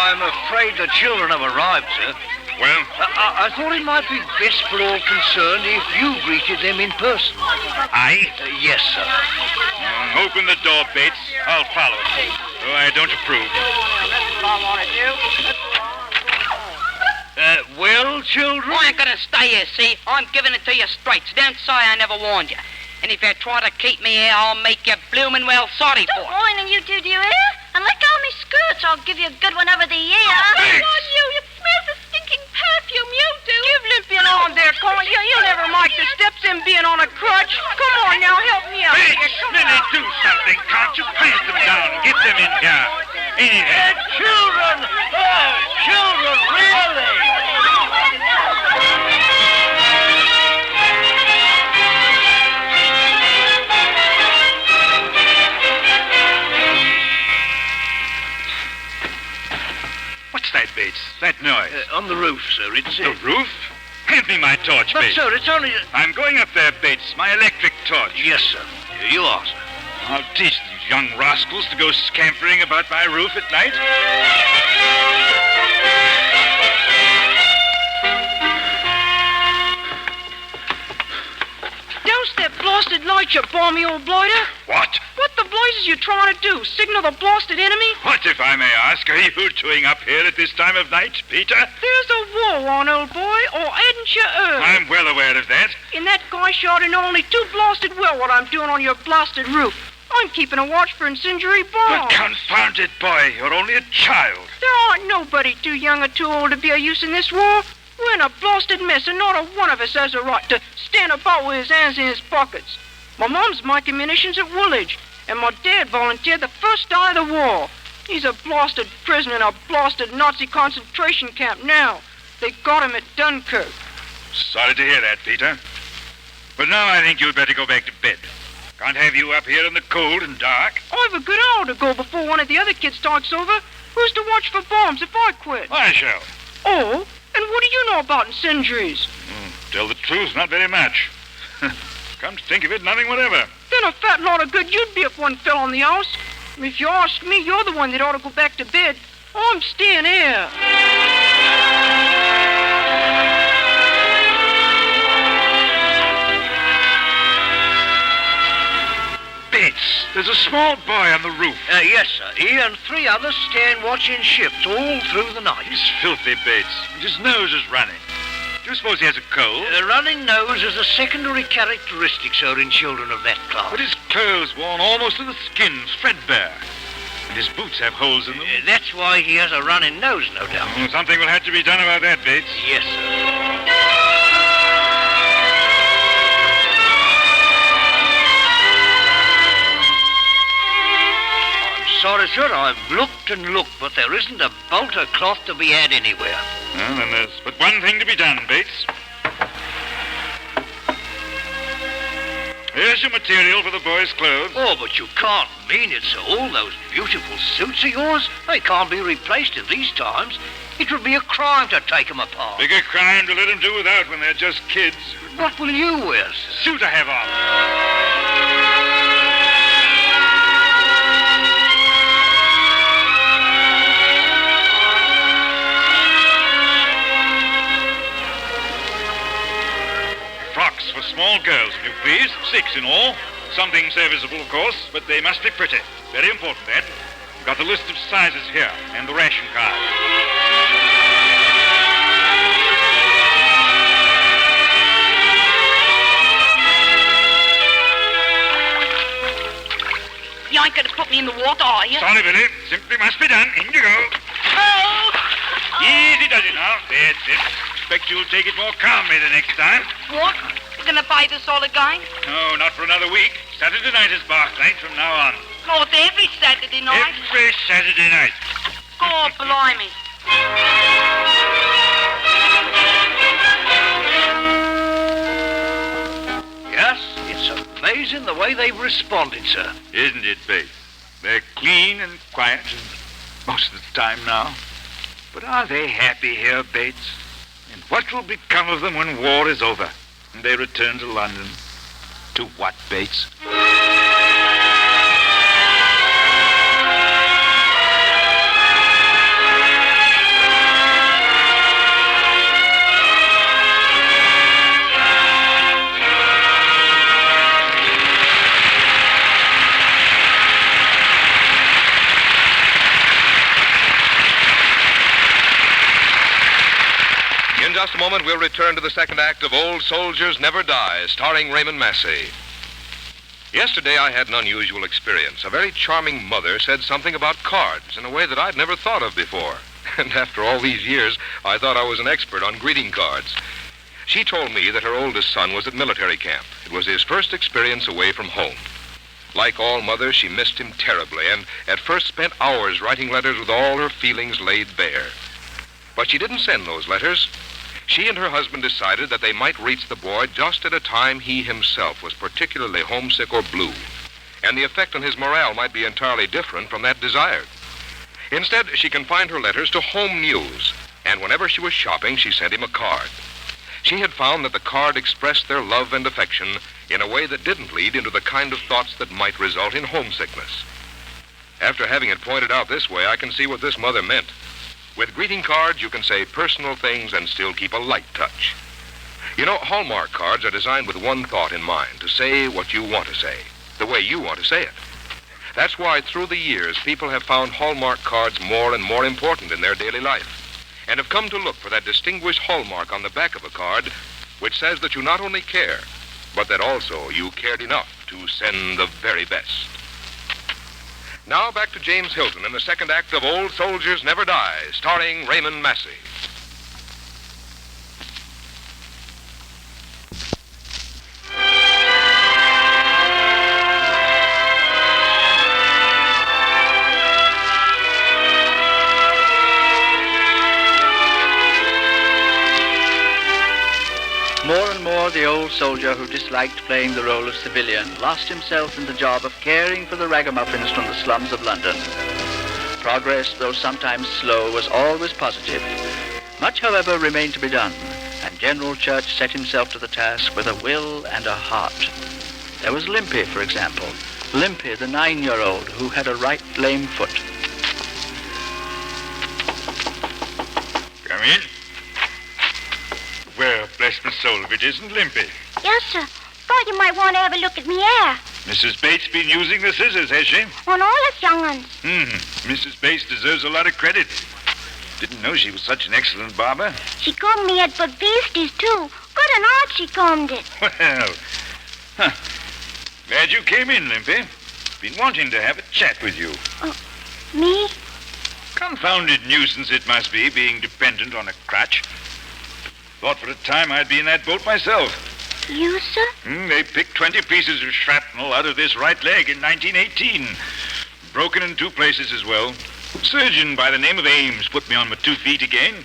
I'm afraid the children have arrived, sir. Well? I thought it might be best for all concerned if you greeted them in person. I? Yes, sir. Open the door, Bates. I'll follow. Oh, I don't approve. Well, children? I ain't gonna stay here, see? I'm giving it to you straight, so don't say I never warned you. And if you try to keep me here, I'll make you bloomin' well sorry for it. Warning you two, do you hear? And let go of me skirts, I'll give you a good one over the ear. Oh, on you! You smell the stinking perfume, you do. Give limping on there, Cora. You never mind the steps in being on a crutch. Come on now, help me out. Bates, Minnie, do something. Can't you plant them down? Get them in here. Anything. Children! Oh, children, really? What's that, Bates? That noise? On the roof, sir. It's The roof? Hand me my torch, But, Bates. sir, it's only... I'm going up there, Bates. My electric torch. Yes, sir. Here you are, sir. I'll teach these young rascals to go scampering about my roof at night. Douse that blasted light, you balmy old blighter. What? What the blazes you trying to do? Signal the blasted enemy? What, if I may ask, are you doing up here at this time of night, Peter? There's a war on, old boy, or hadn't you heard? I'm well aware of that. And that guy shot in only too blasted well what I'm doing on your blasted roof. I'm keeping a watch for incendiary bombs. But confound it, boy, you're only a child. There aren't nobody too young or too old to be of use in this war. We're in a blasted mess, and not a one of us has a right to stand about with his hands in his pockets. My mom's making munitions at Woolwich, and my dad volunteered the first day of the war. He's a blasted prisoner in a blasted Nazi concentration camp now. They got him at Dunkirk. Sorry to hear that, Peter. But now I think you'd better go back to bed. Can't have you up here in the cold and dark. I've a good hour to go before one of the other kids talks over. Who's to watch for bombs if I quit? I shall. Oh, and what do you know about incendiaries? Tell the truth, not very much. Come to think of it, nothing whatever. Then a fat lot of good you'd be if one fell on the house. If you ask me, you're the one that ought to go back to bed. I'm staying here. Bates, there's a small boy on the roof. Yes, sir. He and 3 others stand watching ships all through the night. He's filthy, Bates, and his nose is running. Do you suppose he has a cold? A running nose is a secondary characteristic, sir, in children of that class. But his clothes worn almost to the skin, threadbare. And his boots have holes in them. That's why he has a running nose, no doubt. Something will have to be done about that, Bates. Yes, sir. Sorry, sir, I've looked and looked, but there isn't a bolt of cloth to be had anywhere. Well, then there's but one thing to be done, Bates. Here's your material for the boy's clothes. Oh, but you can't mean it, sir. All those beautiful suits of yours, they can't be replaced in these times. It would be a crime to take them apart. Bigger crime to let them do without when they're just kids. What will you wear, sir? Suit I have on. Frocks for small girls, if you please. 6 in all. Something serviceable, of course, but they must be pretty. Very important, that. Got the list of sizes here, and the ration card. ain't going to put me in the water, are you? Sorry, Billy. Simply must be done. In you go. Oh! Easy does it now. That's it. Expect you'll take it more calmly the next time. What? You're going to buy this all again? No, not for another week. Saturday night is bath night from now on. Oh, it's every Saturday night. Every Saturday night. God, blimey. Yes, it's amazing the way they've responded, sir. Isn't it, Bates? They're clean and quiet most of the time now. But are they happy here, Bates? And what will become of them when war is over and they return to London? To what, Bates? In just a moment, we'll return to the second act of Old Soldiers Never Die, starring Raymond Massey. Yesterday, I had an unusual experience. A very charming mother said something about cards in a way that I'd never thought of before. And after all these years, I thought I was an expert on greeting cards. She told me that her oldest son was at military camp. It was his first experience away from home. Like all mothers, she missed him terribly and at first spent hours writing letters with all her feelings laid bare. But she didn't send those letters. She and her husband decided that they might reach the boy just at a time he himself was particularly homesick or blue, and the effect on his morale might be entirely different from that desired. Instead, she confined her letters to home news, and whenever she was shopping, she sent him a card. She had found that the card expressed their love and affection in a way that didn't lead into the kind of thoughts that might result in homesickness. After having it pointed out this way, I can see what this mother meant. With greeting cards, you can say personal things and still keep a light touch. You know, Hallmark cards are designed with one thought in mind, to say what you want to say, the way you want to say it. That's why through the years, people have found Hallmark cards more and more important in their daily life, and have come to look for that distinguished hallmark on the back of a card, which says that you not only care, but that also you cared enough to send the very best. Now back to James Hilton in the second act of Old Soldiers Never Die, starring Raymond Massey. More and more, the old soldier who disliked playing the role of civilian lost himself in the job of caring for the ragamuffins from the slums of London. Progress, though sometimes slow, was always positive. Much, however, remained to be done, and General Church set himself to the task with a will and a heart. There was Limpy, for example. Limpy, the 9-year-old who had a right lame foot. Come in. Well, bless my soul if it isn't Limpy. Yes, sir. Thought you might want to have a look at me hair. Mrs. Bates been using the scissors, has she? On all us young uns. Mrs. Bates deserves a lot of credit. Didn't know she was such an excellent barber. She combed me at Beasties, too. Good and hard she combed it. Well, glad you came in, Limpy. Been wanting to have a chat with you. Me? Confounded nuisance it must be, being dependent on a crutch. Thought for a time I'd be in that boat myself. You, sir? They picked 20 pieces of shrapnel out of this right leg in 1918. Broken in 2 places as well. Surgeon by the name of Ames put me on my 2 feet again.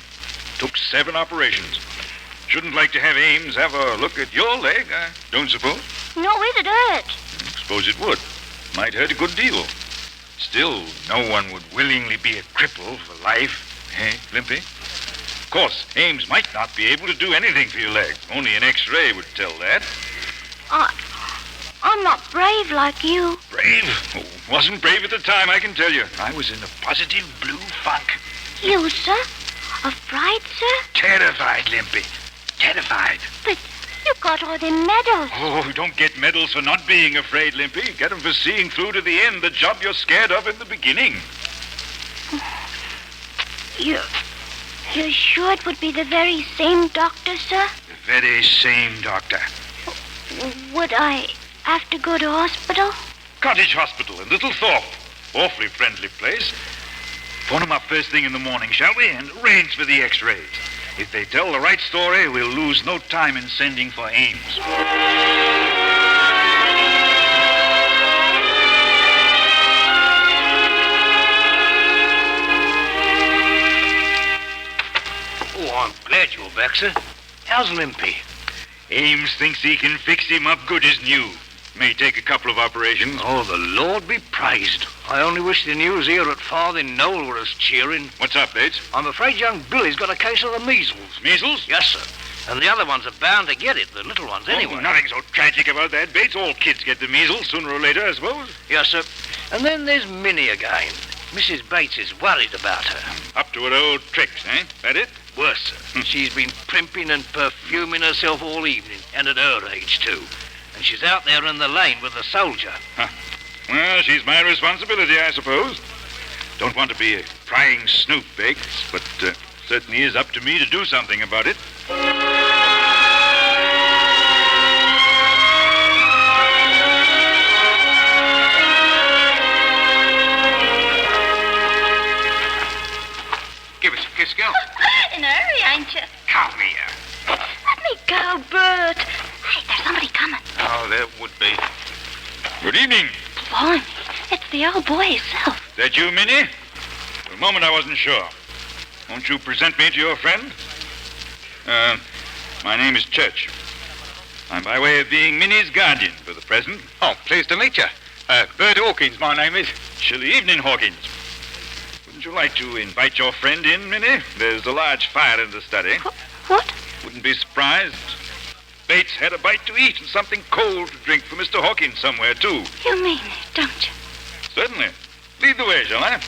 Took 7 operations. Shouldn't like to have Ames have a look at your leg, I don't suppose. No, it'd hurt. Suppose it would. Might hurt a good deal. Still, no one would willingly be a cripple for life, eh, Limpy? Of course, Ames might not be able to do anything for your leg. Only an X-ray would tell that. I'm not brave like you. Brave? Oh, wasn't brave at the time, I can tell you. I was in a positive blue funk. You, sir? Afraid, sir? Terrified, Limpy. Terrified. But you got all them medals. Oh, don't get medals for not being afraid, Limpy. Get them for seeing through to the end the job you're scared of in the beginning. You're sure it would be the very same doctor, sir? The very same doctor. Would I have to go to hospital? Cottage Hospital in Little Thorpe. Awfully friendly place. Phone them up first thing in the morning, shall we? And arrange for the x-rays. If they tell the right story, we'll lose no time in sending for Ames. Oh, I'm glad you're back, sir. How's Limpy? Ames thinks he can fix him up good as new. May take a couple of operations. Oh, the Lord be praised. I only wish the news here at Farthing Knoll were as cheering. What's up, Bates? I'm afraid young Billy's got a case of the measles. Measles? Yes, sir. And the other ones are bound to get it, the little ones anyway. Oh, nothing so tragic about that, Bates. All kids get the measles sooner or later, I suppose. Yes, sir. And then there's Minnie again. Mrs. Bates is worried about her. Up to her old tricks, eh? That it? Worse, sir. She's been primping and perfuming herself all evening, and at her age, too. And she's out there in the lane with the soldier. Huh. Well, she's my responsibility, I suppose. Don't want to be a prying snoop, Bates, but certainly is up to me to do something about it. Give us a kiss, girl. In a hurry, ain't you? Come here. Let me go, Bert. Hey, there's somebody coming. Oh, there would be. Good evening. Blimey, it's the old boy himself. That you, Minnie? For a moment I wasn't sure. Won't you present me to your friend? My name is Church. I'm by way of being Minnie's guardian for the present. Oh, pleased to meet you. Bert Hawkins, my name is. Chilly evening, Hawkins. Wouldn't you like to invite your friend in, Minnie? There's a large fire in the study. What? Wouldn't be surprised. Bates had a bite to eat and something cold to drink for Mr. Hawkins somewhere, too. You mean it, don't you? Certainly. Lead the way, shall I?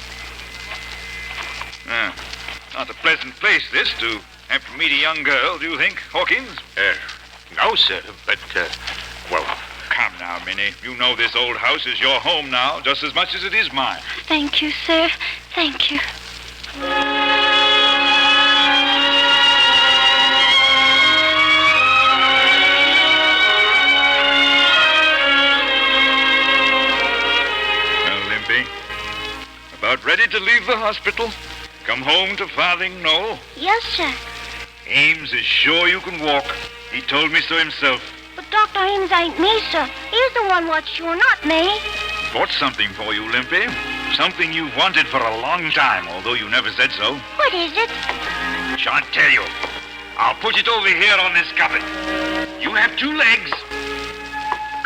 Not a pleasant place, this, to have to meet a young girl, do you think, Hawkins? No, sir, but, well, come now, Minnie. You know this old house is your home now, just as much as it is mine. Thank you, sir. Thank you. Well, Limpy, about ready to leave the hospital? Come home to Farthing Knoll? Yes, sir. Ames is sure you can walk. He told me so himself. But Dr. Ames ain't me, sir. He's the one what's sure, not me. Bought something for you, Limpy. Something you've wanted for a long time, although you never said so. What is it? Shan't tell you. I'll put it over here on this cupboard. You have 2 legs.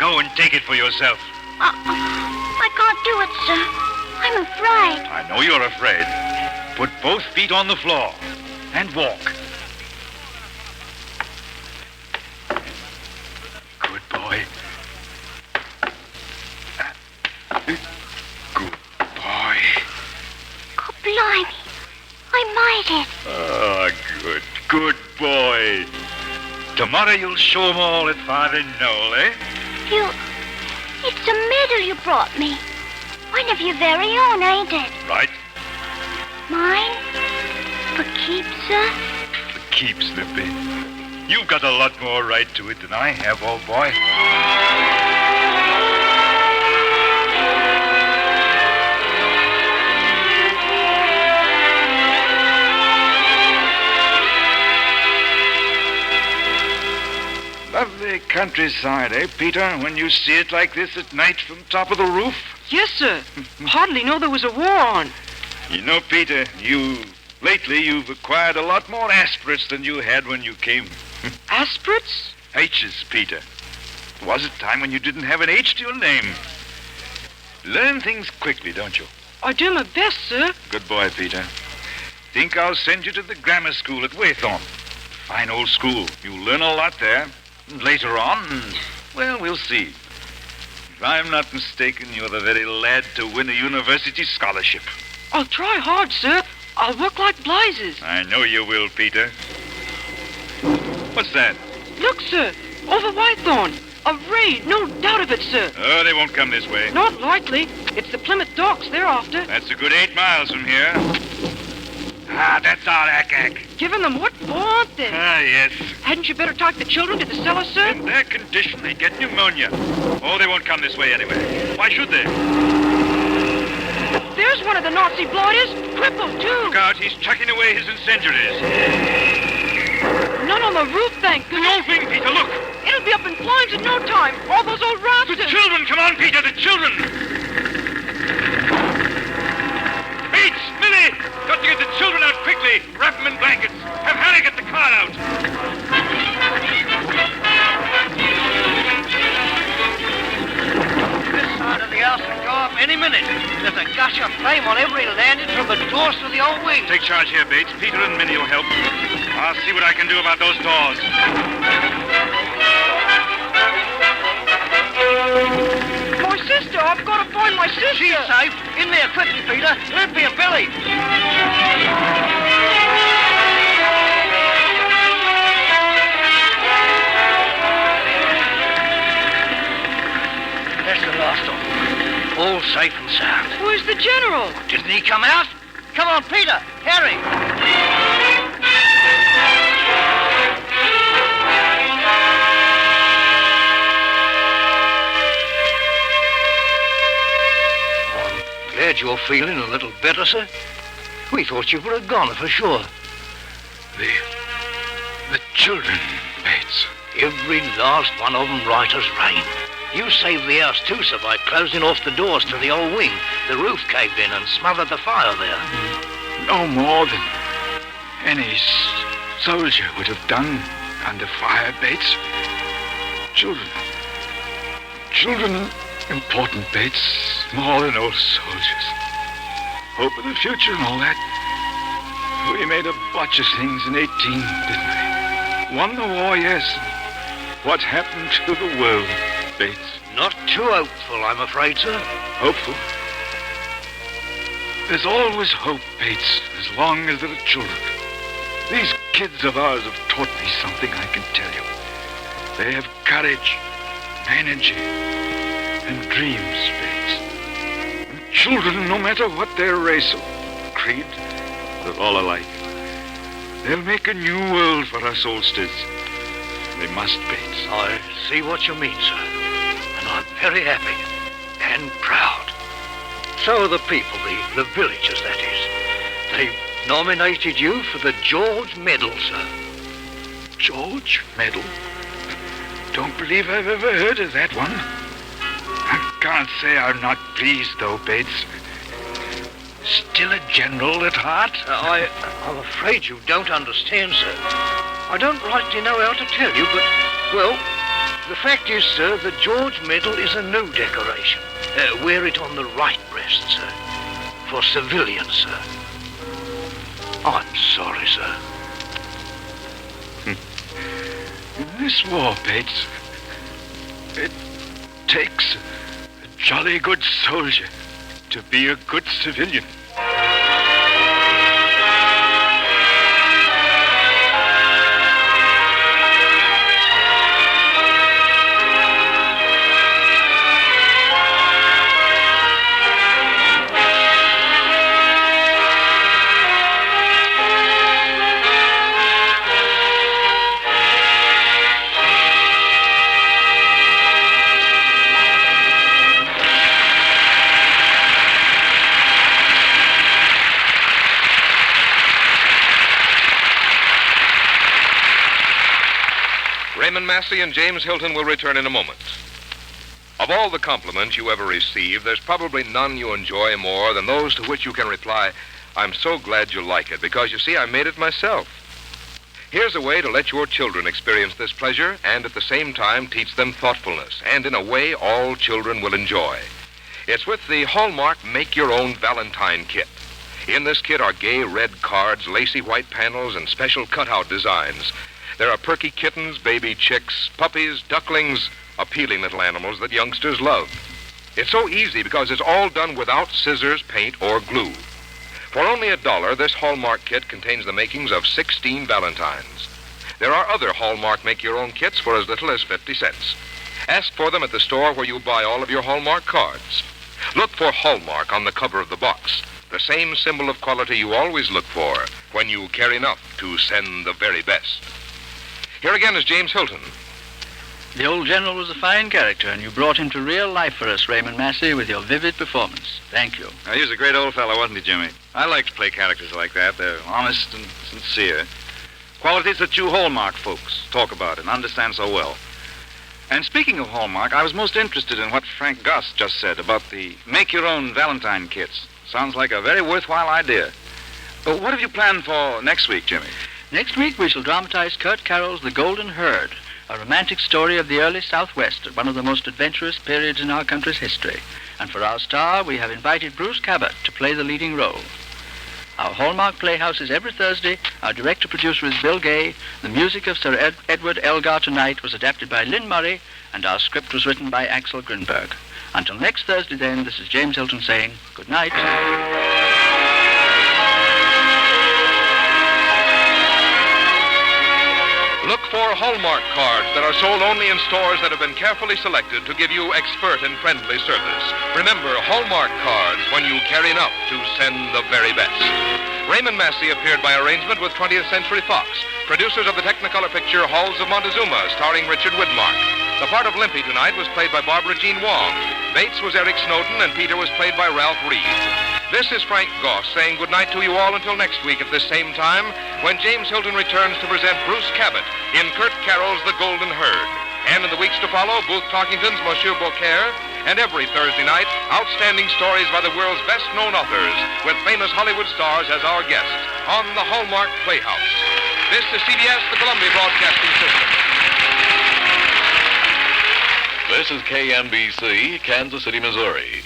Go and take it for yourself. I can't do it, sir. I'm afraid. I know you're afraid. Put both feet on the floor and walk. Good boy. Good boy. God blimey. I made it. Oh, good boy. Tomorrow you'll show 'em all at Farthing Knoll, eh? It's a medal you brought me. One of your very own, ain't it? Right. Mine? For keeps, sir? For keeps, Limpy. You've got a lot more right to it than I have, old boy. Lovely countryside, eh, Peter, when you see it like this at night from top of the roof? Yes, sir. Hardly know there was a war on. You know, Peter, lately you've acquired a lot more aspirates than you had when you came. Aspirates? H's, Peter. There was a time when you didn't have an H to your name. Learn things quickly, don't you? I do my best, sir. Good boy, Peter. Think I'll send you to the grammar school at Waythorne. Fine old school. You'll learn a lot there. And later on, well, we'll see. If I'm not mistaken, you're the very lad to win a university scholarship. I'll try hard, sir. I'll work like blazes. I know you will, Peter. What's that? Look, sir. Over Whitethorn. A raid, no doubt of it, sir. Oh, they won't come this way. Not likely. It's the Plymouth Docks they're after. That's a good 8 miles from here. Ah, that's all, Ack. Giving them what for, then? Ah, yes. Hadn't you better talk the children to the cellar, sir? In their condition, they get pneumonia. Oh, they won't come this way anyway. Why should they? There's one of the Nazi bloaters. Crippled, too. Look out, he's chucking away his incendiaries. None on the roof, thank goodness. The old thing, Peter, look. It'll be up in flames in no time. All those old rafters. The children, come on, Peter, the children. Bates, Millie, got to get the children out quickly. Wrap them in blankets. Have Harry get the car out. This side of the house will go up any minute. There's a gush of flame on every landing from the doors to the old wing. Take charge here, Bates. Peter and Minnie will help. I'll see what I can do about those doors. My sister, I've got to find my sister. She's safe. In there quickly, Peter. Limpy and Billy. That's the last of them. All safe and sound. Where's the general? Didn't he come out? Come on, Peter. Harry. Glad you're feeling a little better, sir. We thought you were a goner for sure. The children, Bates. Every last one of them right as rain. You saved the house too, sir, by closing off the doors to the old wing. The roof caved in and smothered the fire there. No more than any soldier would have done under fire, Bates. Children, important, Bates. More than old soldiers. Hope of the future and all that. We made a bunch of things in 18, didn't we? Won the war, yes. What happened to the world, Bates? Not too hopeful, I'm afraid, sir. Hopeful? There's always hope, Bates, as long as there are children. These kids of ours have taught me something, I can tell you. They have courage, energy, and dreams, Bates. And children, no matter what their race or creed, they're all alike. They'll make a new world for us oldsters. They must, Bates. I see what you mean, sir. And I'm very happy and proud. So are the people, the villagers, that is. They've nominated you for the George Medal, sir. George Medal? Don't believe I've ever heard of that one. I can't say I'm not pleased, though, Bates. Still a general at heart? I'm afraid you don't understand, sir. I don't rightly know how to tell you, but, well, the fact is, sir, the George Medal is a new decoration. Wear it on the right breast, sir. For civilians, sir. I'm sorry, sir. In this war, Bates, it takes a jolly good soldier to be a good civilian. Raymond Massey and James Hilton will return in a moment. Of all the compliments you ever receive, there's probably none you enjoy more than those to which you can reply, "I'm so glad you like it, because you see, I made it myself." Here's a way to let your children experience this pleasure and at the same time teach them thoughtfulness, and in a way all children will enjoy. It's with the Hallmark Make Your Own Valentine Kit. In this kit are gay red cards, lacy white panels, and special cutout designs. There are perky kittens, baby chicks, puppies, ducklings, appealing little animals that youngsters love. It's so easy because it's all done without scissors, paint, or glue. For only $1, this Hallmark kit contains the makings of 16 Valentines. There are other Hallmark make-your-own kits for as little as 50 cents. Ask for them at the store where you buy all of your Hallmark cards. Look for Hallmark on the cover of the box. the same symbol of quality you always look for when you care enough to send the very best. Here again is James Hilton. The old general was a fine character, and you brought him to real life for us, Raymond Massey, with your vivid performance. Thank you. He was a great old fellow, wasn't he, Jimmy? I like to play characters like that. They're honest and sincere. Qualities that you Hallmark folks talk about and understand so well. And speaking of Hallmark, I was most interested in what Frank Goss just said about the make-your-own Valentine kits. Sounds like a very worthwhile idea. But what have you planned for next week, Jimmy? Next week, we shall dramatize Kurt Carroll's The Golden Herd, a romantic story of the early Southwest at one of the most adventurous periods in our country's history. And for our star, we have invited Bruce Cabot to play the leading role. Our Hallmark Playhouse is every Thursday. Our director-producer is Bill Gay. The music of Sir Edward Elgar Tonight was adapted by Lynn Murray, and our script was written by Axel Grunberg. Until next Thursday, then, this is James Hilton saying good night. Look for Hallmark cards that are sold only in stores that have been carefully selected to give you expert and friendly service. Remember, Hallmark cards when you care enough to send the very best. Raymond Massey appeared by arrangement with 20th Century Fox, producers of the Technicolor picture Halls of Montezuma, starring Richard Widmark. The part of Limpy tonight was played by Barbara Jean Wong. Bates was Eric Snowden, and Peter was played by Ralph Reed. This is Frank Goss saying goodnight to you all until next week at this same time, when James Hilton returns to present Bruce Cabot in Kurt Carroll's The Golden Herd. And in the weeks to follow, Booth Tarkington's Monsieur Beaucaire, and every Thursday night, outstanding stories by the world's best-known authors, with famous Hollywood stars as our guests, on the Hallmark Playhouse. This is CBS, the Columbia Broadcasting System. This is KMBC, Kansas City, Missouri.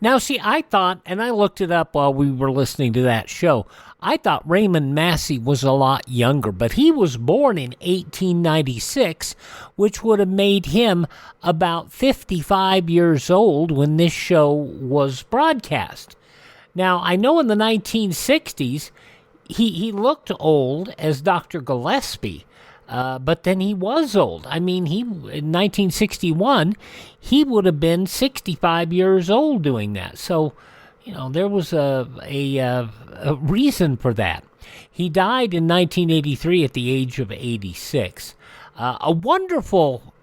Now, see, I thought, and I looked it up while we were listening to that show, I thought Raymond Massey was a lot younger, but he was born in 1896, which would have made him about 55 years old when this show was broadcast. Now, I know in the 1960s, he looked old as Dr. Gillespie, but then he was old. I mean, in 1961, he would have been 65 years old doing that. So, you know, there was a reason for that. He died in 1983 at the age of 86. A wonderful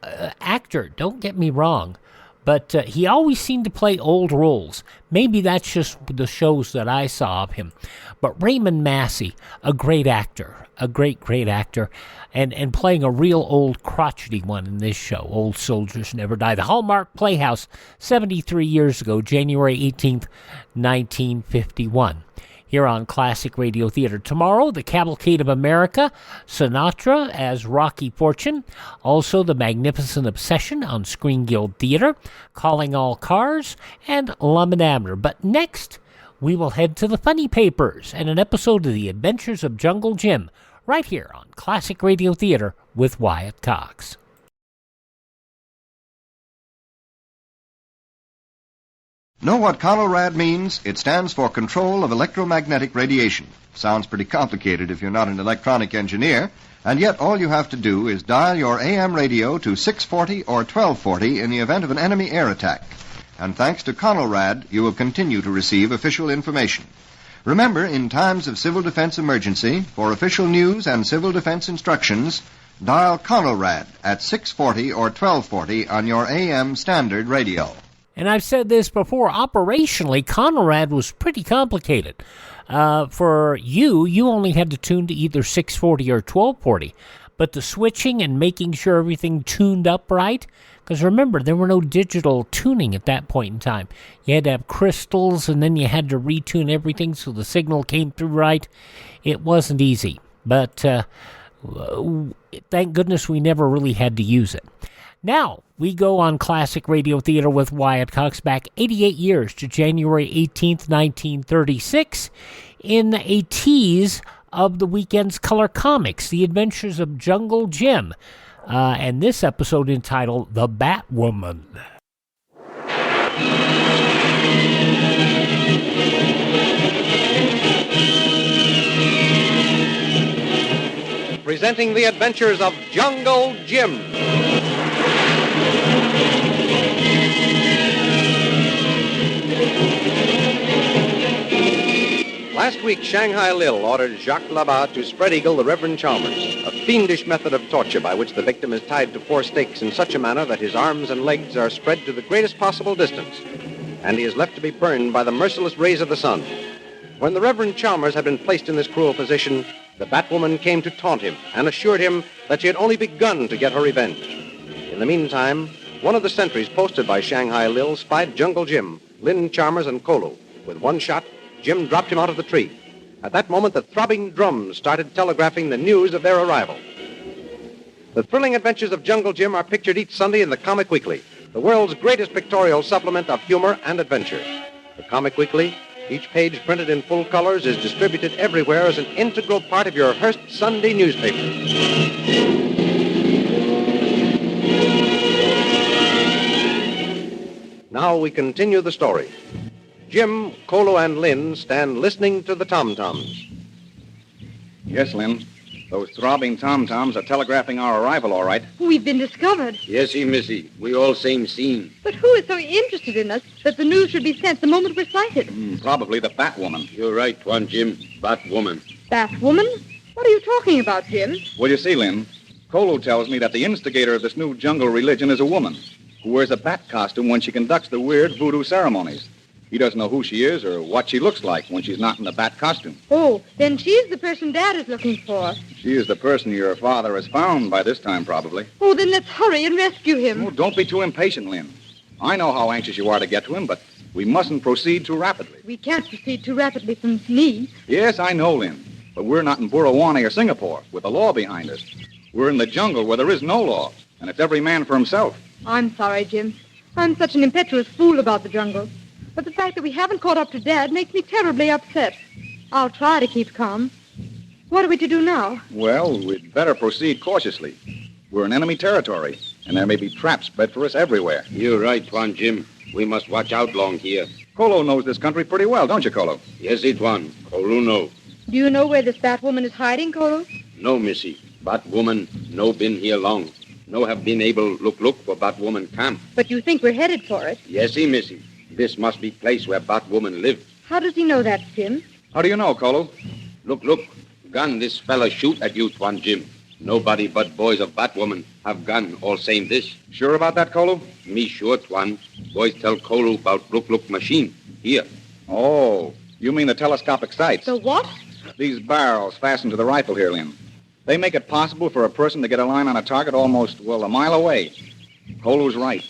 actor, don't get me wrong, but he always seemed to play old roles. Maybe that's just the shows that I saw of him. But Raymond Massey, a great actor, a great actor, and playing a real old crotchety one in this show, Old Soldiers Never Die. The Hallmark Playhouse, 73 years ago, January 18th, 1951. Here on Classic Radio Theater. Tomorrow, the Cavalcade of America, Sinatra as Rocky Fortune, also The Magnificent Obsession on Screen Guild Theater, Calling All Cars, and Lum and Abner. But next, we will head to the Funny Papers and an episode of The Adventures of Jungle Jim, right here on Classic Radio Theater with Wyatt Cox. Know what CONELRAD means? It stands for Control of Electromagnetic Radiation. Sounds pretty complicated if you're not an electronic engineer, and yet all you have to do is dial your AM radio to 640 or 1240 in the event of an enemy air attack. And thanks to CONELRAD, you will continue to receive official information. Remember, in times of civil defense emergency, for official news and civil defense instructions, dial CONELRAD at 640 or 1240 on your AM standard radio. And I've said this before, operationally, CONELRAD was pretty complicated. For you only had to tune to either 640 or 1240. But the switching and making sure everything tuned up right, because remember, there were no digital tuning at that point in time. You had to have crystals, and then you had to retune everything so the signal came through right. It wasn't easy, but thank goodness we never really had to use it. Now, we go on Classic Radio Theater with Wyatt Cox back 88 years to January 18th, 1936, in a tease of the weekend's color comics, The Adventures of Jungle Jim, and this episode entitled The Batwoman. Presenting The Adventures of Jungle Jim. Last week, Shanghai Lil ordered Jacques Labat to spread eagle the Reverend Chalmers, a fiendish method of torture by which the victim is tied to 4 stakes in such a manner that his arms and legs are spread to the greatest possible distance, and he is left to be burned by the merciless rays of the sun. When the Reverend Chalmers had been placed in this cruel position, the Batwoman came to taunt him and assured him that she had only begun to get her revenge. In the meantime, one of the sentries posted by Shanghai Lil spied Jungle Jim, Lin Chalmers, and Kolo. With one shot, Jim dropped him out of the tree. At that moment, the throbbing drums started telegraphing the news of their arrival. The thrilling adventures of Jungle Jim are pictured each Sunday in the Comic Weekly, the world's greatest pictorial supplement of humor and adventure. The Comic Weekly, each page printed in full colors, is distributed everywhere as an integral part of your Hearst Sunday newspaper. Now we continue the story. Jim, Kolo, and Lynn stand listening to the tom-toms. Yes, Lynn. Those throbbing tom-toms are telegraphing our arrival, all right. We've been discovered. Yesy, missy. We all same scene. But who is so interested in us that the news should be sent the moment we're sighted? Probably the Batwoman. You're right, Tuan Jim. Batwoman. Batwoman? What are you talking about, Jim? Well, you see, Lynn, Kolo tells me that the instigator of this new jungle religion is a woman who wears a bat costume when she conducts the weird voodoo ceremonies. He doesn't know who she is or what she looks like when she's not in the bat costume. Oh, then she's the person Dad is looking for. She is the person your father has found by this time, probably. Oh, then let's hurry and rescue him. Oh, don't be too impatient, Lynn. I know how anxious you are to get to him, but we mustn't proceed too rapidly. We can't proceed too rapidly from me. Yes, I know, Lynn. But we're not in Burrawani or Singapore with the law behind us. We're in the jungle where there is no law, and it's every man for himself. I'm sorry, Jim. I'm such an impetuous fool about the jungle. But the fact that we haven't caught up to Dad makes me terribly upset. I'll try to keep calm. What are we to do now? Well, we'd better proceed cautiously. We're in enemy territory, and there may be traps spread for us everywhere. You're right, Tuan Jim. We must watch out long here. Kolo knows this country pretty well, don't you, Kolo? Yes, Tuan. Kolo know. Do you know where this Batwoman is hiding, Kolo? No, missy. Batwoman no been here long. No have been able look for Batwoman camp. But you think we're headed for it? Yesy, missy. This must be place where Batwoman live. How does he know that, Jim? How do you know, Kolo? Look. Gun this fella shoot at you, Tuan Jim. Nobody but boys of Batwoman have gun all same this. Sure about that, Kolo? Me sure, Tuan. Boys tell Kolo about look machine. Here. Oh, you mean the telescopic sights? The what? These barrels fastened to the rifle here, Lynn. They make it possible for a person to get a line on a target almost, a mile away. Kolo's right.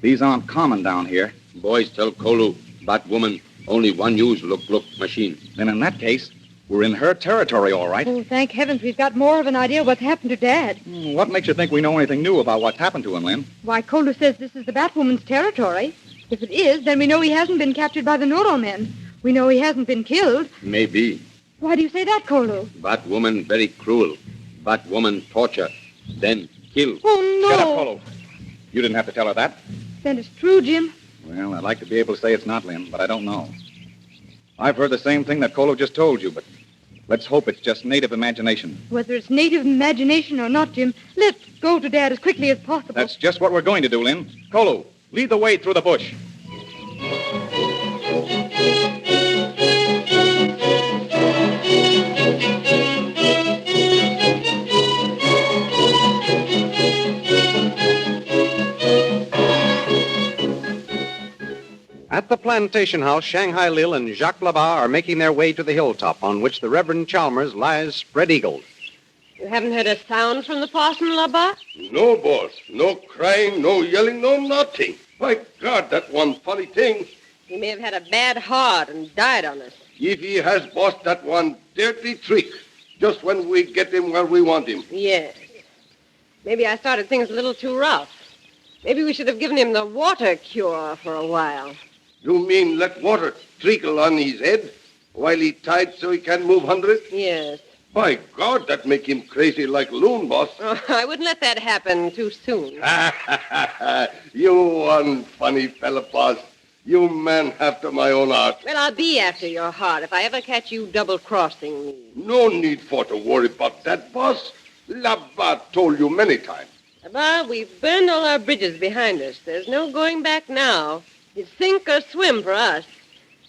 These aren't common down here. Boys tell Kolo, Batwoman, only one use look machine. Then in that case, we're in her territory, all right. Oh, thank heavens we've got more of an idea what's happened to Dad. What makes you think we know anything new about what's happened to him, Lynn? Why, Kolo says this is the Batwoman's territory. If it is, then we know he hasn't been captured by the Noro men. We know he hasn't been killed. Maybe. Why do you say that, Kolo? Batwoman very cruel. Batwoman torture. Then kill. Oh, no. Shut up, Kolo. You didn't have to tell her that. Then it's true, Jim. Well, I'd like to be able to say it's not, Lynn, but I don't know. I've heard the same thing that Kolo just told you, but let's hope it's just native imagination. Whether it's native imagination or not, Jim, let's go to Dad as quickly as possible. That's just what we're going to do, Lynn. Kolo, lead the way through the bush. At the plantation house, Shanghai Lil and Jacques Labat are making their way to the hilltop on which the Reverend Chalmers lies spread-eagled. You haven't heard a sound from the parson, Labat? No, boss. No crying, no yelling, no nothing. My God, that one funny thing. He may have had a bad heart and died on us. If he has, boss, that one dirty trick. Just when we get him where we want him. Yes. Maybe I started things a little too rough. Maybe we should have given him the water cure for a while. You mean let water trickle on his head while he tied so he can't move 100? Yes. By God, that make him crazy like loon, boss. Oh, I wouldn't let that happen too soon. You one funny fella, boss. You man after my own heart. Well, I'll be after your heart if I ever catch you double-crossing me. No need for to worry about that, boss. Labat told you many times. Labat, we've burned all our bridges behind us. There's no going back now. It's sink or swim for us.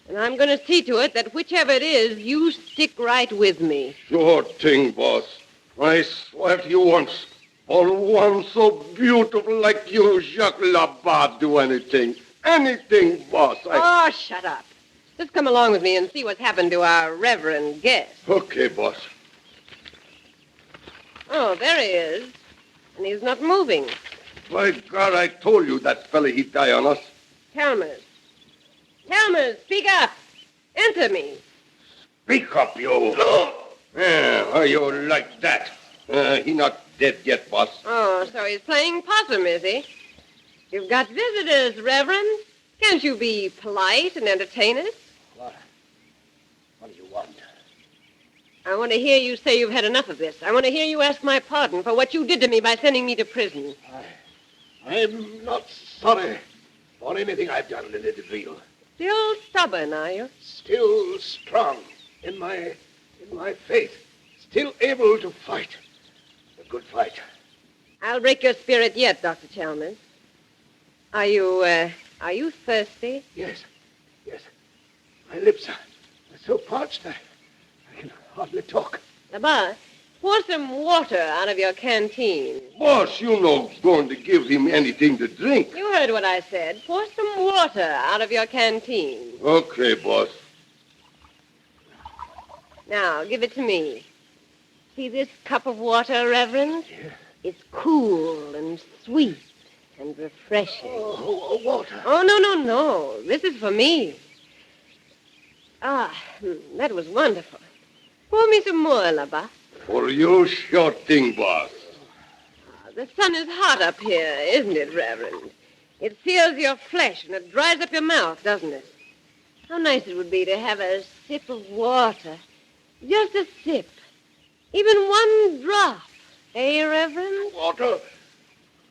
And I'm going to see to it that whichever it is, you stick right with me. Sure thing, boss. I swear to you once, for one so beautiful like you, Jacques Labat, do anything. Anything, boss. Oh, shut up. Just come along with me and see what's happened to our reverend guest. Okay, boss. Oh, there he is. And he's not moving. By God, I told you that fella, he'd die on us. Chalmers. Chalmers, speak up. Answer me. Speak up, you. Yeah, how you like that? He not dead yet, boss. Oh, so he's playing possum, is he? You've got visitors, Reverend. Can't you be polite and entertain us? What do you want? I want to hear you say you've had enough of this. I want to hear you ask my pardon for what you did to me by sending me to prison. I'm not sorry for anything I've done, Lily DeVille. Still stubborn, are you? Still strong in my faith. Still able to fight. A good fight. I'll break your spirit yet, Dr. Chalmers. Are you thirsty? Yes. My lips are so parched I can hardly talk. Labar, pour some water out of your canteen. Boss, you know going to give him anything to drink. You heard what I said. Pour some water out of your canteen. Okay, boss. Now, give it to me. See this cup of water, Reverend? Yeah. It's cool and sweet and refreshing. Oh, water. Oh, no. This is for me. That was wonderful. Pour me some more, Labar. For you, sure thing, boss. The sun is hot up here, isn't it, Reverend? It sears your flesh and it dries up your mouth, doesn't it? How nice it would be to have a sip of water. Just a sip. Even one drop. Eh, Reverend? Water.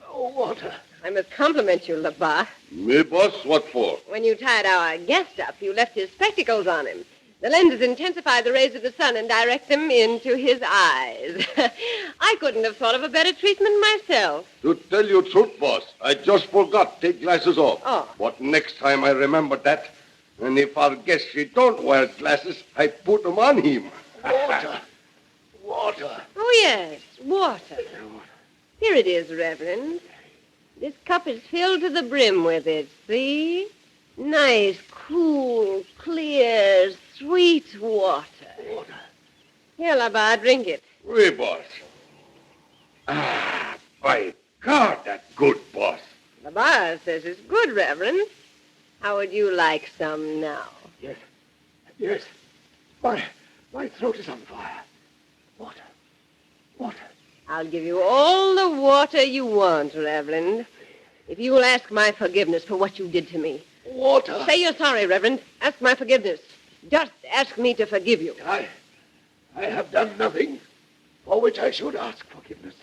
Oh, water. I must compliment you, Labar. Me, boss? What for? When you tied our guest up, you left his spectacles on him. The lenses intensify the rays of the sun and direct them into his eyes. I couldn't have thought of a better treatment myself. To tell you truth, boss, I just forgot to take glasses off. Oh. But next time I remember that. And if our guest, she don't wear glasses, I put them on him. Water. Oh, yes, water. Here it is, Reverend. This cup is filled to the brim with it, see? Nice, cool, clear, sweet water. Here, Labar, drink it. Oui, boss. By God, that's good, boss. Labar says it's good, Reverend. How would you like some now? Yes. My throat is on fire. Water. I'll give you all the water you want, Reverend, if you will ask my forgiveness for what you did to me. Water. Say you're sorry, Reverend. Ask my forgiveness. Just ask me to forgive you. I have done nothing for which I should ask forgiveness.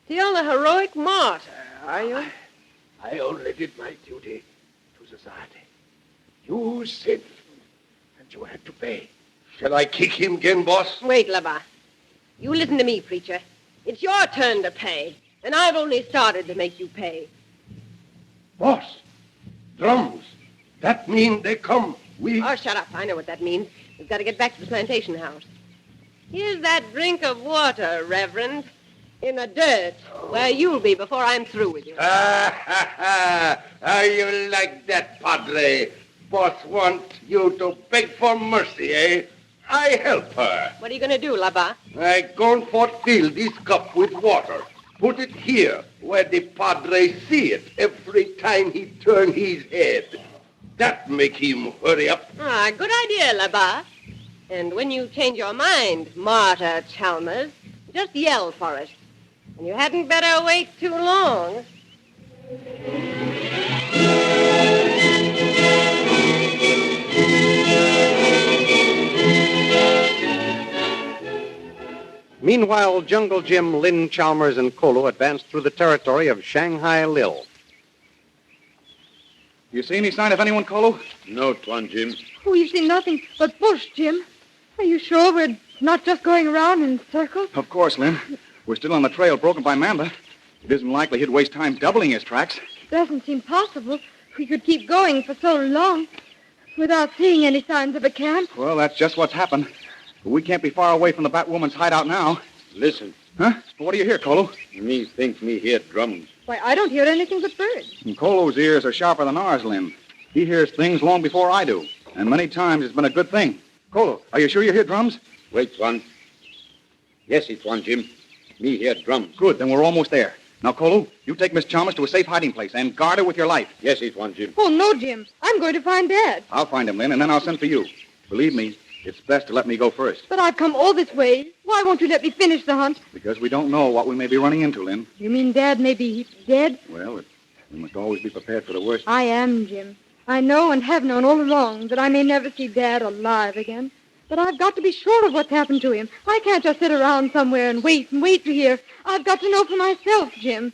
Still a heroic martyr, are you? I only did my duty to society. You sinned, and you had to pay. Shall I kick him again, boss? Wait, Labar. You listen to me, preacher. It's your turn to pay, and I've only started to make you pay. Boss, drums. That mean they come. Oh, shut up. I know what that means. We've got to get back to the plantation house. Here's that drink of water, Reverend. In the dirt, where you'll be before I'm through with you. How you like that, Padre? Boss want you to beg for mercy, eh? I help her. What are you going to do, Labar? I going for fill this cup with water. Put it here where the Padre see it every time he turn his head. That make him hurry up. Good idea, Labar. And when you change your mind, Martyr Chalmers, just yell for us. And you hadn't better wait too long. Meanwhile, Jungle Jim, Lynn Chalmers, and Kolo advanced through the territory of Shanghai Lil. You see any sign of anyone, Kolo? No, Tuan Jim. Oh, you see nothing but bush, Jim. Are you sure we're not just going around in circles? Of course, Lynn. We're still on the trail broken by Mamba. It isn't likely he'd waste time doubling his tracks. Doesn't seem possible. We could keep going for so long. without seeing any signs of a camp. Well, that's just what's happened. But we can't be far away from the Batwoman's hideout now. Listen. Huh? What do you hear, Kolo? Me think me hear drums. Why, I don't hear anything but birds. And Kolo's ears are sharper than ours, Lynn. He hears things long before I do. And many times it's been a good thing. Kolo, are you sure you hear drums? Wait, one. Yes, it's one, Jim. Me hear drums. Good, then we're almost there. Now, Kolo, you take Miss Chalmers to a safe hiding place and guard her with your life. Yes, it's one, Jim. Oh, no, Jim. I'm going to find Dad. I'll find him, Lynn, and then I'll send for you. Believe me, it's best to let me go first. But I've come all this way. Why won't you let me finish the hunt? Because we don't know what we may be running into, Lynn. You mean Dad may be dead? Well, we must always be prepared for the worst. I am, Jim. I know and have known all along that I may never see Dad alive again. But I've got to be sure of what's happened to him. I can't just sit around somewhere and wait to hear. I've got to know for myself, Jim.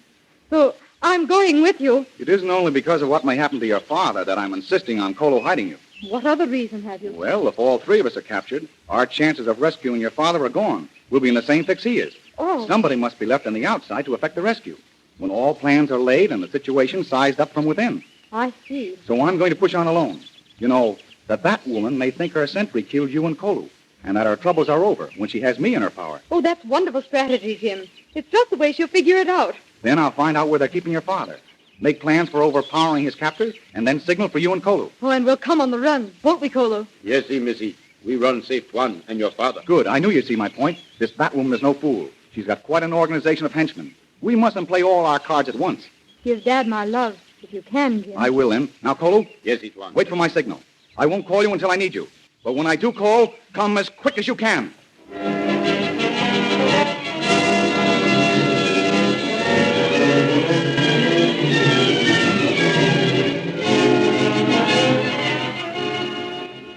So I'm going with you. It isn't only because of what may happen to your father that I'm insisting on Kolo hiding you. What other reason have you? Well, if all three of us are captured, our chances of rescuing your father are gone. We'll be in the same fix he is. Oh. Somebody must be left on the outside to effect the rescue, when all plans are laid and the situation sized up from within. I see. So I'm going to push on alone. You know, the Batwoman may think her sentry killed you and Kolo, and that our troubles are over when she has me in her power. Oh, that's wonderful strategy, Jim. It's just the way she'll figure it out. Then I'll find out where they're keeping your father, make plans for overpowering his captors, and then signal for you and Kolo. Oh, and we'll come on the run, won't we, Kolo? Yes, Missy. We run safe one and your father. Good. I knew you'd see my point. This Batwoman is no fool. She's got quite an organization of henchmen. We mustn't play all our cards at once. Give Dad my love, if you can, Jim. I will, then. Now, Kolo? Yes, it's one. Wait for my signal. I won't call you until I need you. But when I do call, come as quick as you can.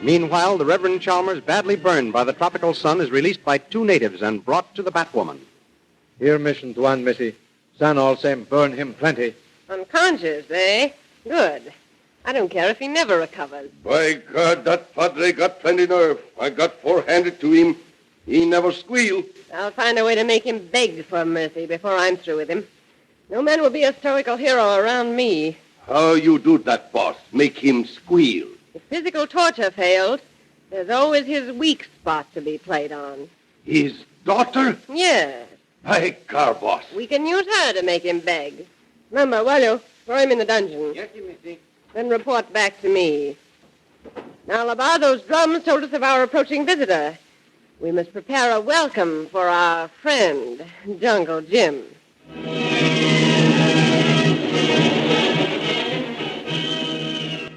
Meanwhile, the Reverend Chalmers, badly burned by the tropical sun, is released by two natives and brought to the Batwoman. Here mission to one, Missy. Sun all same burn him plenty. Unconscious, eh? Good. I don't care if he never recovers. By God, that Padre got plenty nerve. I got four-handed to him. He never squealed. I'll find a way to make him beg for mercy before I'm through with him. No man will be a stoical hero around me. How you do that, boss? Make him squeal. If physical torture failed, there's always his weak spot to be played on. His daughter? Yes. By God, boss. We can use her to make him beg. Remember, will you? Throw him in the dungeon. Yes, Missy. Then report back to me. Now, Labar, those drums told us of our approaching visitor. We must prepare a welcome for our friend, Jungle Jim.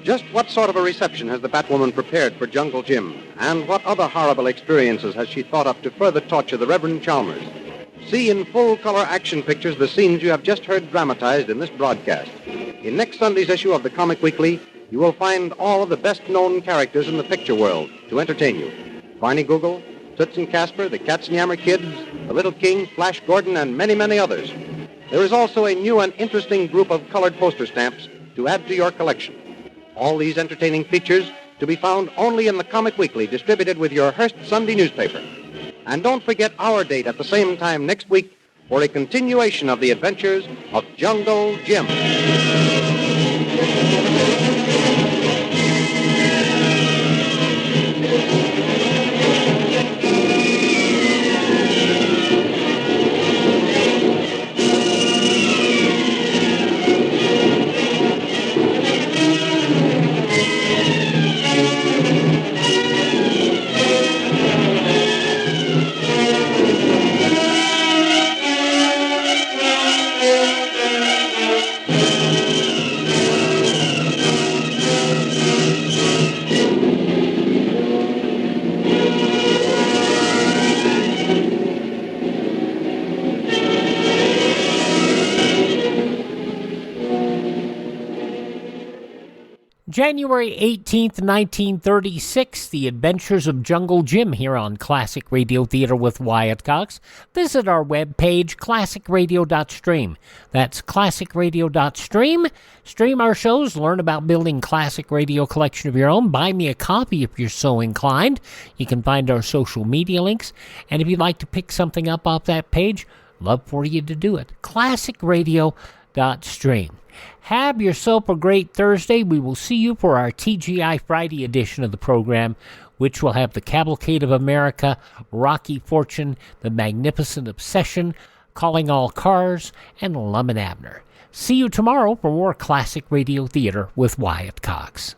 Just what sort of a reception has the Batwoman prepared for Jungle Jim? And what other horrible experiences has she thought up to further torture the Reverend Chalmers? See in full-color action pictures the scenes you have just heard dramatized in this broadcast. In next Sunday's issue of the Comic Weekly, you will find all of the best-known characters in the picture world to entertain you. Barney Google, Toots and Casper, the Katzenjammer Kids, the Little King, Flash Gordon, and many, many others. There is also a new and interesting group of colored poster stamps to add to your collection. All these entertaining features to be found only in the Comic Weekly, distributed with your Hearst Sunday newspaper. And don't forget our date at the same time next week for a continuation of the adventures of Jungle Jim. January 18th, 1936, The Adventures of Jungle Jim here on Classic Radio Theater with Wyatt Cox. Visit our webpage, classicradio.stream. That's classicradio.stream. Stream our shows, learn about building classic radio collection of your own. Buy me a copy if you're so inclined. You can find our social media links. And if you'd like to pick something up off that page, love for you to do it. classicradio.stream. Have yourself a great Thursday. We will see you for our TGI Friday edition of the program, which will have The Cavalcade of America, Rocky Fortune, The Magnificent Obsession, Calling All Cars, and Lum and Abner. See you tomorrow for more classic radio theater with Wyatt Cox.